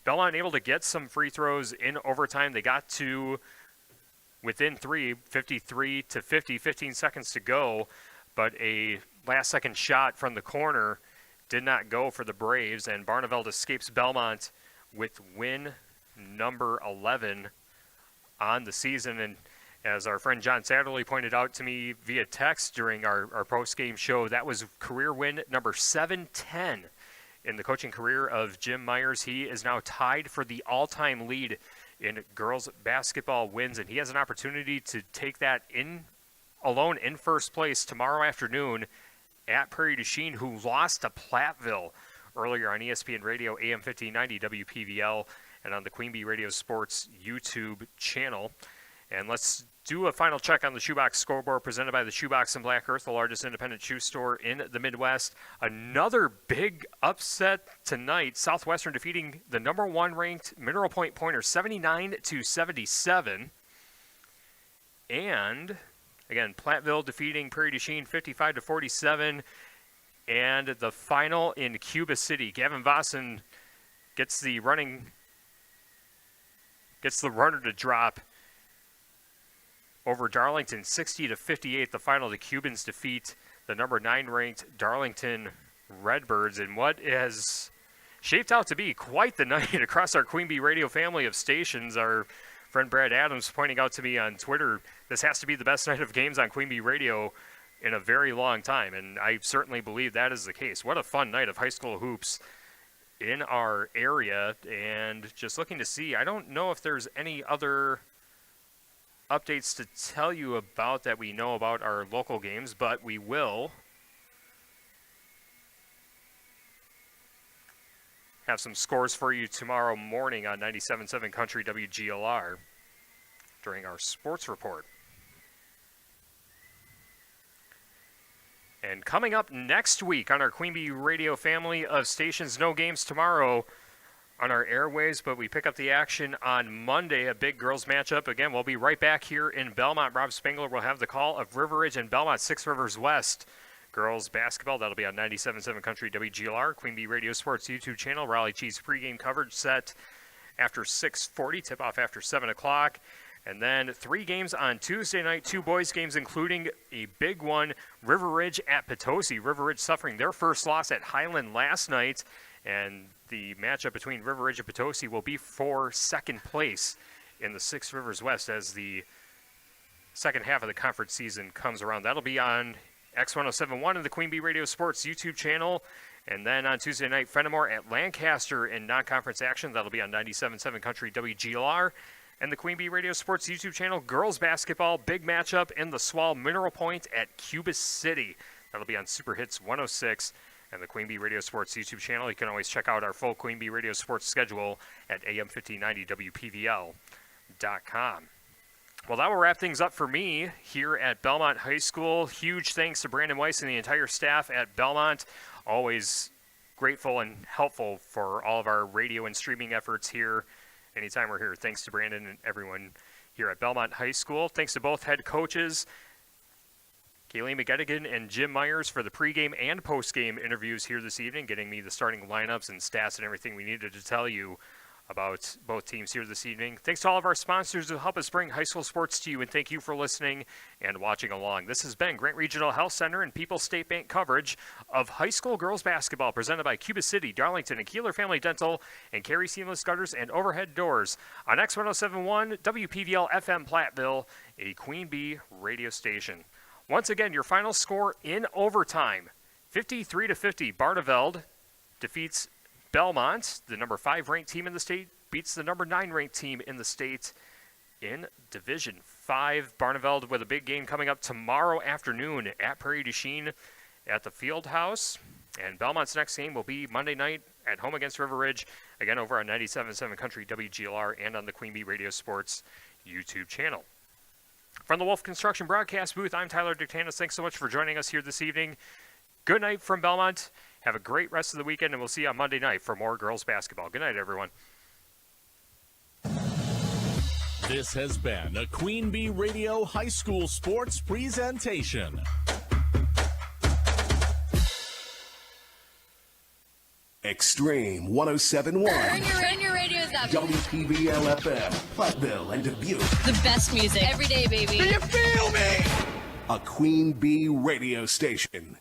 Belmont able to get some free throws in overtime. They got to within 3, 53-50, 15 seconds to go, but a last-second shot from the corner did not go for the Braves, and Barneveld escapes Belmont with win number 11 on the season. And as our friend John Satterley pointed out to me via text during our post-game show, that was career win number 710 in the coaching career of Jim Myers. He is now tied for the all-time lead in girls basketball wins, and he has an opportunity to take that in alone in first place tomorrow afternoon at Prairie du Chien, who lost to Platteville earlier on ESPN Radio, AM 1590 WPVL, and on the Queen Bee Radio Sports YouTube channel. And let's do a final check on the Shoebox scoreboard presented by the Shoebox in Black Earth, the largest independent shoe store in the Midwest. Another big upset tonight. Southwestern defeating the number 1 ranked Mineral Point Pointers 79-77. And again, Platteville defeating Prairie du Chien 55-47. And the final in Cuba City. Gavin Vossen gets the runner to drop over Darlington 60-58. The final, the Cubans defeat the number 9 ranked Darlington Redbirds in what has shaped out to be quite the night across our Queen Bee Radio family of stations. Our friend Brad Adams pointing out to me on Twitter, this has to be the best night of games on Queen Bee Radio in a very long time, and I certainly believe that is the case. What a fun night of high school hoops in our area, and just looking to see, I don't know if there's any other updates to tell you about that we know about our local games, but we will have some scores for you tomorrow morning on 97.7 Country WGLR during our sports report. And coming up next week on our Queen Bee Radio family of stations, no games tomorrow on our airwaves, but we pick up the action on Monday, a big girls matchup. Again, we'll be right back here in Belmont. Rob Spangler will have the call of River Ridge and Belmont 6 Rivers West girls basketball. That'll be on 97.7 Country WGLR, Queen Bee Radio Sports YouTube channel. Raleigh Cheese pregame coverage set after 6:40, tip-off after 7 o'clock. And then 3 games on Tuesday night, 2 boys games, including a big one, River Ridge at Potosi. River Ridge suffering their first loss at Highland last night, and the matchup between River Ridge and Potosi will be for second place in the 6 Rivers West as the second half of the conference season comes around. That'll be on X1071 and the Queen Bee Radio Sports YouTube channel. And then on Tuesday night, Fenimore at Lancaster in non-conference action. That'll be on 97.7 Country WGLR. And the Queen Bee Radio Sports YouTube channel, girls basketball, big matchup in the Swall Mineral Point at Cuba City. That'll be on Super Hits 106 and the Queen Bee Radio Sports YouTube channel. You can always check out our full Queen Bee Radio Sports schedule at AM1590WPVL.com. Well, that will wrap things up for me here at Belmont High School. Huge thanks to Brandon Weiss and the entire staff at Belmont. Always grateful and helpful for all of our radio and streaming efforts here anytime we're here. Thanks to Brandon and everyone here at Belmont High School. Thanks to both head coaches, Kaylee McGettigan and Jim Myers, for the pregame and postgame interviews here this evening, getting me the starting lineups and stats and everything we needed to tell you about both teams here this evening. Thanks to all of our sponsors who help us bring high school sports to you, and thank you for listening and watching along. This has been Grant Regional Health Center and People's State Bank coverage of high school girls basketball presented by Cuba City, Darlington, and Kieler Family Dental, and Carey Seamless Gutters and Overhead Doors on X1071 WPVL FM Platteville, a Queen Bee radio station. Once again, your final score in overtime, 53-50. Barneveld defeats Belmont. The number 5 ranked team in the state beats the number 9 ranked team in the state in Division 5. Barneveld with a big game coming up tomorrow afternoon at Prairie du Chien at the Field House. And Belmont's next game will be Monday night at home against River Ridge, again over on 97.7 Country WGLR and on the Queen Bee Radio Sports YouTube channel. From the Wolf Construction broadcast booth, I'm Tyler Dictanis. Thanks so much for joining us here this evening. Good night from Belmont. Have a great rest of the weekend, and we'll see you on Monday night for more girls basketball. Good night, everyone. This has been a Queen Bee Radio High School Sports presentation. Extreme 107.1. Turn your radios up. WPVL FM, Platteville and Dubuque. The best music every day, baby. Do you feel me? A Queen Bee radio station.